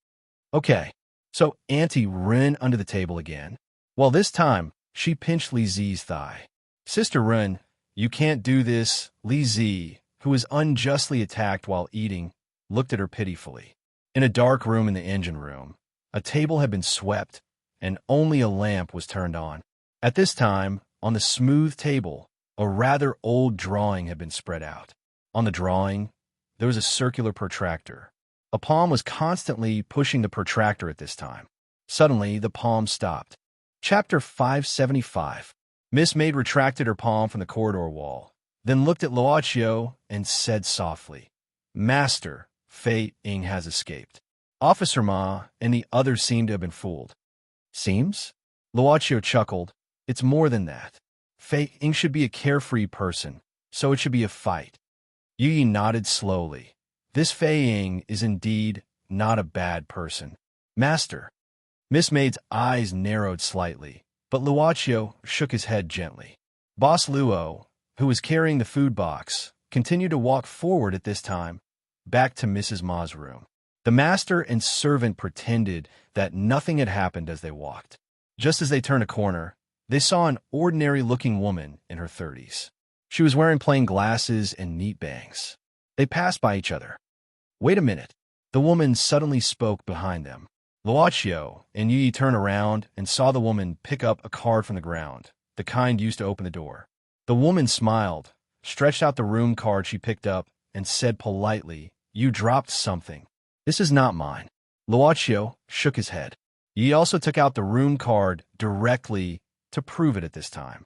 "Okay." So Auntie ran under the table again. Well, this time, she pinched Li Zi's thigh. "Sister Ren, you can't do this." Li Zi, who was unjustly attacked while eating, looked at her pitifully. In a dark room in the engine room, a table had been swept, and only a lamp was turned on. At this time, on the smooth table, a rather old drawing had been spread out. On the drawing, there was a circular protractor. A palm was constantly pushing the protractor at this time. Suddenly, the palm stopped. Chapter 575. Miss Maid retracted her palm from the corridor wall. then looked at Luochio and said softly, "Master, Fei Ying has escaped." Officer Ma and the others seemed to have been fooled. Seems? Luochio chuckled. It's more than that. Fei Ying should be a carefree person, so it should be a fight. Yu Yi nodded slowly. This Fei Ying is indeed not a bad person. Master. Miss Maid's eyes narrowed slightly, but Luochio shook his head gently. Boss Luo, who was carrying the food box, continued to walk forward at this time, back to Mrs. Ma's room. The master and servant pretended that nothing had happened as they walked. Just as they turned a corner, they saw an ordinary-looking woman in her 30s. She was wearing plain glasses and neat bangs. They passed by each other. Wait a minute. The woman suddenly spoke behind them. Luochio and Yu Yi turned around and saw the woman pick up a card from the ground, the kind used to open the door. The woman smiled, stretched out the room card she picked up, and said politely, "You dropped something. This is not mine." Luochio shook his head. Yi also took out the room card directly to prove it at this time.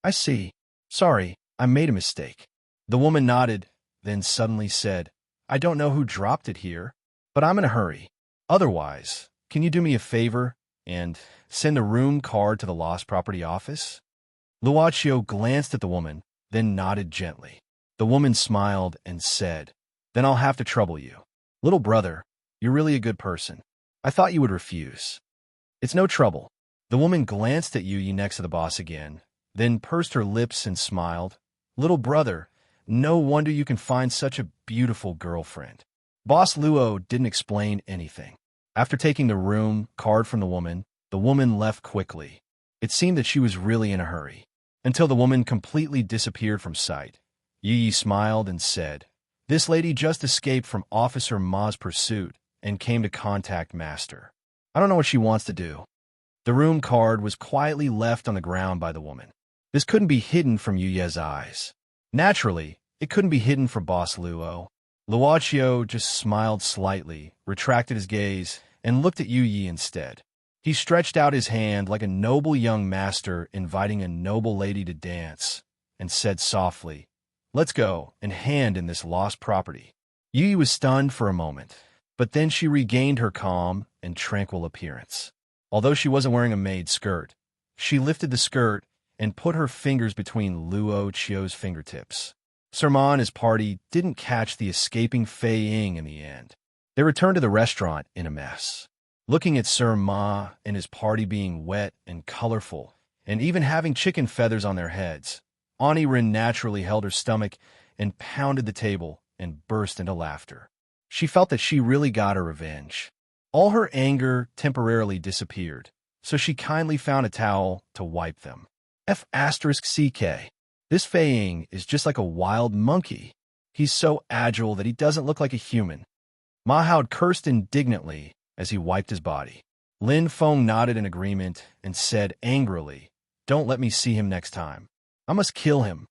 "I see. Sorry, I made a mistake." The woman nodded, then suddenly said, "I don't know who dropped it here, but I'm in a hurry. Otherwise, can you do me a favor and send the room card to the lost property office?" Luochio glanced at the woman, then nodded gently. The woman smiled and said, "Then I'll have to trouble you. Little brother, you're really a good person. I thought you would refuse." "It's no trouble." The woman glanced at Yu Yi next to the boss again, then pursed her lips and smiled. "Little brother, no wonder you can find such a beautiful girlfriend." Boss Luo didn't explain anything. After taking the room card from the woman left quickly. It seemed that she was really in a hurry, until the woman completely disappeared from sight. Yu Yi smiled and said, "This lady just escaped from Officer Ma's pursuit and came to contact Master. I don't know what she wants to do." The room card was quietly left on the ground by the woman. This couldn't be hidden from Yu Ye's eyes. Naturally, it couldn't be hidden from Boss Luo. Luochio just smiled slightly, retracted his gaze, and looked at Yu Yi instead. He stretched out his hand like a noble young master inviting a noble lady to dance, and said softly, "Let's go and hand in this lost property." Yu Yi was stunned for a moment, but then she regained her calm and tranquil appearance. Although she wasn't wearing a maid skirt, she lifted the skirt and put her fingers between Luochio's fingertips. Sir Ma and his party didn't catch the escaping Fei Ying in the end. They returned to the restaurant in a mess. Looking at Sir Ma and his party being wet and colorful, and even having chicken feathers on their heads, Auntie Rin naturally held her stomach and pounded the table and burst into laughter. She felt that she really got her revenge. All her anger temporarily disappeared, so she kindly found a towel to wipe them. F***CK. This Fei Ying is just like a wild monkey. He's so agile that he doesn't look like a human. Ma Hao cursed indignantly as he wiped his body. Lin Feng nodded in agreement and said angrily, "Don't let me see him next time. I must kill him."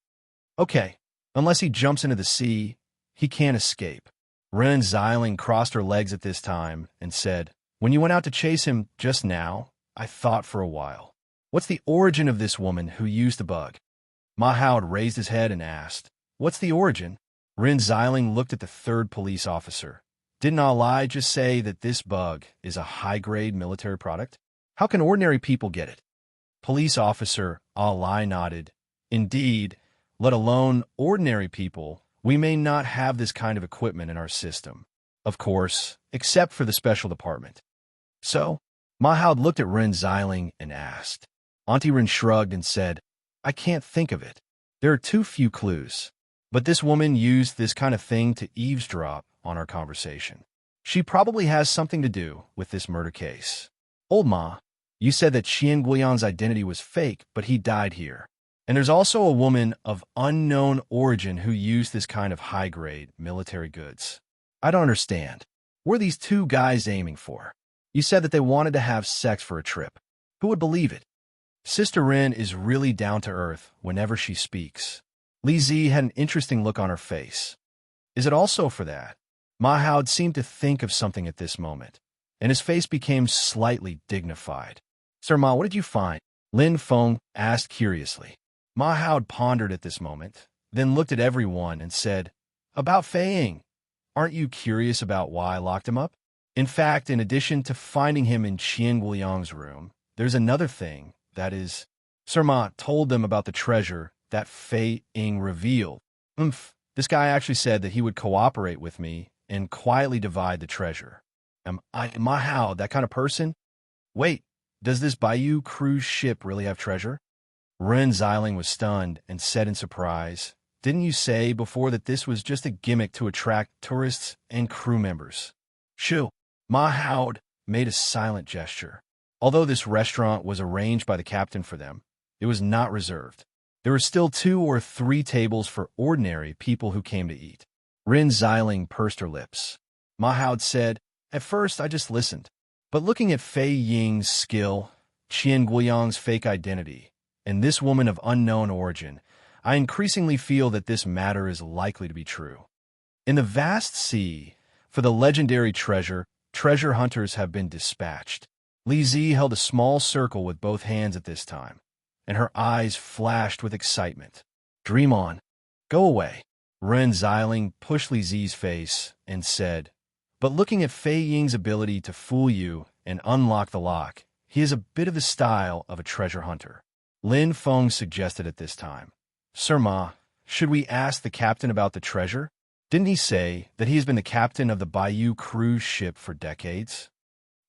"Okay, unless he jumps into the sea, he can't escape." Ren Xiling crossed her legs at this time and said, "When you went out to chase him just now, I thought for a while. What's the origin of this woman who used the bug?" Ma Hao raised his head and asked, "What's the origin?" Ren Xiling looked at the third police officer. "Didn't Ali just say that this bug is a high-grade military product? How can ordinary people get it?" Police officer Ali nodded. "Indeed, let alone ordinary people, we may not have this kind of equipment in our system. Of course, except for the special department." "So?" Ma Hao looked at Ren Xiling and asked. Auntie Ren shrugged and said, "I can't think of it. There are too few clues. But this woman used this kind of thing to eavesdrop on our conversation. She probably has something to do with this murder case." "Old Ma, you said that Qian Guiyan's identity was fake, but he died here. And there's also a woman of unknown origin who used this kind of high-grade military goods. I don't understand. What are these two guys aiming for? You said that they wanted to have sex for a trip. Who would believe it?" Sister Rin is really down to earth whenever she speaks. Li Zi had an interesting look on her face. "Is it also for that?" Ma Hao seemed to think of something at this moment, and his face became slightly dignified. "Sir Ma, what did you find?" Lin Feng asked curiously. Ma Hao pondered at this moment, then looked at everyone and said, "About Fei Ying, aren't you curious about why I locked him up? In fact, in addition to finding him in Qian Guiyang's room, there's another thing, that is, Sir Ma told them about the treasure that Fei Ying revealed. This guy actually said that he would cooperate with me and quietly divide the treasure. Am I how, that kind of person? Wait, does this Bayou cruise ship really have treasure?" Ren Xiling was stunned and said in surprise, "Didn't you say before that this was just a gimmick to attract tourists and crew members?" Shoo! Ma Hao made a silent gesture. Although this restaurant was arranged by the captain for them, it was not reserved. There were still 2 or 3 tables for ordinary people who came to eat. Ren Xiling pursed her lips. Ma Hao said, "At first I just listened. But looking at Fei Ying's skill, Qian Guiyang's fake identity, and this woman of unknown origin, I increasingly feel that this matter is likely to be true. In the vast sea, for the legendary treasure, treasure hunters have been dispatched." Li Zi held a small circle with both hands at this time, and her eyes flashed with excitement. "Dream on. Go away." Ren Xiling pushed Li Zi's face and said, "But looking at Fei Ying's ability to fool you and unlock the lock, he has a bit of the style of a treasure hunter." Lin Feng suggested at this time, "Sir Ma, should we ask the captain about the treasure? Didn't he say that he has been the captain of the Bayou cruise ship for decades?"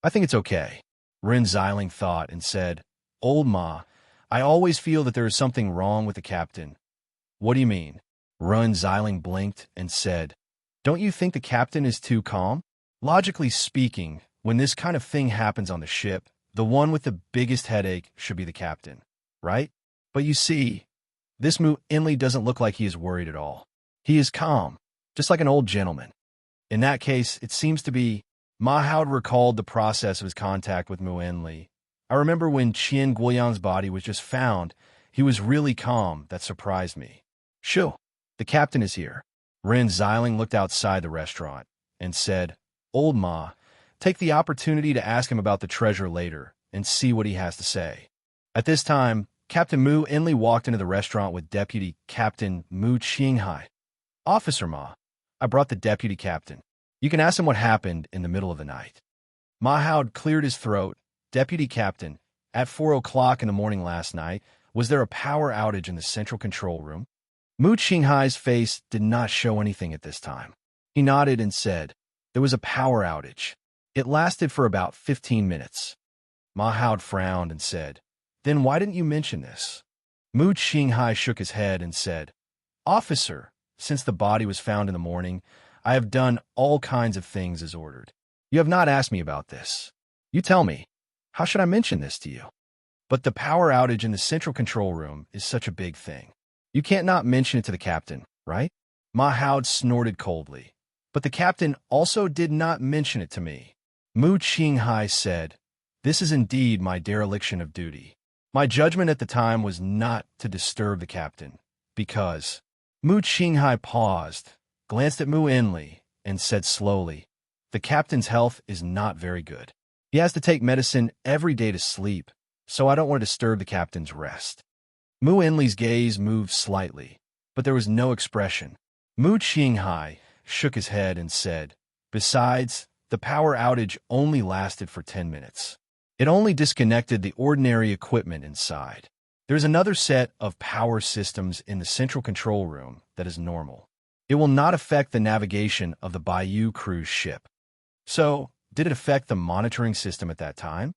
"I think it's okay," Ren Xiling thought and said, "Old Ma, I always feel that there is something wrong with the captain." "What do you mean?" Ren Xiling blinked and said, "Don't you think the captain is too calm? Logically speaking, when this kind of thing happens on the ship, the one with the biggest headache should be the captain, right? But you see, this Mu Enli doesn't look like he is worried at all. He is calm, just like an old gentleman. In that case, it seems to be..." Ma Hao recalled the process of his contact with Mu Enli. "I remember when Qian Guiyang's body was just found, he was really calm. That surprised me." "Shoo, the captain is here." Ren Xiling looked outside the restaurant and said, "Old Ma, take the opportunity to ask him about the treasure later and see what he has to say." At this time, Captain Mu Enli walked into the restaurant with Deputy Captain Mu Qinghai. "Officer Ma, I brought the deputy captain. You can ask him what happened in the middle of the night." Ma Hao cleared his throat. "Deputy Captain, at 4 o'clock in the morning last night, was there a power outage in the central control room?" Mu Qinghai's face did not show anything at this time. He nodded and said, "There was a power outage. It lasted for about 15 minutes. Ma Hao frowned and said, "Then why didn't you mention this?" Mu Qinghai shook his head and said, "Officer, since the body was found in the morning, I have done all kinds of things as ordered. You have not asked me about this. You tell me, how should I mention this to you? But the power outage in the central control room is such a big thing. You can't not mention it to the captain, right?" Ma Hao snorted coldly. "But the captain also did not mention it to me." Mu Qinghai said, "This is indeed my dereliction of duty. My judgment at the time was not to disturb the captain, because..." Mu Qinghai paused, glanced at Mu Enli, and said slowly, "The captain's health is not very good. He has to take medicine every day to sleep, so I don't want to disturb the captain's rest." Mu Enli's gaze moved slightly, but there was no expression. Mu Qinghai shook his head and said, "Besides, the power outage only lasted for 10 minutes. It only disconnected the ordinary equipment inside. There's another set of power systems in the central control room that is normal. It will not affect the navigation of the Bayou cruise ship." "So, did it affect the monitoring system at that time?"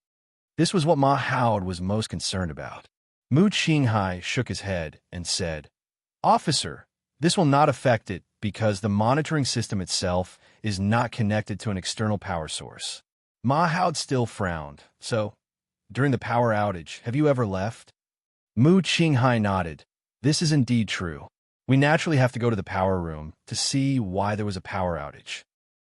This was what Ma Hao was most concerned about. Mu Qinghai shook his head and said, "Officer, this will not affect it because the monitoring system itself is not connected to an external power source." Ma Hao still frowned. "So, during the power outage, have you ever left?" Mu Qinghai nodded. "This is indeed true. We naturally have to go to the power room to see why there was a power outage."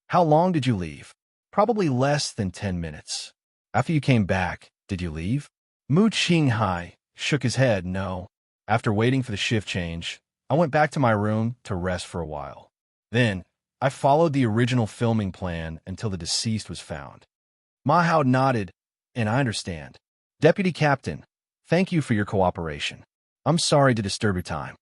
"How long did you leave?" "Probably less than 10 minutes. "After you came back, did you leave?" Mu Qinghai shook his head. "No. After waiting for the shift change, I went back to my room to rest for a while. Then, I followed the original filming plan until the deceased was found." Ma Hao nodded, "And I understand. Deputy Captain, thank you for your cooperation. I'm sorry to disturb your time."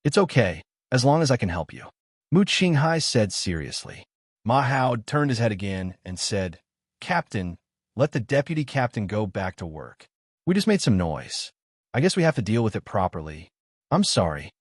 "It's okay. as long as I can help you. Mu Qinghai said seriously. Ma Hao turned his head again and said, Captain, let the deputy captain go back to work. We just made some noise. I guess we have to deal with it properly. I'm sorry.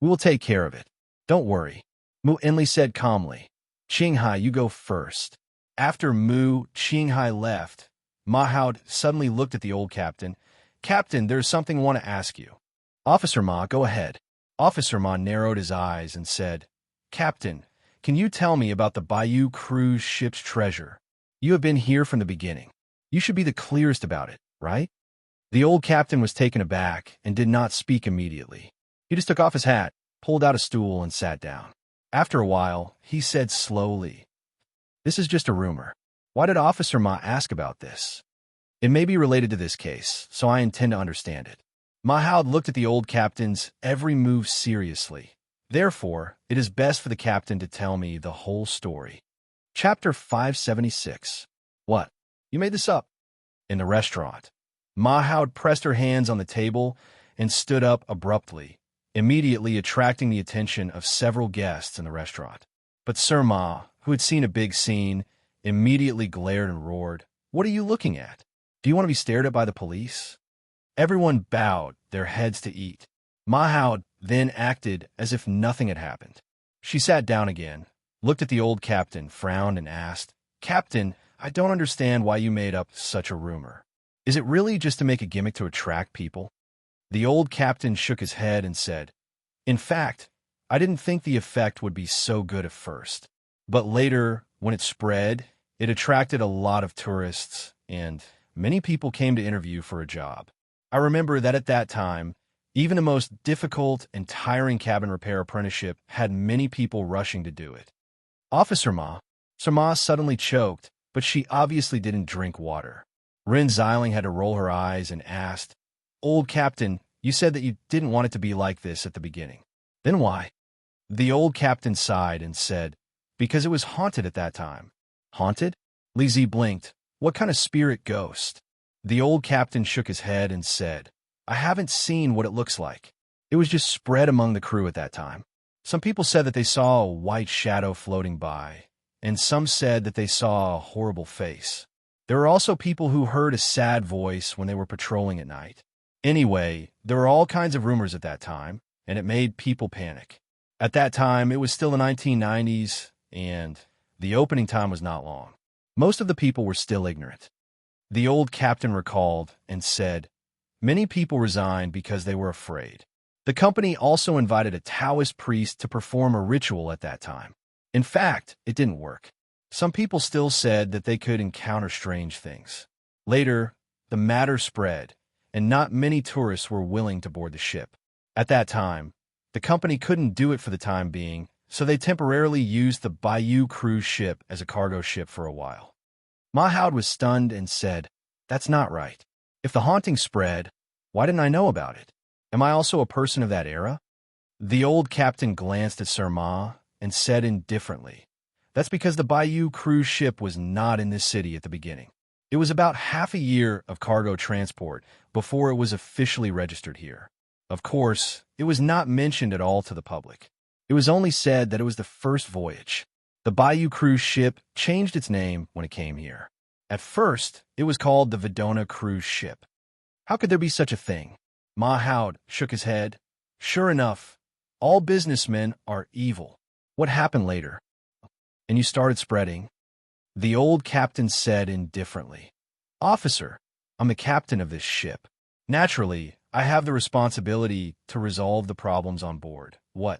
We will take care of it. Don't worry. Mu Enli said calmly. Qinghai, you go first. After Mu Qinghai left, Ma Hao suddenly looked at the old captain. Captain, there's something I want to ask you. Officer Ma, go ahead. Officer Ma narrowed his eyes and said, Captain, can you tell me about the Bayou cruise ship's treasure? You have been here from the beginning. You should be the clearest about it, right? The old captain was taken aback and did not speak immediately. He just took off his hat, pulled out a stool, and sat down. After a while, he said slowly, This is just a rumor. Why did Officer Ma ask about this? It may be related to this case, so I intend to understand it. Ma Hao looked at the old captain's every move seriously. Therefore, it is best for the captain to tell me the whole story. Chapter 576. What? You made this up? In the restaurant. Ma Hao pressed her hands on the table and stood up abruptly, immediately attracting the attention of several guests in the restaurant. But Sir Ma, who had seen a big scene, immediately glared and roared, What are you looking at? Do you want to be stared at by the police? Everyone bowed their heads to eat. Ma Hao then acted as if nothing had happened. She sat down again, looked at the old captain, frowned, and asked, Captain, I don't understand why you made up such a rumor. Is it really just to make a gimmick to attract people? The old captain shook his head and said, In fact, I didn't think the effect would be so good at first. But later, when it spread, it attracted a lot of tourists, and many people came to interview for a job. I remember that at that time, even the most difficult and tiring cabin repair apprenticeship had many people rushing to do it. Officer Ma. Sir Ma suddenly choked, but she obviously didn't drink water. Rin Xiling had to roll her eyes and asked, Old Captain, you said that you didn't want it to be like this at the beginning. Then why? The old captain sighed and said, Because it was haunted at that time. Haunted? Li Zi blinked. What kind of spirit ghost? The old captain shook his head and said, I haven't seen what it looks like. It was just spread among the crew at that time. Some people said that they saw a white shadow floating by, and some said that they saw a horrible face. There were also people who heard a sad voice when they were patrolling at night. Anyway, there were all kinds of rumors at that time, and it made people panic. At that time, it was still the 1990s, and the opening time was not long. Most of the people were still ignorant. The old captain recalled and said, Many people resigned because they were afraid. The company also invited a Taoist priest to perform a ritual at that time. In fact, it didn't work. Some people still said that they could encounter strange things. Later, the matter spread, and not many tourists were willing to board the ship. At that time, the company couldn't do it for the time being, so they temporarily used the Bayou cruise ship as a cargo ship for a while. Ma Hao was stunned and said, That's not right. If the haunting spread, why didn't I know about it? Am I also a person of that era? The old captain glanced at Sir Ma and said indifferently, That's because the Bayou cruise ship was not in this city at the beginning. It was about half a year of cargo transport before it was officially registered here. Of course, it was not mentioned at all to the public. It was only said that it was the first voyage. The Bayou cruise ship changed its name when it came here. At first, it was called the Vidona cruise ship. How could there be such a thing? Ma Hao shook his head. Sure enough, all businessmen are evil. What happened later? And you started spreading? The old captain said indifferently, Officer, I'm the captain of this ship. Naturally, I have the responsibility to resolve the problems on board. What?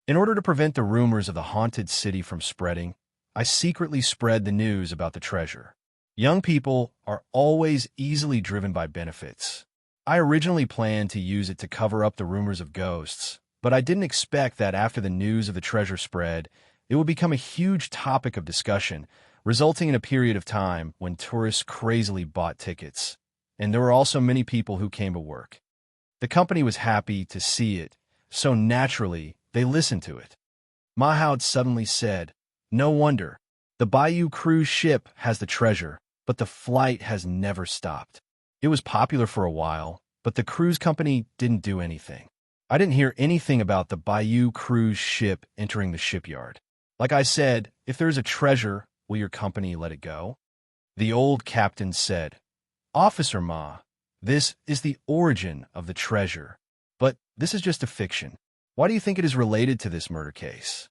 In order to prevent the rumors of the haunted city from spreading, I secretly spread the news about the treasure. Young people are always easily driven by benefits. I originally planned to use it to cover up the rumors of ghosts, but I didn't expect that after the news of the treasure spread, it would become a huge topic of discussion, resulting in a period of time when tourists crazily bought tickets. And there were also many people who came to work. The company was happy to see it, so naturally, they listened to it. Ma Hao suddenly said, No wonder. The Bayou cruise ship has the treasure, but the flight has never stopped. It was popular for a while, but the cruise company didn't do anything. I didn't hear anything about the Bayou cruise ship entering the shipyard. Like I said, if there's a treasure, will your company let it go? The old captain said, Officer Ma, this is the origin of the treasure. But this is just a fiction. Why do you think it is related to this murder case?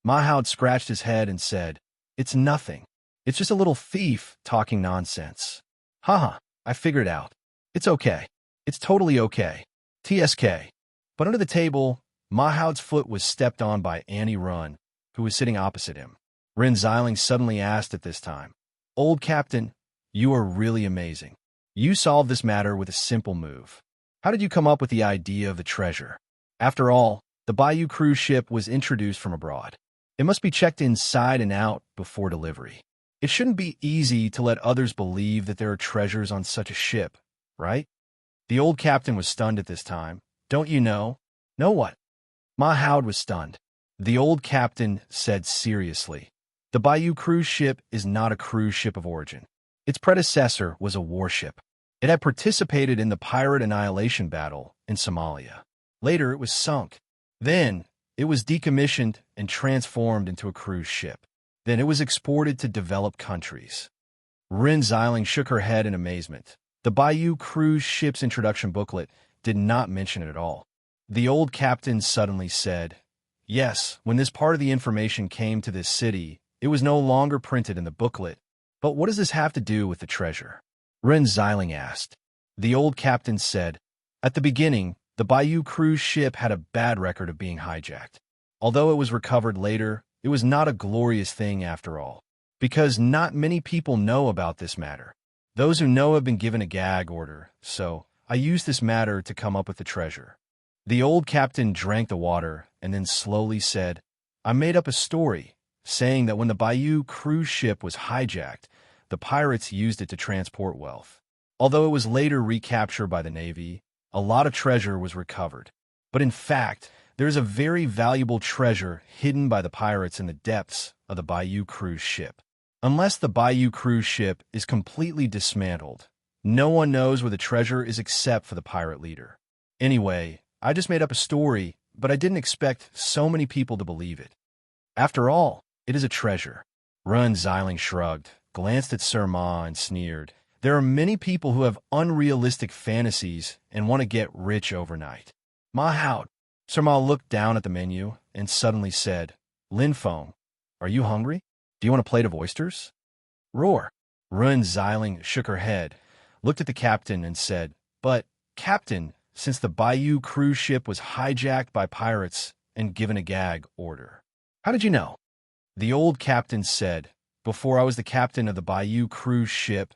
Mahoud scratched his head and said, It's nothing. It's just a little thief talking nonsense. Haha, I figured it out. It's okay. It's totally okay. TSK. But under the table, Mahoud's foot was stepped on by Annie Run, who was sitting opposite him. Rin Xiling suddenly asked at this time, Old Captain, you are really amazing. You solved this matter with a simple move. How did you come up with the idea of the treasure? After all, the Bayou cruise ship was introduced from abroad. It must be checked inside and out before delivery. It shouldn't be easy to let others believe that there are treasures on such a ship, right? The old captain was stunned at this time. Don't you know? Know what? Mahoud was stunned. The old captain said seriously, The Bayou cruise ship is not a cruise ship of origin. Its predecessor was a warship. It had participated in the pirate annihilation battle in Somalia. Later, it was sunk. Then, it was decommissioned and transformed into a cruise ship. Then it was exported to developed countries. Rin Xiling shook her head in amazement. The Bayou cruise ship's introduction booklet did not mention it at all. The old captain suddenly said, Yes, when this part of the information came to this city, it was no longer printed in the booklet. But what does this have to do with the treasure? Rin Xiling asked. The old captain said, At the beginning, the Bayou cruise ship had a bad record of being hijacked. Although it was recovered later, it was not a glorious thing after all, because not many people know about this matter. Those who know have been given a gag order, so I used this matter to come up with the treasure. The old captain drank the water and then slowly said, I made up a story, saying that when the Bayou cruise ship was hijacked, the pirates used it to transport wealth. Although it was later recaptured by the Navy, a lot of treasure was recovered. But in fact, there is a very valuable treasure hidden by the pirates in the depths of the Bayou cruise ship. Unless the Bayou cruise ship is completely dismantled, no one knows where the treasure is except for the pirate leader. Anyway, I just made up a story, but I didn't expect so many people to believe it. After all, it is a treasure. Rin Xiling shrugged, glanced at Sir Ma and sneered. There are many people who have unrealistic fantasies and want to get rich overnight. Mahoud. Sir Ma looked down at the menu and suddenly said, Lin Feng, are you hungry? Do you want a plate of oysters? Roar. Rin Xiling shook her head, looked at the captain and said, But, Captain, since the Bayou cruise ship was hijacked by pirates and given a gag order. How did you know? The old captain said, Before I was the captain of the Bayou cruise ship,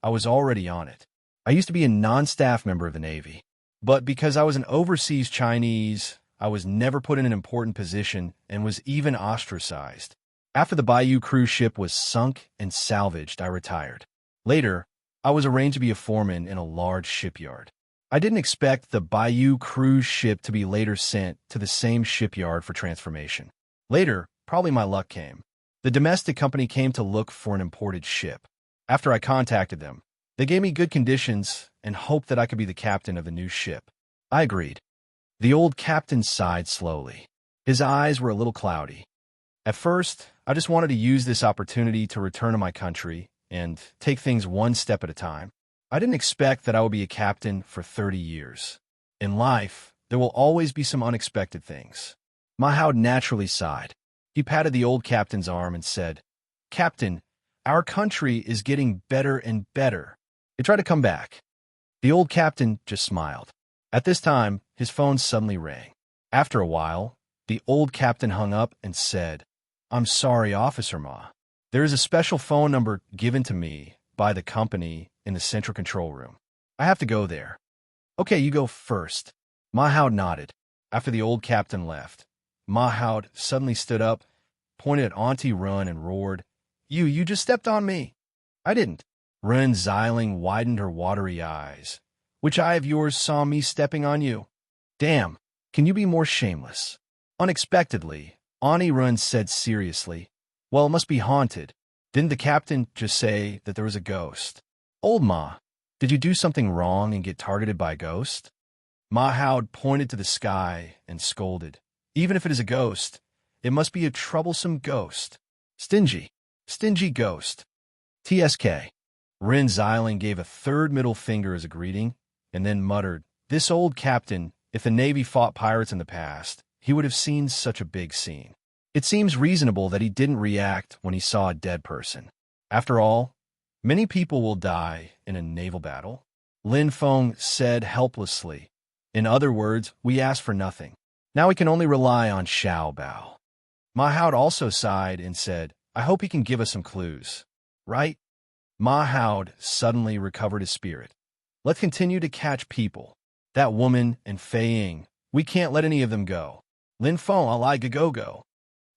I was already on it. I used to be a non-staff member of the Navy. But because I was an overseas Chinese, I was never put in an important position and was even ostracized. After the Bayou cruise ship was sunk and salvaged, I retired. Later, I was arranged to be a foreman in a large shipyard. I didn't expect the Bayou cruise ship to be later sent to the same shipyard for transformation. Later, probably my luck came. The domestic company came to look for an imported ship. After I contacted them, they gave me good conditions and hoped that I could be the captain of the new ship. I agreed. The old captain sighed slowly. His eyes were a little cloudy. At first, I just wanted to use this opportunity to return to my country and take things one step at a time. I didn't expect that I would be a captain for 30 years. In life, there will always be some unexpected things. Mahoud naturally sighed. He patted the old captain's arm and said, Captain, our country is getting better and better. He tried to come back. The old captain just smiled. At this time, his phone suddenly rang. After a while, the old captain hung up and said, I'm sorry, Officer Ma. There is a special phone number given to me by the company in the central control room. I have to go there. Okay, you go first. Mahoud nodded. After the old captain left, Mahoud suddenly stood up, pointed at Auntie Run and roared, You just stepped on me. I didn't. Rin Xiling widened her watery eyes. Which eye of yours saw me stepping on you? Damn, can you be more shameless? Unexpectedly, Auntie Run said seriously, Well, it must be haunted. Didn't the captain just say that there was a ghost? Old Ma, did you do something wrong and get targeted by a ghost? Mahoud pointed to the sky and scolded. Even if it is a ghost, it must be a troublesome ghost. Stingy. Stingy ghost. TSK. Rin Xiling gave a third middle finger as a greeting, and then muttered, "This old captain, if the Navy fought pirates in the past, he would have seen such a big scene." It seems reasonable that he didn't react when he saw a dead person. After all, many people will die in a naval battle. Lin Feng said helplessly. In other words, we asked for nothing. Now we can only rely on Xiao Bao. Mahoud also sighed and said, I hope he can give us some clues. Right? Mahoud suddenly recovered his spirit. Let's continue to catch people. That woman and Fei Ying, we can't let any of them go. Lin Feng, I like go.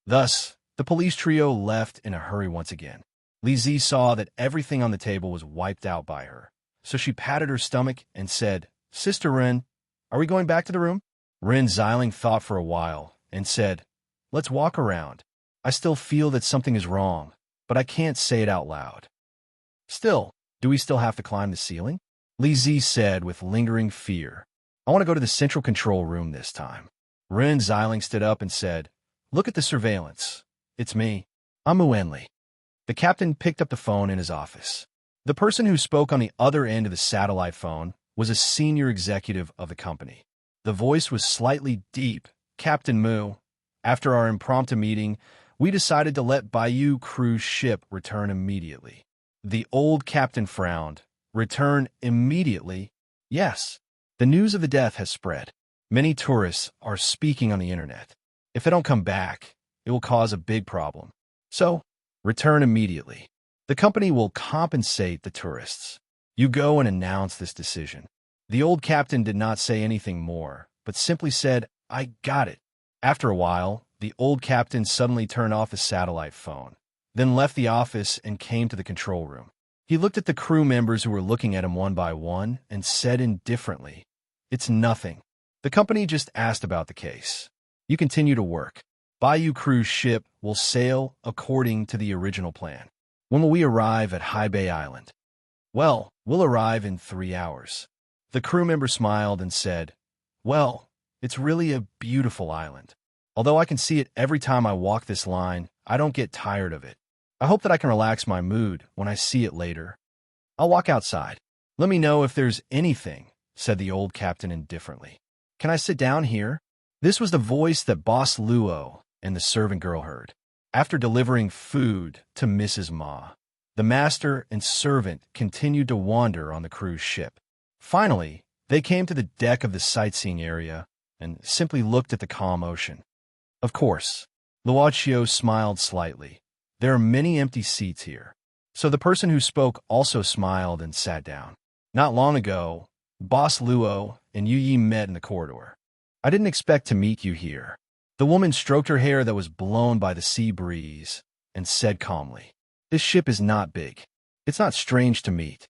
Thus, the police trio left in a hurry once again. Li Zi saw that everything on the table was wiped out by her, so she patted her stomach and said, Sister Rin, are we going back to the room? Rin Xiling thought for a while and said, Let's walk around. I still feel that something is wrong, but I can't say it out loud. Still, do we still have to climb the ceiling? Li Zi said with lingering fear. I want to go to the central control room this time. Rin Xiling stood up and said, Look at the surveillance. It's me. I'm Muenli. The captain picked up the phone in his office. The person who spoke on the other end of the satellite phone was a senior executive of the company. The voice was slightly deep. Captain Mu, after our impromptu meeting, we decided to let Bayou cruise ship return immediately. The old captain frowned. Return immediately? Yes. The news of the death has spread. Many tourists are speaking on the internet. If they don't come back, it will cause a big problem. So, return immediately. The company will compensate the tourists. You go and announce this decision. The old captain did not say anything more, but simply said, I got it. After a while, the old captain suddenly turned off his satellite phone, then left the office and came to the control room. He looked at the crew members who were looking at him one by one and said indifferently, It's nothing. The company just asked about the case. You continue to work. Bayou cruise ship will sail according to the original plan. When will we arrive at High Bay Island? Well, we'll arrive in 3 hours. The crew member smiled and said, Well, it's really a beautiful island. Although I can see it every time I walk this line, I don't get tired of it. I hope that I can relax my mood when I see it later. I'll walk outside. Let me know if there's anything, said the old captain indifferently. Can I sit down here? This was the voice that Boss Luo and the servant girl heard. After delivering food to Mrs. Ma, the master and servant continued to wander on the cruise ship. Finally, they came to the deck of the sightseeing area and simply looked at the calm ocean. Of course, Luochio smiled slightly. There are many empty seats here. So the person who spoke also smiled and sat down. Not long ago, Boss Luo and Yu Yi met in the corridor. I didn't expect to meet you here. The woman stroked her hair that was blown by the sea breeze and said calmly, This ship is not big. It's not strange to meet.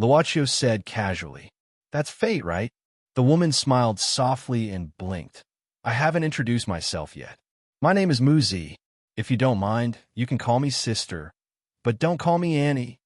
Luochio said casually, That's fate, right? The woman smiled softly and blinked. I haven't introduced myself yet. My name is Muzi. If you don't mind, you can call me sister, but don't call me Annie.